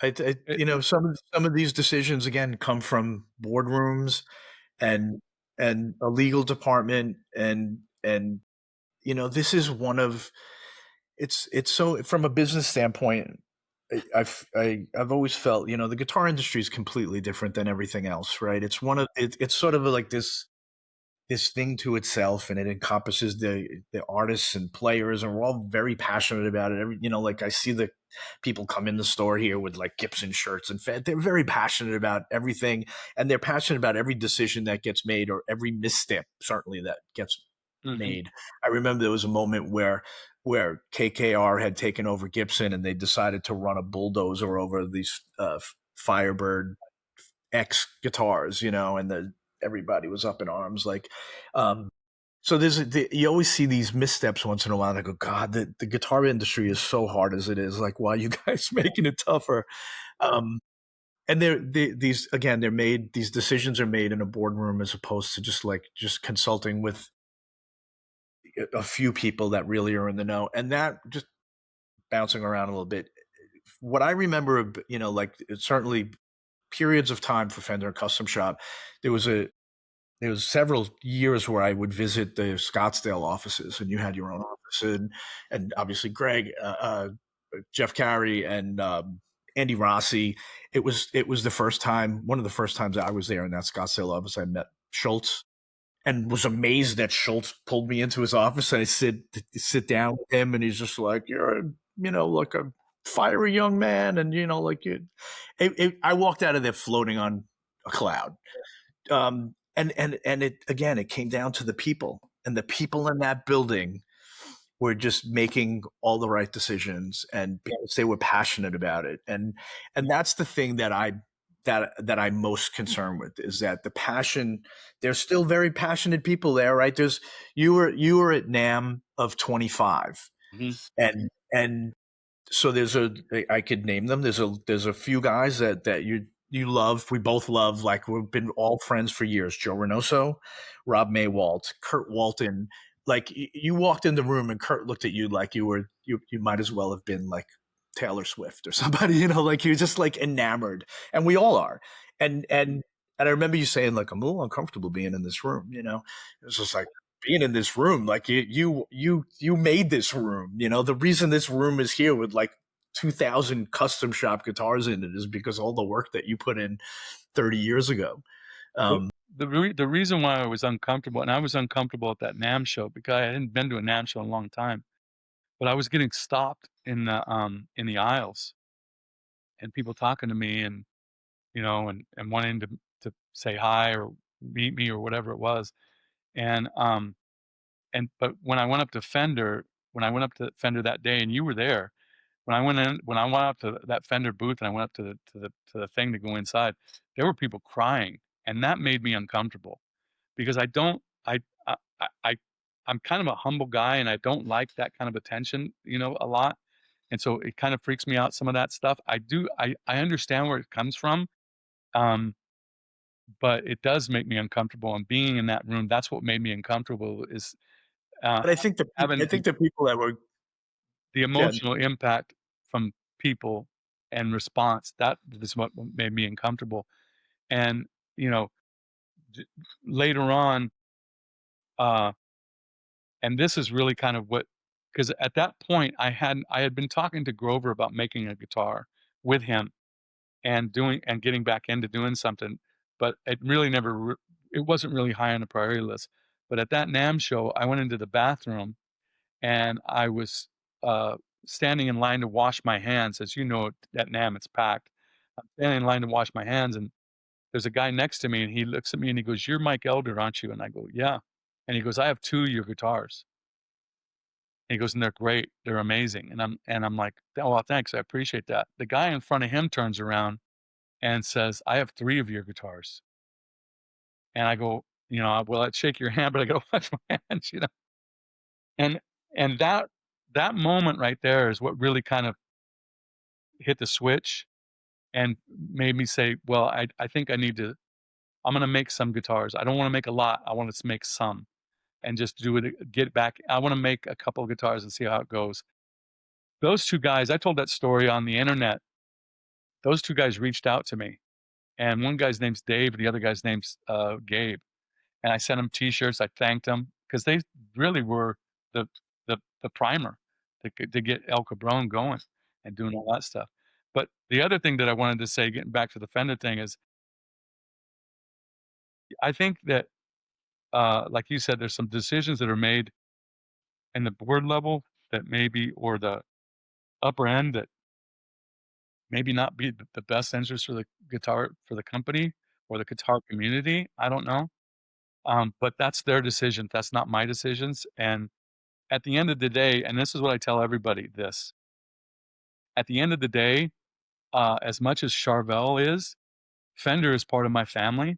it, Some of these decisions again come from boardrooms and a legal department and this is one of it's so from a business standpoint. I've always felt the guitar industry is completely different than everything else, right? It's sort of like this thing to itself, and it encompasses the artists and players, and we're all very passionate about it. Like I see the people come in the store here with like Gibson shirts, and they're very passionate about everything, and they're passionate about every decision that gets made or every misstep certainly that gets mhm, made. I remember there was a moment where KKR had taken over Gibson, and they decided to run a bulldozer over these Firebird X guitars, and everybody was up in arms. Like, so you always see these missteps once in a while. And I go, God, the guitar industry is so hard as it is. Like, why are you guys making it tougher? Um, and these decisions are made in a boardroom as opposed to just consulting with a few people that really are in the know. And that just bouncing around a little bit. What I remember, like certainly periods of time for Fender Custom Shop, there was several years where I would visit the Scottsdale offices, and you had your own office, and obviously Greg, Jeff Carey, and Andy Rossi. It was one of the first times I was there in that Scottsdale office. I met Schultz and was amazed that Schultz pulled me into his office, and I sit down with him, and he's just like, "You're like a fiery young man," and like I walked out of there floating on a cloud. And it came down to the people, and the people in that building were just making all the right decisions, and because they were passionate about it. And that's the thing that I'm most concerned with, is that the passion. There's still very passionate people there, right? You were at NAMM of 25, mhm. and so I could name them. There's a few guys that you love. We both love. Like, we've been all friends for years. Joe Reynoso, Rob Maywalt, Kurt Walton. Like, you walked in the room and Kurt looked at you like you might as well have been like Taylor Swift or somebody. Like you're just like enamored, and we all are. And I remember you saying, like, I'm a little uncomfortable being in this room. It was just like, being in this room, like you made this room. The reason this room is here with like 2,000 custom shop guitars in it is because all the work that you put in 30 years ago. The um the reason why I was uncomfortable, and I was uncomfortable at that NAMM show because I hadn't been to a NAMM show in a long time, but I was getting stopped in the aisles, and people talking to me, and and wanting to say hi or meet me or whatever it was. And but when I went up to Fender that day, and you were there, when I went up to that Fender booth, and I went up to the thing to go inside, there were people crying, and that made me uncomfortable because I don't I I'm kind of a humble guy, and I don't like that kind of attention, a lot. And so it kind of freaks me out, some of that stuff. I understand where it comes from. Um, but it does make me uncomfortable, and being in that room, that's what made me uncomfortable, is uh but I having think the people that were the yeah, emotional impact from people and response. That is what made me uncomfortable. And you know d- later on, uh and this is really kind of what, because at that point I had been talking to Grover about making a guitar with him, and getting back into doing something, but it really it wasn't really high on the priority list. But at that NAMM show, I went into the bathroom, and I was standing in line to wash my hands. As you know, at NAMM, it's packed. I'm standing in line to wash my hands, and there's a guy next to me, and he looks at me and he goes, "You're Mike Eldred, aren't you?" And I go, "Yeah." And he goes, "I have 2 of your guitars." And he goes, "And they're great. They're amazing." And I'm like, "Oh, well, thanks. I appreciate that." The guy in front of him turns around and says, "I have 3 of your guitars." And I go, "Well, I'd shake your hand, but I gotta wash my hands," you know? And and that moment right there is what really kind of hit the switch and made me say, "Well, I think I'm gonna make some guitars. I don't wanna make a lot. I want to make some and just do it, get back. I wanna make a couple of guitars and see how it goes." Those 2 guys, I told that story on the internet. Those 2 guys reached out to me, and one guy's name's Dave, and the other guy's name's, Gabe, and I sent them T-shirts. I thanked them because they really were the the primer to get El Cabron going and doing all that stuff. But the other thing that I wanted to say, getting back to the Fender thing, is I think that, like you said, there's some decisions that are made in the board level that maybe, or the upper end, that maybe not be the best interest for the guitar, for the company or the guitar community. I don't know. But that's their decision. That's not my decisions. And at the end of the day, and this is what I tell everybody this, at the end of the day, as much as Charvel is, Fender is part of my family,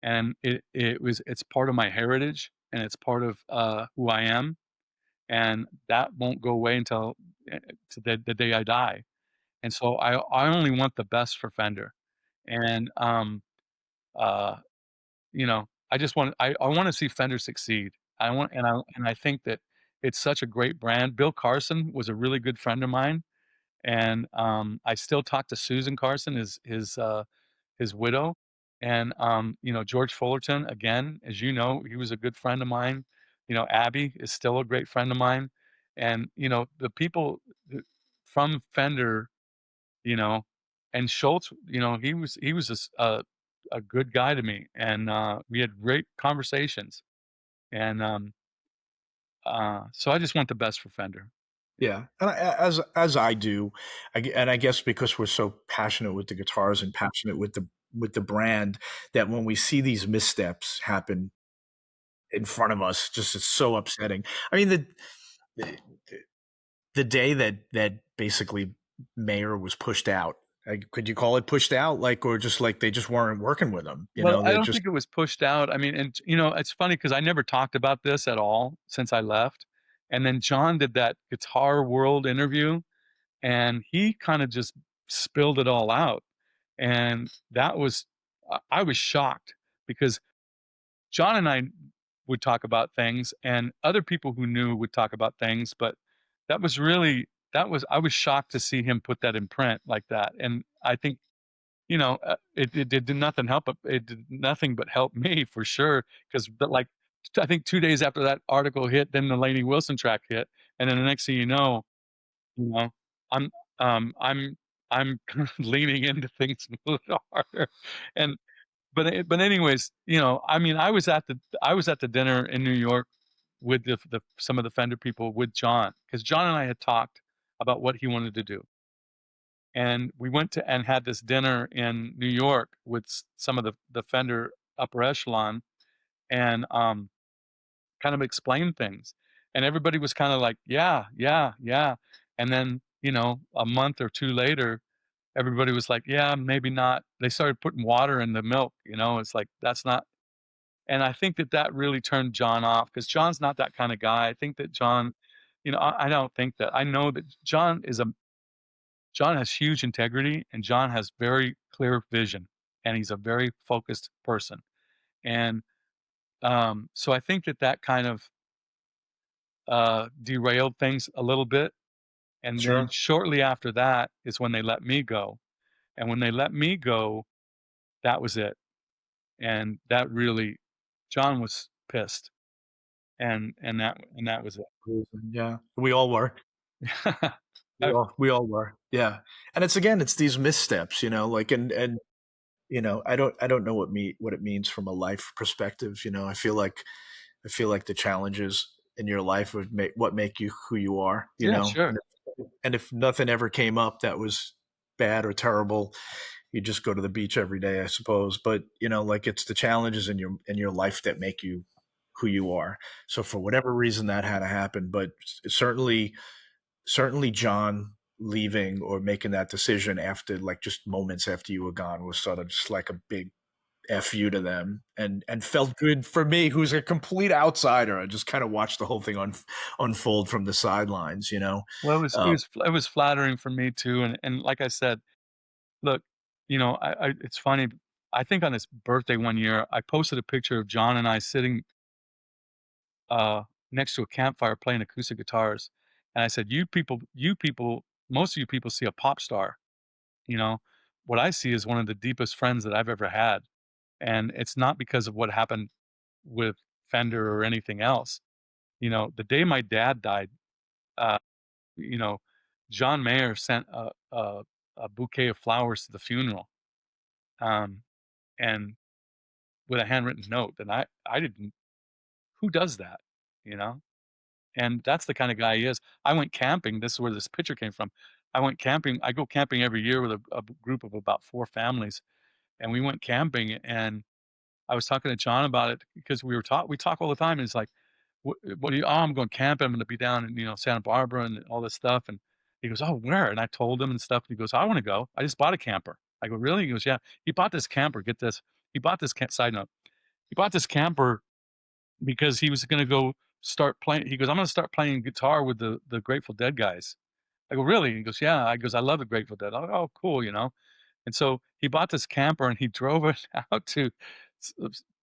and it's part of my heritage, and it's part of who I am, and that won't go away until to the day I die. And so I only want the best for Fender, and uh, I want to see Fender succeed. I think that it's such a great brand. Bill Carson was a really good friend of mine, and I still talk to Susan Carson, his widow, and George Fullerton. Again, as you know, he was a good friend of mine. Abby is still a great friend of mine, and the people from Fender, you know, and Schultz, he was a good guy to me, and we had great conversations, and so I just want the best for Fender. Yeah, and as I do, and I guess because we're so passionate with the guitars and passionate with the brand, that when we see these missteps happen in front of us, just it's so upsetting. I mean, the the day that basically Mayer was pushed out, like, could you call it pushed out, like, or just like they just weren't working with him? Well, I They don't just think it was pushed out. I mean, and it's funny because I never talked about this at all since I left, and then John did that Guitar World interview, and he kind of just spilled it all out, and that was I was shocked because John and I would talk about things, and other people who knew would talk about things, but I was shocked to see him put that in print like that, and I think, it did nothing help, but it did nothing but help me for sure. Because, but like, I think 2 days after that article hit, then the Lainey Wilson track hit, and then the next thing you know, I'm I'm leaning into things a little harder, and but anyways, I mean, I was at the dinner in New York with the some of the Fender people with John, because John and I had talked about what he wanted to do, and we went to and had this dinner in New York with some of the Fender upper echelon, and kind of explained things, and everybody was kind of like, "Yeah, yeah, yeah," and then a month or two later, everybody was like, "Yeah, maybe not." They started putting water in the milk. It's like, that's not. And I think that that really turned John off, because John's not that kind of guy. I think that John, I don't think that. I know that John has huge integrity, and John has very clear vision, and he's a very focused person. And so I think that that kind of derailed things a little bit. And then sure. shortly after that is when they let me go. And when they let me go, that was it. And that really, John was pissed, and that was Yeah, we all were. it. We all were. Yeah, and it's these missteps, like, and I don't know what it means from a life perspective. I feel like the challenges in your life would make you who you are. Yeah, sure. and if nothing ever came up that was bad or terrible, you just go to the beach every day, I suppose. But like it's the challenges in your life that make you who you are. So for whatever reason that had to happen, but certainly John leaving or making that decision after like just moments after you were gone was sort of just like a big F you to them, and felt good for me, who's a complete outsider. I just kind of watched the whole thing unfold from the sidelines, Well, Um, it was flattering for me too, and like I said, look, it's funny. I think on his birthday one year, I posted a picture of John and I sitting uh, next to a campfire playing acoustic guitars, and I said, you people, most of you people see a pop star. You know, what I see is one of the deepest friends that I've ever had, and it's not because of what happened with Fender or anything else. The day my dad died, uh, you know, John Mayer sent a bouquet of flowers to the funeral, um, and with a handwritten note. And I didn't. Who does that? You know, and that's the kind of guy he is. I went camping. This is where this picture came from. I went camping. I go camping every year with a group of about 4 families, and we went camping. And I was talking to John about it because we talk all the time. And he's like, what do you, oh, I'm going camping. I'm going to be down in, Santa Barbara and all this stuff. And he goes, oh, where? And I told him and stuff. And he goes, I want to go. I just bought a camper. I go, really? He goes, yeah. He bought this camper. Get this. He bought this side note. He bought this camper because he was going to go start playing. He goes, I'm going to start playing guitar with the Grateful Dead guys. I go, really? He goes, yeah. I goes, I love the Grateful Dead. I go, oh, cool. And so he bought this camper and he drove it out to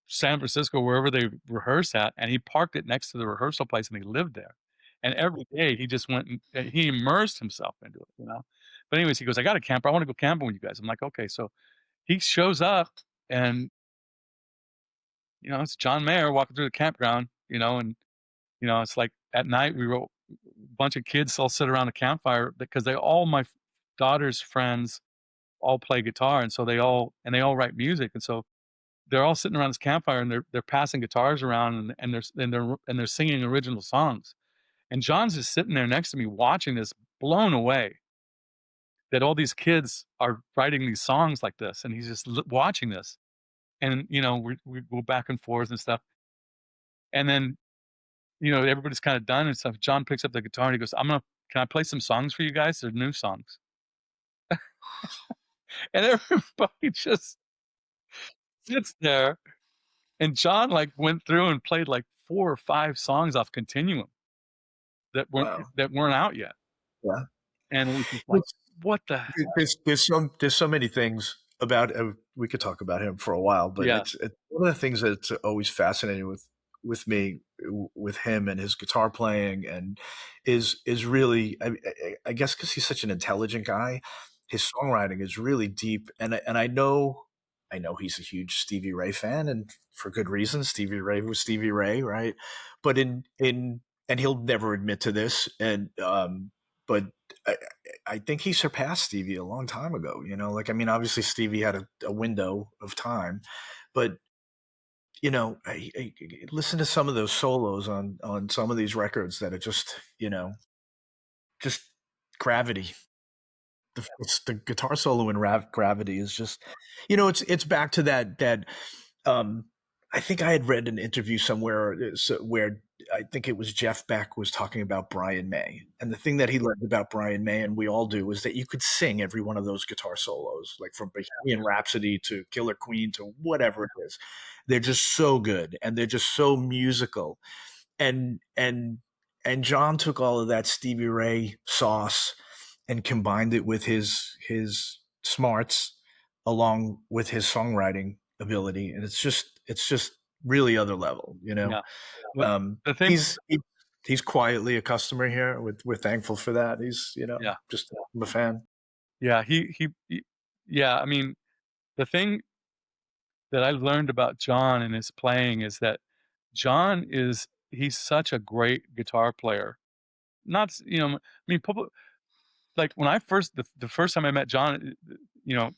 San Francisco, wherever they rehearse at, and he parked it next to the rehearsal place and he lived there. And every day he just went and he immersed himself into it. But anyways, he goes, I got a camper. I want to go camping with you guys. I'm like, okay. So he shows up and, it's John Mayer walking through the campground, and, it's like at night we wrote a bunch of kids all sit around a campfire because all my daughter's friends all play guitar. And so they all write music. And so they're all sitting around this campfire and they're passing guitars around and they're singing original songs. And John's just sitting there next to me watching this, blown away that all these kids are writing these songs like this. And he's just watching this. And, we go back and forth and stuff. And then, everybody's kind of done and stuff. John picks up the guitar and he goes, can I play some songs for you guys? They're new songs. And everybody just sits there. And John like went through and played like 4 or 5 songs off Continuum wow. that weren't out yet. Yeah. And it was just like, what the heck? There's so many things about we could talk about him for a while, but Yeah. it's one of the things that's always fascinating with me with him and his guitar playing and is really I guess because he's such an intelligent guy, his songwriting is really deep, and I know he's a huge Stevie Ray fan, and for good reason. Stevie Ray was Stevie Ray, right? But in and he'll never admit to this, and but I, I think he surpassed Stevie a long time ago. Like I mean, obviously Stevie had a window of time, but I listen to some of those solos on some of these records that are just gravity. The guitar solo in Gravity is just, it's back to that. Um, I think I had read an interview somewhere where I think it was Jeff Beck was talking about Brian May, and the thing that he learned about Brian May, and we all do, is that you could sing every one of those guitar solos, like from Bohemian Rhapsody to Killer Queen to whatever it is. They're just so good, and they're just so musical, and John took all of that Stevie Ray sauce and combined it with his smarts along with his songwriting ability, and it's just really other level. Yeah. But the thing, He's quietly a customer here. We're thankful for that. He's yeah, just I'm a fan. yeah, yeah. I mean, the thing that I learned about John and his playing is that he's such a great guitar player. Not, I mean, like when I the first time I met John,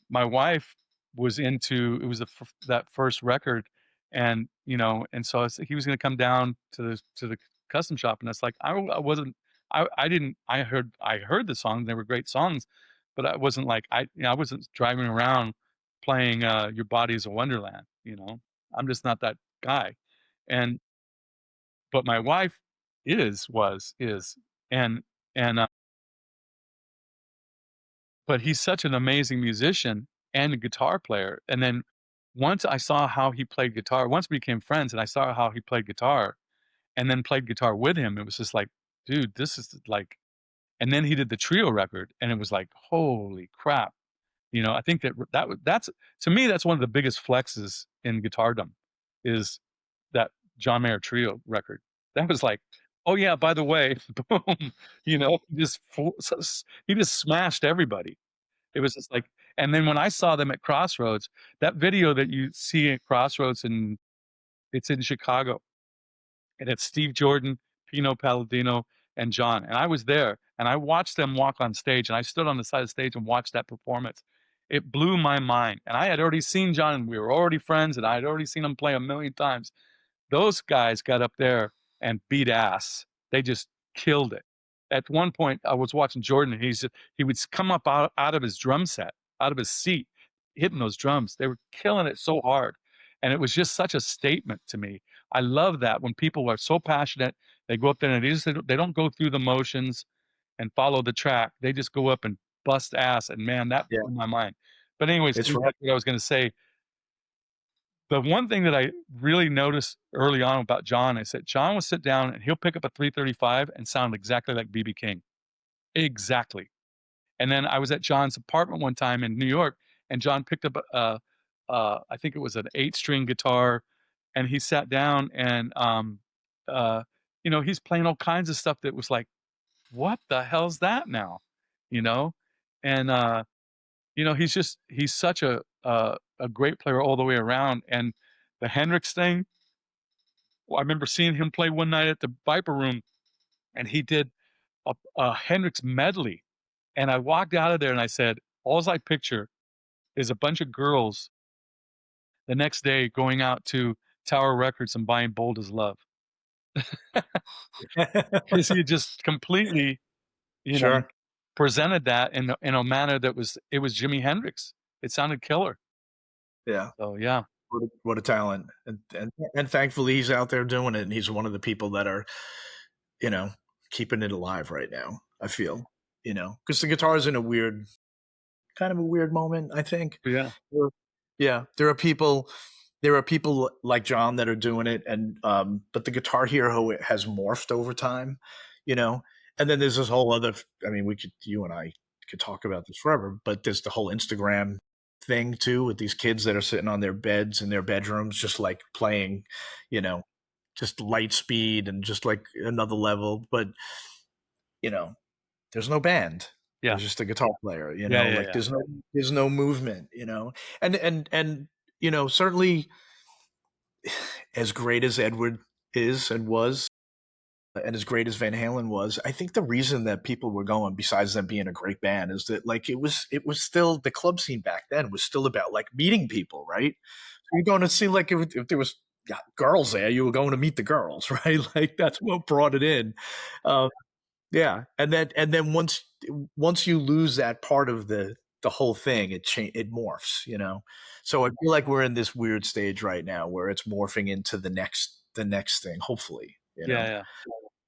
my wife was into it was that first record, and and so he was going to come down to the custom shop, and it's like I wasn't I heard the songs, they were great songs, but I wasn't like, I wasn't driving around playing, Your Body Is a Wonderland, you know? I'm just not that guy, and but my wife is, and and, but he's such an amazing musician and a guitar player, and then once I saw how he played guitar, once we became friends and I saw how he played guitar, and then played guitar with him, it was just like, "Dude, this is like." And then he did the trio record, and it was like, "Holy crap." You know, I think that's to me, that's one of the biggest flexes in guitardom, is that John Mayer trio record. That was like, "Oh, yeah, by the way," boom, you know, he just smashed everybody. It was just like, and then when I saw them at Crossroads, that video that you see at Crossroads, and it's in Chicago, and it's Steve Jordan, Pino Palladino, and John, and I was there, and I watched them walk on stage, and I stood on the side of the stage and watched that performance. It blew my mind, and I had already seen John, and we were already friends, and I had already seen him play a million times. Those guys got up there and beat ass. They just killed it. At one point, I was watching Jordan, and he would come up out of his drum set, out of his seat, hitting those drums. They were killing it so hard, and it was just such a statement to me. I love that when people are so passionate, they go up there and they don't go through the motions and follow the track. They just go up and bust ass, and man, that Yeah, blew my mind. But anyways, it's getting right. back to what I was gonna say, the one thing that I really noticed early on about John is that John will sit down and he'll pick up a 335 and sound exactly like BB King. Exactly. And then I was at John's apartment one time in New York, and John picked up I think it was an 8-string guitar, and he sat down and, uh, you know, he's playing all kinds of stuff that was like, "What the hell's that now?" You know? And, you know, he's such a great player all the way around, and the Hendrix thing, well, I remember seeing him play one night at the Viper Room, and he did a Hendrix medley, and I walked out of there and I said, "Alls I picture is a bunch of girls the next day going out to Tower Records and buying Bold as Love." 'Cause he just completely, you know, Sure. presented that in a manner that it was Jimi Hendrix. It sounded killer. Yeah. So, yeah. What a talent, and thankfully he's out there doing it, and he's one of the people that are, you know, keeping it alive right now. I feel, because the guitar is in a weird, kind of a weird moment. I think. Yeah. There- Yeah, there are people like John that are doing it, and but the Guitar Hero has morphed over time, you know. And then there's this whole other. I mean, you and I could talk about this forever, but there's the whole Instagram thing too, with these kids that are sitting on their beds in their bedrooms, just like playing, you know, just light speed and just like another level. But you know, there's no band. Yeah. There's just a guitar player, Yeah, yeah, like yeah. there's no movement, and certainly as great as Edward is and was, and as great as Van Halen was, I think the reason that people were going, besides them being a great band, is that like it was still the club scene back then was still about like meeting people, right? So you're going to see like if there was girls there, you were going to meet the girls, right? Like that's what brought it in. Um, yeah, and then once you lose that part of the whole thing, it morphs, So I feel like we're in this weird stage right now where it's morphing into the next thing, hopefully, Yeah, yeah.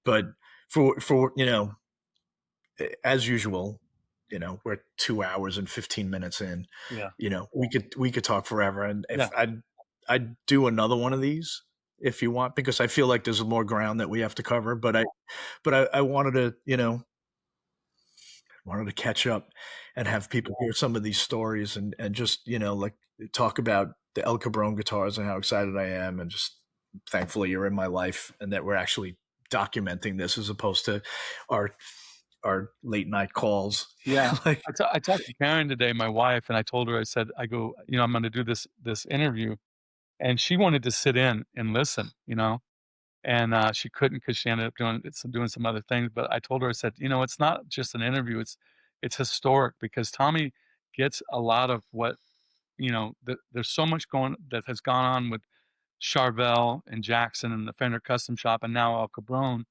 But for as usual, we're 2 hours and 15 minutes in. Yeah. We could talk forever, and if Yeah. I'd do another one of these if you want, because I feel like there's more ground that we have to cover. But I wanted to, catch up and have people hear some of these stories, and just, like talk about the El Cabron guitars and how excited I am, and just thankfully you're in my life and that we're actually documenting this as opposed to our our late night calls. Yeah. Like, I talked to Karen today, my wife, and I told her, I said, I go, "I'm gonna do this interview," and she wanted to sit in and listen, and, she couldn't because she ended up doing some other things, but I told her, I said, "It's not just an interview, it's historic because Tommy gets a lot of what, there's so much that has gone on with Charvel and Jackson and the Fender Custom Shop and now Al Cabron,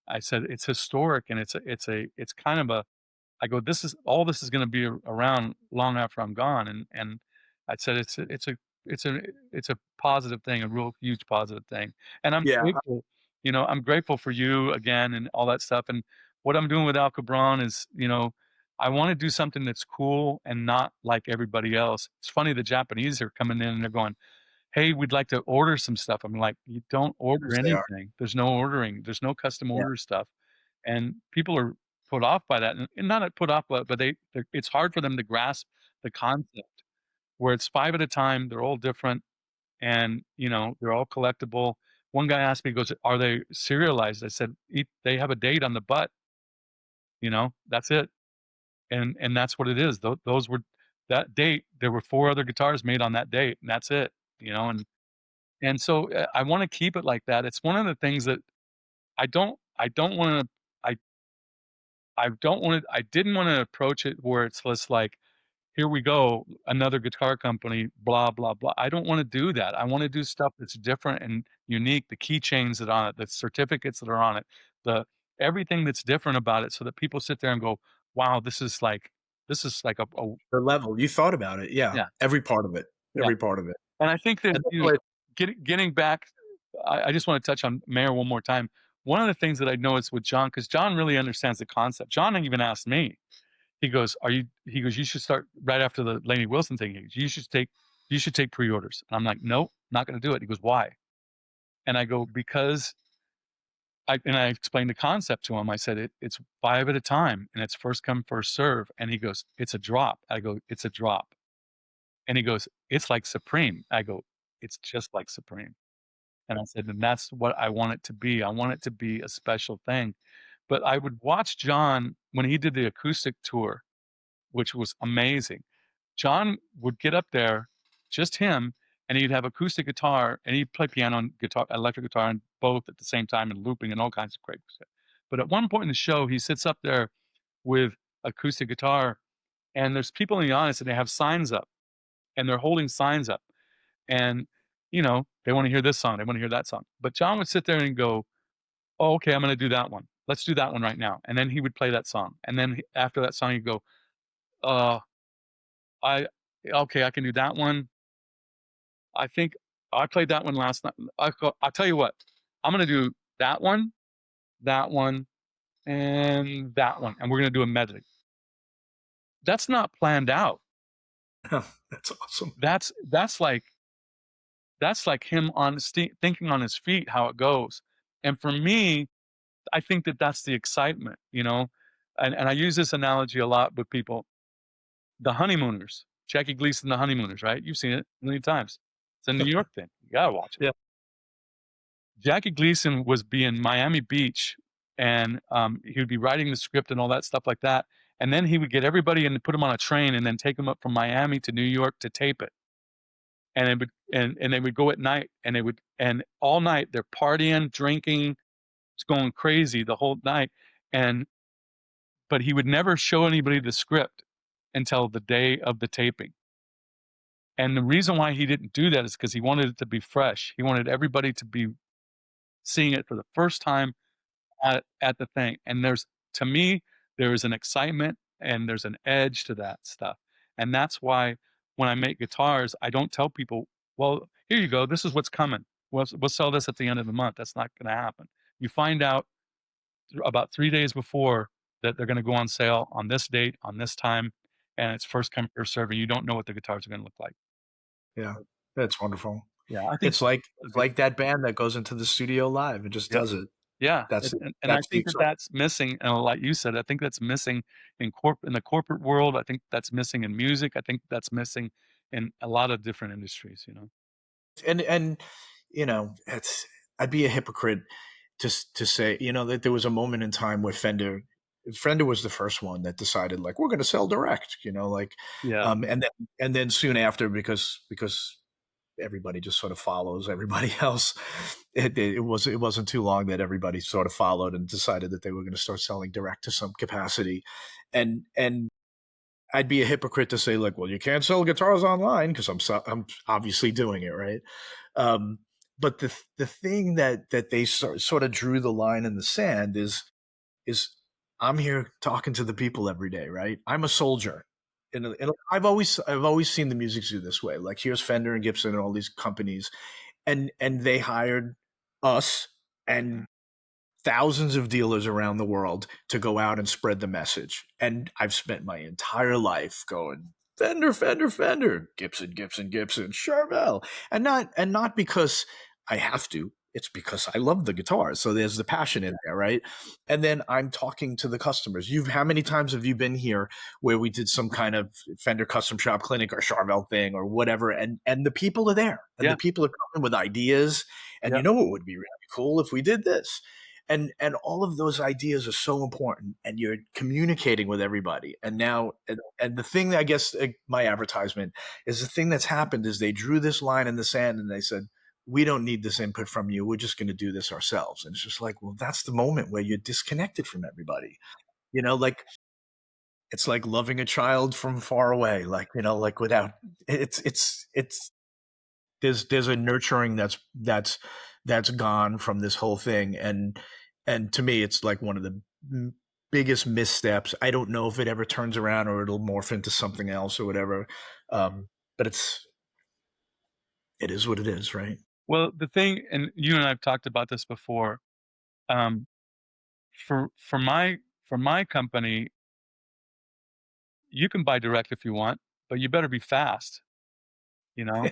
I said, "It's historic, and it's kind of a." I go, this is gonna be around long after I'm gone," and I said, it's a it's a positive thing, a real huge positive thing, and I'm Yeah. grateful, I'm grateful for you again and all that stuff, and what I'm doing with Al Cabron is, I wanna do something that's cool and not like everybody else. It's funny, the Japanese are coming in and they're going, "Hey, we'd like to order some stuff." I'm like, "You don't order Yes, they are. anything. There's no ordering. There's no custom Yeah. order stuff." And people are put off by that, and not put off, but it's hard for them to grasp the concept where it's 5 at a time, they're all different, and, they're all collectible. One guy asked me, he goes, "Are they serialized?" I said, They have a date on the butt, that's it." And that's what it is. Those were that date, there were 4 other guitars made on that date, and that's it, and so, I wanna keep it like that. It's one of the things that I don't wanna I didn't wanna approach it where it's just like, "Here we go, another guitar company, blah, blah, blah." I don't wanna do that. I wanna do stuff that's different and unique, the keychains that are on it, the certificates that are on it, the everything that's different about it so that people sit there and go, "Wow, this is like a." The level, you thought about it, yeah, Yeah, every part of it, yeah. every part of it, And I think that, and that's what getting back, I just wanna touch on Mayer one more time. One of the things that I noticed with John, because John really understands the concept. John even asked me, he goes, he goes, "You should start right after the Lainey Wilson thing." He goes, you should take pre-orders." And I'm like, "Nope, not gonna do it." He goes, "Why?" And I go, "Because," I explained the concept to him. I said, "It's 5 at a time, and it's first come, first serve." And he goes, "It's a drop." I go, "It's a drop." And he goes, "It's like Supreme." I go, "It's just like Supreme." And I said, "And that's what I want it to be. I want it to be a special thing." But I would watch John when he did the acoustic tour, which was amazing. John would get up there, just him, and he'd have acoustic guitar, and he'd play piano and guitar, electric guitar, and both at the same time, and looping and all kinds of crazy stuff. But at one point in the show, he sits up there with acoustic guitar, and there's people in the audience, and they have signs up, and they're holding signs up, and they want to hear this song, they want to hear that song. But John would sit there and go, "Oh, okay, I'm going to do that one. Let's do that one right now." And then he would play that song, and then after that song, he'd go, "Uh, I okay, I can do that one. I think I played that one last night. I'll tell you what, I'm gonna do that one, and that one, and we're gonna do a medley." That's not planned out. that's awesome. That's like him on thinking on his feet how it goes. And for me, I think that that's the excitement, And I use this analogy a lot with people. The Honeymooners, Jackie Gleason, The Honeymooners, right? You've seen it many times. It's a New York thing. You gotta watch it. Yeah. Jackie Gleason was being Miami Beach, and he would be writing the script and all that stuff like that. And then he would get everybody and put them on a train and then take them up from Miami to New York to tape it. And it would, and they would go at night, and and all night they're partying, drinking, it's going crazy the whole night. And but he would never show anybody the script until the day of the taping. And the reason why he didn't do that is because he wanted it to be fresh. He wanted everybody to be seeing it for the first time at the thing. And to me, there is an excitement and there's an edge to that stuff. And that's why when I make guitars, I don't tell people, "Well, here you go. This is what's coming. We'll sell this at the end of the month." That's not going to happen. You find out about 3 days before that they're going to go on sale on this date, on this time, and it's first come, first serve, and you don't know what the guitars are going to look like. Yeah, that's wonderful. Yeah, I think It's like a it's good. like that band that goes into the studio live and just Yep. does it. Yeah, That's and I that's the think that excitement. that's missing, and like you said, I think that's missing in the corporate world. I think that's missing in music. I think that's missing in a lot of different industries. And it's I'd be a hypocrite to say, that there was a moment in time where Fender was the first one that decided, like, we're going to sell direct, like, Yeah, and then soon after, because everybody just sort of follows everybody else. It wasn't too long that everybody sort of followed and decided that they were going to start selling direct to some capacity, and I'd be a hypocrite to say, like, well, you can't sell guitars online because I'm obviously doing it right. Um, but the thing that they sort of drew the line in the sand is I'm here talking to the people every day, right? I'm a soldier. I've always seen the music zoo this way. Like here's Fender and Gibson and all these companies, and they hired us and thousands of dealers around the world to go out and spread the message. And I've spent my entire life going Fender, Fender, Fender, Gibson, Gibson, Gibson, Charvel, and not because I have to. It's because I love the guitar. So there's the passion in there, right? And then I'm talking to the customers. How many times have you been here where we did some kind of Fender Custom Shop clinic or Charvel thing or whatever, and the people are there, and Yeah, the people are coming with ideas, and yeah. you know what would be really cool if we did this, and all of those ideas are so important, and you're communicating with everybody. And now, and the thing that I guess my advertisement is, the thing that's happened is they drew this line in the sand and they said, we don't need this input from you, we're just going to do this ourselves. And it's just like, well, that's the moment where you're disconnected from everybody, like it's like loving a child from far away, like like without, it's there's a nurturing that's gone from this whole thing. And to me it's like one of the biggest missteps. I don't know if it ever turns around or it'll morph into something else or whatever, but it is what it is, right? Well, the thing, and you and I have talked about this before. Um, for my company, you can buy direct if you want, but you better be fast. You know,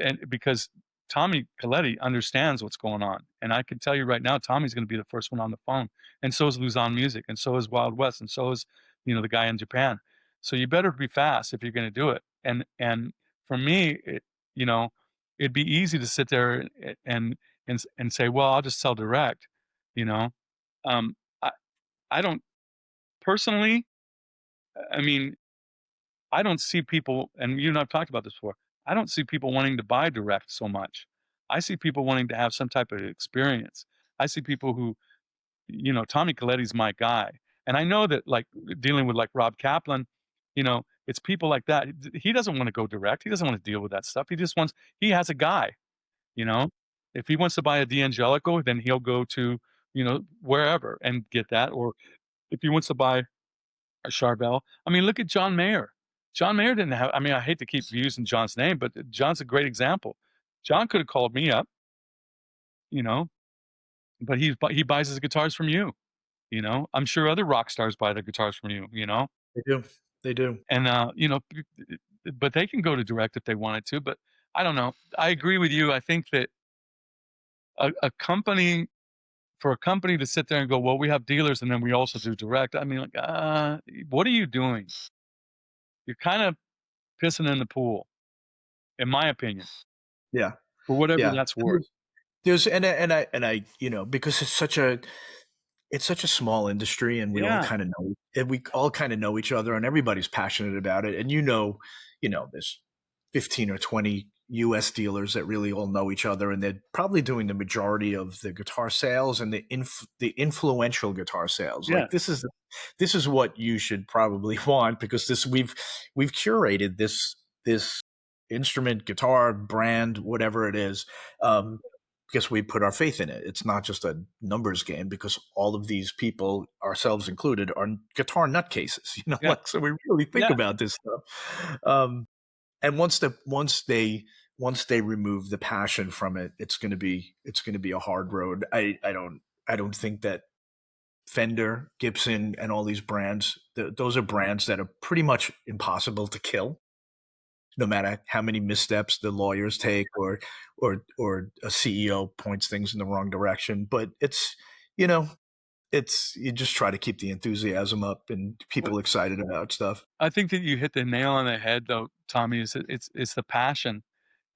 and because Tommy Coletti understands what's going on, and I can tell you right now, Tommy's going to be the first one on the phone, and so is Luzon Music, and so is Wild West, and so is the guy in Japan. So you better be fast if you're going to do it. And for me, you know, it'd be easy to sit there and say, well, I'll just sell direct. You know, um, I I don't personally. I mean, I don't see people, and you and I've talked about this before. I don't see people wanting to buy direct so much. I see people wanting to have some type of experience. I see people who, Tommy Coletti's my guy, and I know that, like, dealing with like Rob Kaplan, it's people like that. He doesn't want to go direct. He doesn't want to deal with that stuff. He just wants. He has a guy. You know, if he wants to buy a D'Angelico, then he'll go to wherever and get that. Or if he wants to buy Charvel. I mean, look at John Mayer. John Mayer didn't have. I mean, I hate to keep using John's name, but John's a great example. John could have called me up, you know, but he buys his guitars from you. I'm sure other rock stars buy their guitars from you. They do. They do. And but they can go to direct if they wanted to. But I don't know. I agree with you. I think that a company for a company to sit there and go, well, we have dealers and then we also do direct. I mean, like, what are you doing? You're kind of pissing in the pool, in my opinion, Yeah. for whatever Yeah. that's And worth. there's because it's such a small industry, and we all Yeah, kind of know, and we all kind of know each other, and everybody's passionate about it. And there's 15 or 20 US dealers that really all know each other, and they're probably doing the majority of the guitar sales and the influential guitar sales. yeah, Like this is what you should probably want, because we've curated this instrument, guitar brand, whatever it is, because we put our faith in it. It's not just a numbers game, because all of these people, ourselves included, are guitar nutcases. yeah, Like, so we really think yeah. about this stuff. And once they remove the passion from it, it's gonna be a hard road. I don't think that Fender, Gibson, and all these brands, those are brands that are pretty much impossible to kill, no matter how many missteps the lawyers take, or a CEO points things in the wrong direction. But you know you just try to keep the enthusiasm up and Well, people excited about stuff. I think that you hit the nail on the head, though, Tommy. Is it's the passion,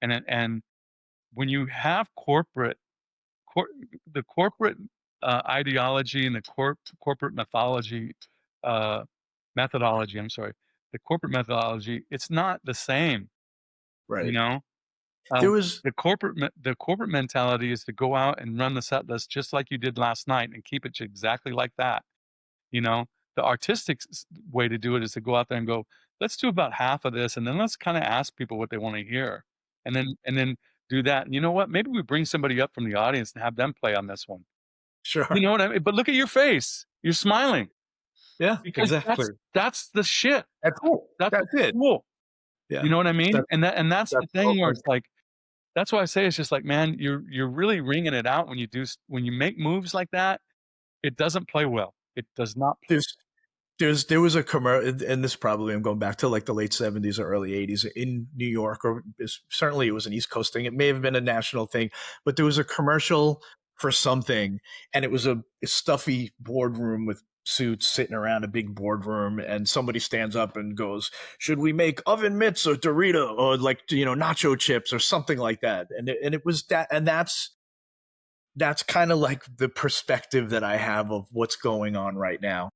and when you have cor- the corporate ideology and the corporate uh, methodology. I'm sorry, the corporate methodology. It's not the same, you Right. know. There was The corporate mentality is to go out and run the set list just like you did last night and keep it exactly like that. You know, the artistic way to do it is to go out there and go, let's do about half of this, and then let's kind of ask people what they want to hear, and then do that. And you know what? Maybe we bring somebody up from the audience and have them play on this one. You Sure. know what I mean? But look at your face. You're smiling Yeah, because exactly. that's the shit. That's it. That's That's what's it. cool. You Yeah. know what I mean? That's And that's the that's well thing where put. it's like that's why I say it's just like, man, you're really ringing it out when you when you make moves like that. It doesn't play well. It does not. There's there was a commercial, and this probably I'm going back to like the late '70s or early '80s in New York, or certainly it was an East Coast thing. It may have been a national thing, but there was a commercial for something, and it was a stuffy boardroom with suits sitting around a big boardroom, and somebody stands up and goes, "Should we make oven mitts or Dorito or like nacho plate or something like that?" And it was that, and that's kind of like the perspective that I have of what's going on right now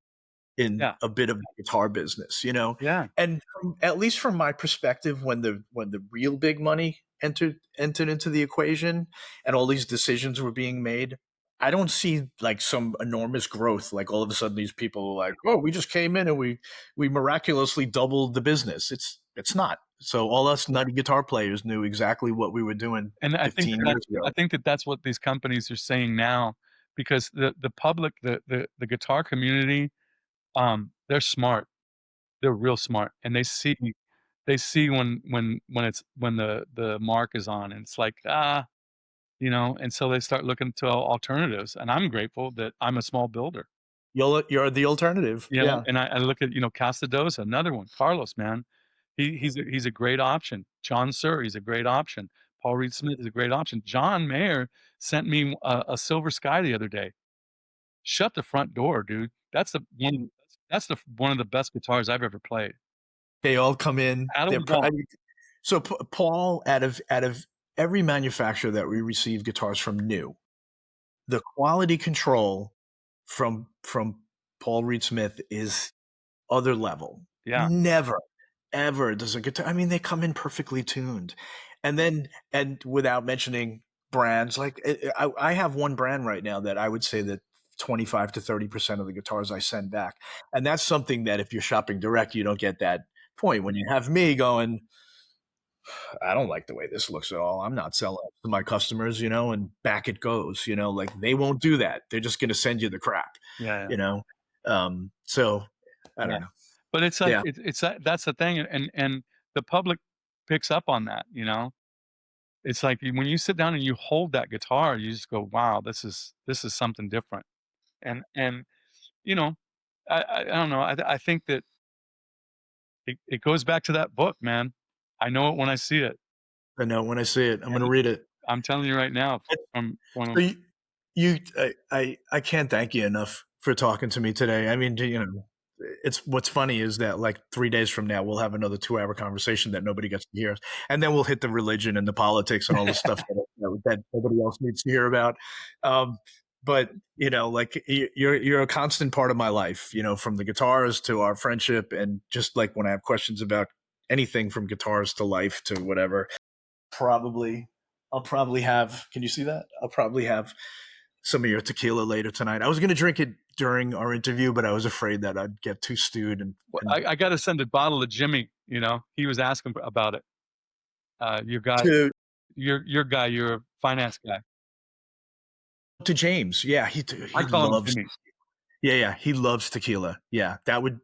in Yeah. a bit of the guitar business, you know? Yeah. And at least from my perspective, when the real big money entered into the equation and all these decisions were being made, I don't see like some enormous growth. Like all of a sudden these people are like, oh, we just came in and we miraculously doubled the business. It's not. So all us nutty guitar players knew exactly what we were doing And 15 years I ago. think that that's what these companies are saying now because the public, the guitar community, they're smart. They're real smart, and they see when it's when the mark is on, and it's like, and so they start looking to alternatives, and I'm grateful that I'm a small builder, You're the alternative. Yeah. and I look at, Casadosa, another one, Carlos, man. He's a great option. John Suhr, he's a great option. Paul Reed Smith is a great option. John Mayer sent me a Silver Sky the other day. Shut the front door, dude. That's the one of the best guitars I've ever played. They all come in. Out of the box. I mean, so Paul, out of every manufacturer that we receive guitars from new, the quality control from Paul Reed Smith is other level. Yeah, Never, ever does a guitar. I mean, they come in perfectly tuned, and without mentioning brands, like I have one brand right now that I would say that 25 to 30% of the guitars I send back, and that's something that if you're shopping direct, you don't get that point. When you have me going, I don't like the way this looks at all. I'm not selling it to my customers, and back it goes, like they won't do that. They're just going to send you the crap, yeah, yeah, you know? So I yeah. don't know. But it's like Yeah. it's that's the thing, and the public picks up on that, you know? It's like when you sit down and you hold that guitar, you just go, "Wow, this is something different." And, you know, I don't know, I think that it goes back to that book, man. I know it when I see it, I know when I see it, I'm going to and read it. I'm telling you right now from So I can't thank you enough for talking to me today. I mean, it's what's funny is that like 3 days from now we'll have another 2 hour conversation that nobody gets to hear, and then we'll hit the religion and the politics and all the stuff that nobody else needs to hear about. Um, but like you're a constant part of my life. From the guitars to our friendship, and just like when I have questions about anything from guitars to life to whatever, probably I'll probably have. Can you see that? I'll probably have some of your tequila later tonight. I was going to drink it during our interview, but I was afraid that I'd get too stewed Well, and I gotta send a bottle to Jimmy, he was asking about it. Your guy to your guy, your finance guy. James. Yeah, I he call him loves. Jimmy. Yeah, he loves tequila. Yeah, that would.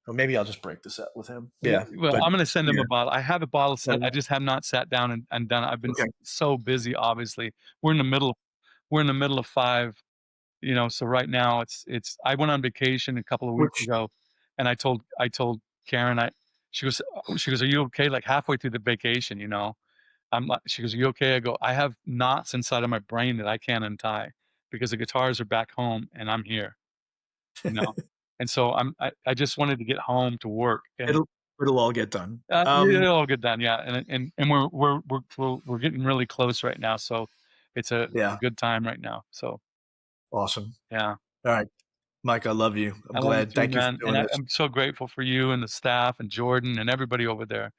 Or maybe I'll just break this up with him. Yeah, Yeah, well, but I'm gonna send him yeah. a bottle. I have a bottle set, I Um, just have not sat down and done it. I've been okay. so busy, obviously. We're in the middle of 5, so right now I went on vacation a couple of weeks Which ago, and I told Karen, she goes, "Are you okay?" Like, halfway through the vacation, she goes, "Are you okay?" I go, "I have knots inside of my brain that I can't untie because the guitars are back home and I'm here," you know? And so I just wanted to get home to work and, it'll all get done. yeah, it'll all get done, yeah, and we're getting really close right now, so it's a Yeah, good time right now, so, awesome. yeah. All right, Mike, I love you. I'm I love you glad. too, Thank you for man, and doing this. I'm so grateful for you and the staff and Jordan and everybody over there.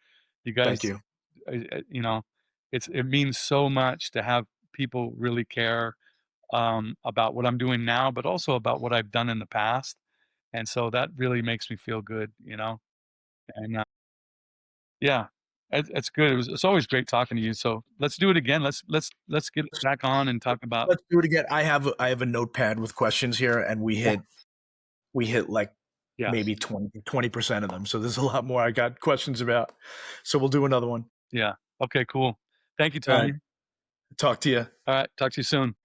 You Thank guys, you. uh, you know, it means so much to have people really care, about what I'm doing now, but also about what I've done in the past, and so that really makes me feel good, and, yeah. It's good. It's always great talking to you. So let's do it again. Let's get back on and talk about. Let's do it again. I have a notepad with questions here, and we hit like maybe 20% of them. So there's a lot more I got questions about. So we'll do another one. Yeah. Okay, cool. Thank you, All Tony. right. Talk to you. All right. Talk to you soon.